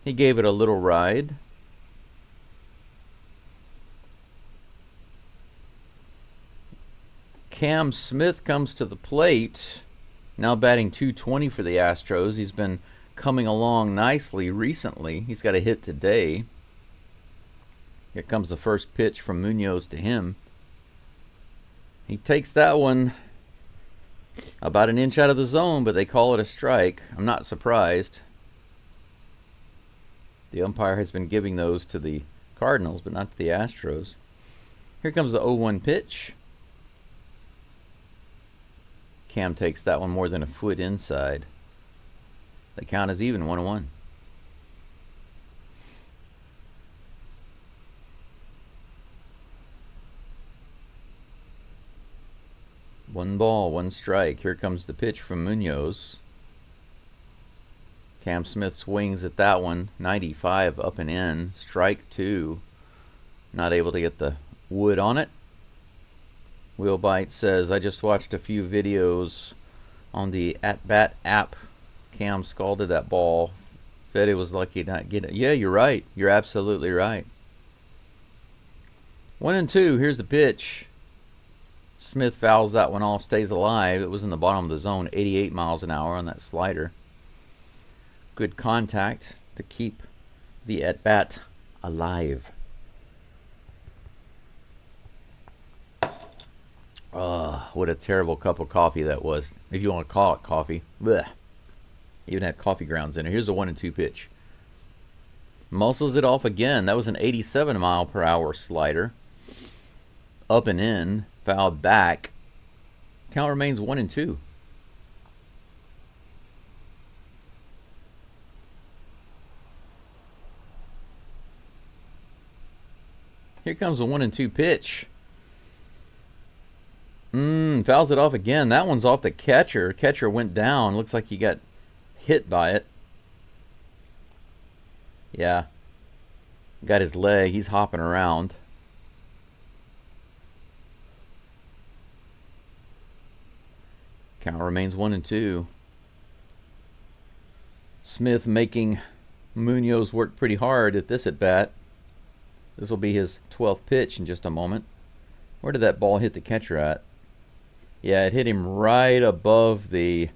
he gave it a little ride. Cam Smith comes to the plate. Now batting .220 for the Astros. He's been coming along nicely recently. He's got a hit today. Here comes the first pitch from Munoz to him. He takes that one about an inch out of the zone, but they call it a strike. I'm not surprised. The umpire has been giving those to the Cardinals, but not to the Astros. Here comes the 0-1 pitch. Cam takes that one more than a foot inside. The count is even, 1-1. One ball, 1 strike. Here comes the pitch from Munoz. Cam Smith swings at that one. 95 up and in. Strike 2. Not able to get the wood on it. Will Bite says, I just watched a few videos on the At-Bat app. Cam scalded that ball. Fede was lucky to not get it. Yeah, you're right. You're absolutely right. 1-2. Here's the pitch. Smith fouls that one off, stays alive. It was in the bottom of the zone, 88 miles an hour on that slider. Good contact to keep the at-bat alive. What a terrible cup of coffee that was. If you want to call it coffee. Blech. Even had coffee grounds in it. Here's a 1-2 pitch. Muscles it off again. That was an 87 mile per hour slider. Up and in. Fouled back. Count remains 1-2. Here comes a 1-2 pitch. Fouls it off again. That one's off the catcher. Catcher went down. Looks like he got hit by it. Yeah. Got his leg. He's hopping around. Count remains 1-2. Smith making Munoz work pretty hard at this at bat. This will be his 12th pitch in just a moment. Where did that ball hit the catcher at? Yeah, it hit him right above the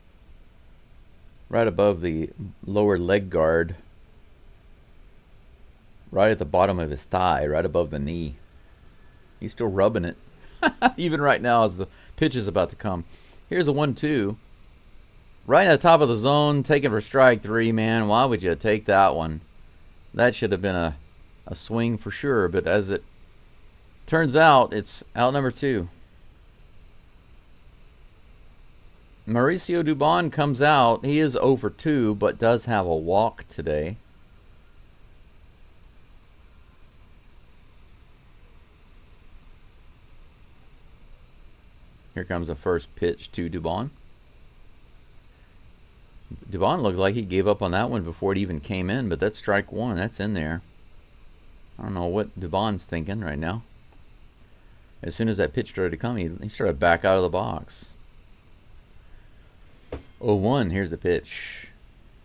lower leg guard, right at the bottom of his thigh, right above the knee. He's still rubbing it, even right now as the pitch is about to come. Here's a 1-2. Right at the top of the zone, taking for strike 3, man. Why would you take that one? That should have been a swing for sure, but as it turns out, it's out number 2. Mauricio Dubon comes out. He is 0 for 2, but does have a walk today. Here comes the first pitch to Dubon. Dubon looked like he gave up on that one before it even came in, but that's strike 1. That's in there. I don't know what Dubon's thinking right now. As soon as that pitch started to come, he started back out of the box. 0-1, here's the pitch.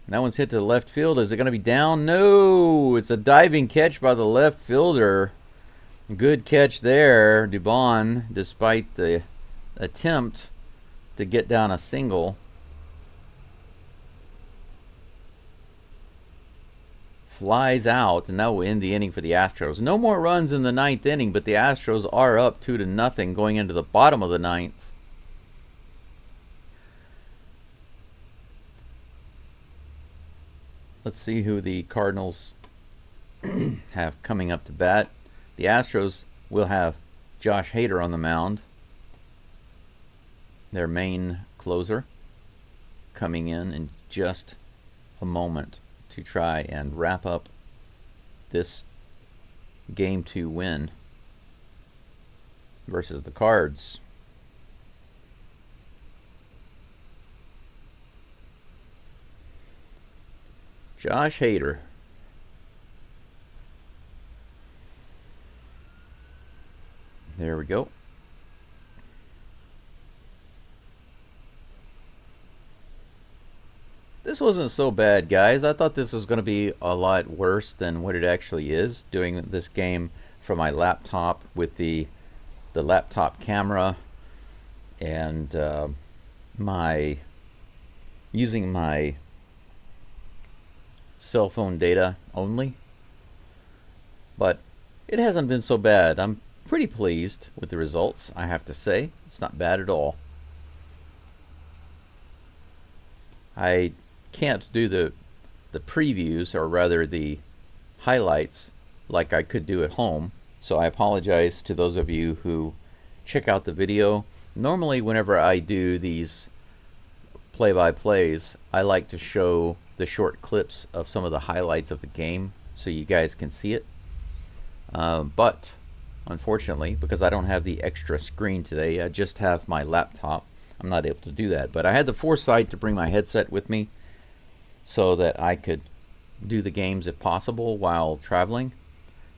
And that one's hit to the left field. Is it going to be down? No! It's a diving catch by the left fielder. Good catch there, Dubon, despite the attempt to get down a single. Flies out, and that will end the inning for the Astros. No more runs in the 9th inning, but the Astros are up 2-0 going into the bottom of the 9th. Let's see who the Cardinals have coming up to bat. The Astros will have Josh Hader on the mound, their main closer, coming in just a moment to try and wrap up this Game 2 win versus the Cards. Josh Hader. There we go. This wasn't so bad, guys. I thought this was going to be a lot worse than what it actually is. Doing this game from my laptop with the laptop camera and using my cell phone data only. But it hasn't been so bad. I'm pretty pleased with the results, I have to say. It's not bad at all. I can't do the previews, or rather the highlights, like I could do at home, so I apologize to those of you who check out the video. Normally whenever I do these play-by-plays, I like to show the short clips of some of the highlights of the game so you guys can see it, but unfortunately, because I don't have the extra screen today, I just have my laptop, I'm not able to do that. But I had the foresight to bring my headset with me so that I could do the games if possible while traveling.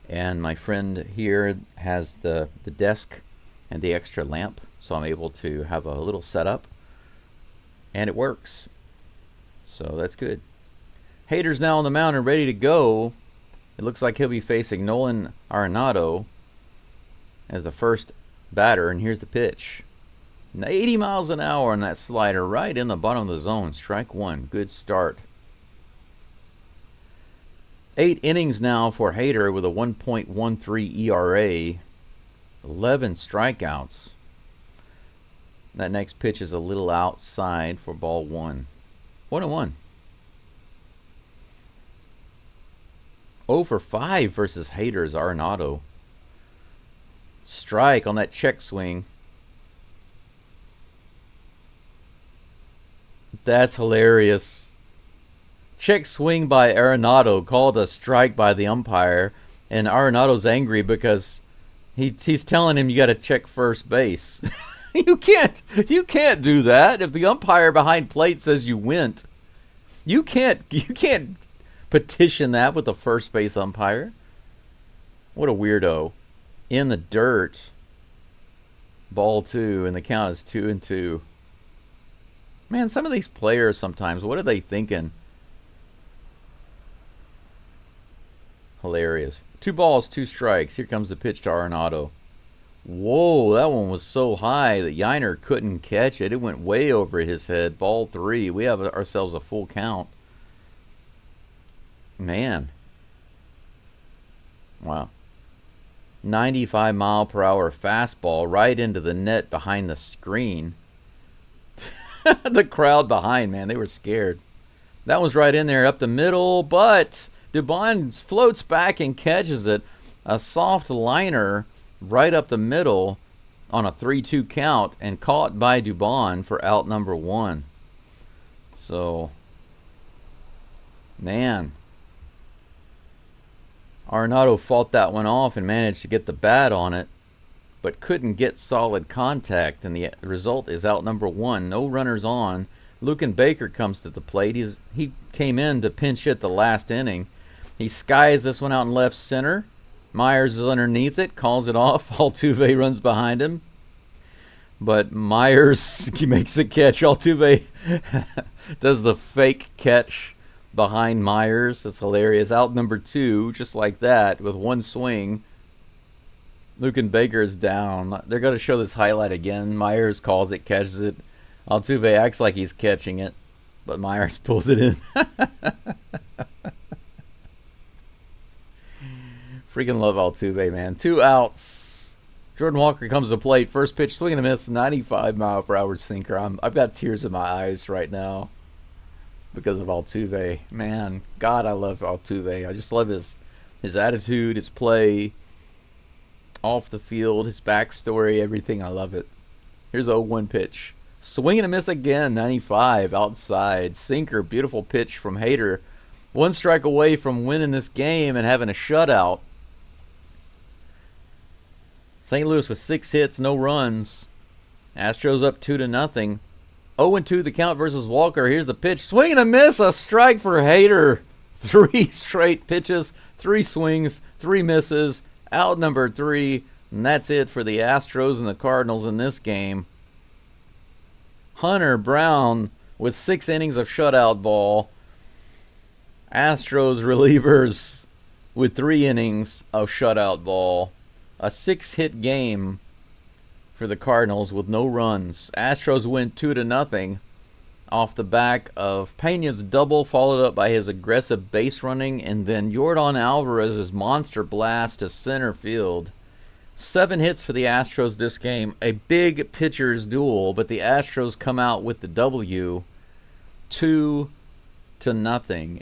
And my friend here has the desk and the extra lamp, so I'm able to have a little setup, and it works. So that's good. Hader's now on the mound and ready to go. It looks like he'll be facing Nolan Arenado as the first batter, and here's the pitch. 80 miles an hour on that slider, right in the bottom of the zone. Strike 1. Good start. 8 innings now for Hader with a 1.13 ERA. 11 strikeouts. That next pitch is a little outside for ball 1. 1-1. 0 for 5 versus Hader's Arenado. Strike on that check swing. That's hilarious. Check swing by Arenado called a strike by the umpire, and Arenado's angry because he's telling him you got to check first base. You can't do that. If the umpire behind plate says you went, you can't petition that with the first base umpire. What a weirdo. In the dirt. Ball 2, and the count is 2-2. Man, some of these players sometimes, what are they thinking? Hilarious. 2 balls, 2 strikes. Here comes the pitch to Arenado. Whoa, that one was so high that Yiner couldn't catch it. It went way over his head. Ball 3. We have ourselves a full count. Man. Wow. 95-mile-per-hour fastball right into the net behind the screen. The crowd behind, man, they were scared. That was right in there up the middle, but Dubon floats back and catches it. A soft liner right up the middle on a 3-2 count and caught by Dubon for out number 1. So, man. Arenado fought that one off and managed to get the bat on it, but couldn't get solid contact, and the result is out number 1. No runners on. Luken Baker comes to the plate. He came in to pinch hit the last inning. He skies this one out in left center. Myers is underneath it, calls it off. Altuve runs behind him. But Myers makes a catch. Altuve does the fake catch behind Myers. It's hilarious. Out number 2, just like that, with one swing. Luken Baker is down. They're going to show this highlight again. Myers calls it, catches it. Altuve acts like he's catching it, but Myers pulls it in. Freaking love Altuve, man. 2 outs. Jordan Walker comes to plate. First pitch, swing and a miss, 95-mile-per-hour sinker. I've got tears in my eyes right now because of Altuve. Man, God, I love Altuve. I just love his attitude, his play, off the field, his backstory, everything. I love it. Here's a 0-1 pitch. Swing and a miss again, 95, outside. Sinker, beautiful pitch from Hader. 1 strike away from winning this game and having a shutout. St. Louis with 6 hits, no runs. Astros up 2-0. 0-2 the count versus Walker. Here's the pitch. Swing and a miss, a strike for Hader. 3 straight pitches, 3 swings, 3 misses. Out number 3, and that's it for the Astros and the Cardinals in this game. Hunter Brown with 6 innings of shutout ball. Astros relievers with 3 innings of shutout ball. A 6-hit game for the Cardinals with no runs. Astros win 2-0 off the back of Pena's double, followed up by his aggressive base running, and then Yordan Alvarez's monster blast to center field. 7 hits for the Astros this game. A big pitcher's duel, but the Astros come out with the W, 2-0.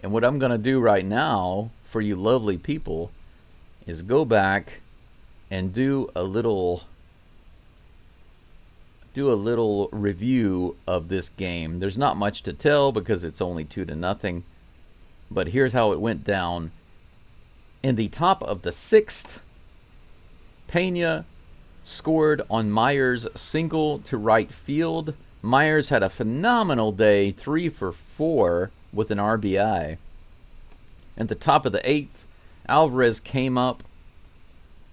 And what I'm going to do right now for you lovely people is go back and do a little review of this game. There's not much to tell because it's only 2-0, but here's how it went down. In the top of the 6th, Pena scored on Myers' single to right field. Myers had a phenomenal day, 3 for 4 with an RBI. At the top of the 8th, Alvarez came up.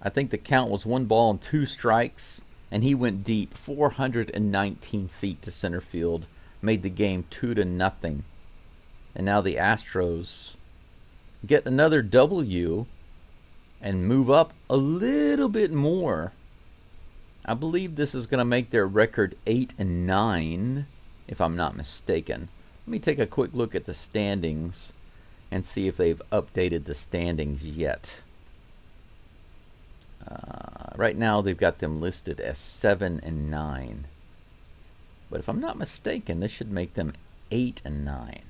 I think the count was 1 ball and 2 strikes, and he went deep, 419 feet to center field, made the game 2-0. And now the Astros get another W and move up a little bit more. I believe this is going to make their record 8-9, if I'm not mistaken. Let me take a quick look at the standings and see if they've updated the standings yet. Right now, they've got them listed as 7-9. But if I'm not mistaken, this should make them 8-9.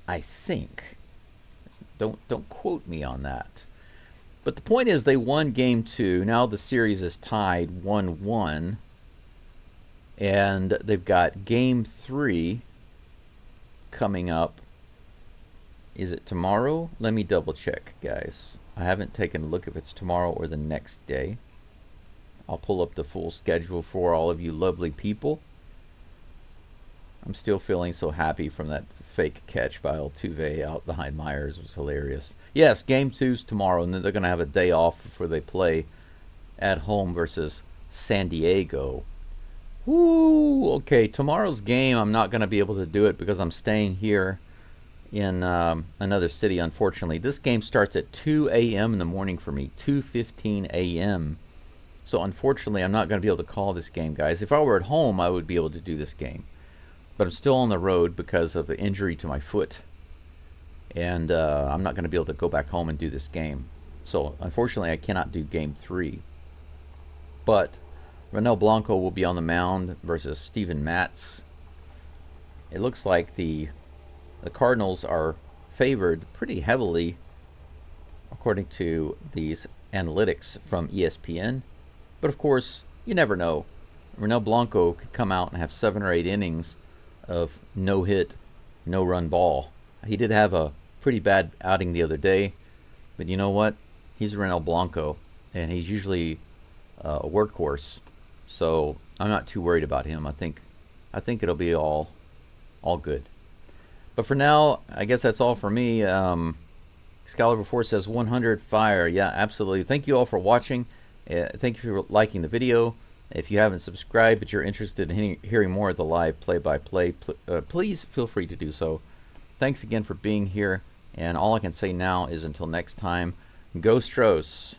I think. Don't quote me on that. But the point is, they won Game 2. Now the series is tied 1-1. And they've got Game 3 coming up. Is it tomorrow? Let me double check, guys. I haven't taken a look if it's tomorrow or the next day. I'll pull up the full schedule for all of you lovely people. I'm still feeling so happy from that fake catch by Altuve out behind Myers. It was hilarious. Yes, Game 2's tomorrow, and then they're going to have a day off before they play at home versus San Diego. Woo! Okay, tomorrow's game, I'm not going to be able to do it because I'm staying here in another city, unfortunately. This game starts at 2 a.m. in the morning for me, 2:15 a.m. So unfortunately, I'm not going to be able to call this game, guys. If I were at home, I would be able to do this game. But I'm still on the road because of the injury to my foot. And I'm not going to be able to go back home and do this game. So unfortunately, I cannot do game 3. But Ronel Blanco will be on the mound versus Steven Matz. It looks like the Cardinals are favored pretty heavily, according to these analytics from ESPN. But of course, you never know. Ronel Blanco could come out and have 7 or 8 innings of no hit, no run ball. He did have a pretty bad outing the other day, but you know what? He's Ronel Blanco, and he's usually a workhorse. So I'm not too worried about him. I think it'll be all good. But for now, I guess that's all for me. Excalibur 4 says 100 fire. Yeah, absolutely. Thank you all for watching. Thank you for liking the video. If you haven't subscribed but you're interested in hearing more of the live play-by-play, please feel free to do so. Thanks again for being here. And all I can say now is until next time, Geaux Stros.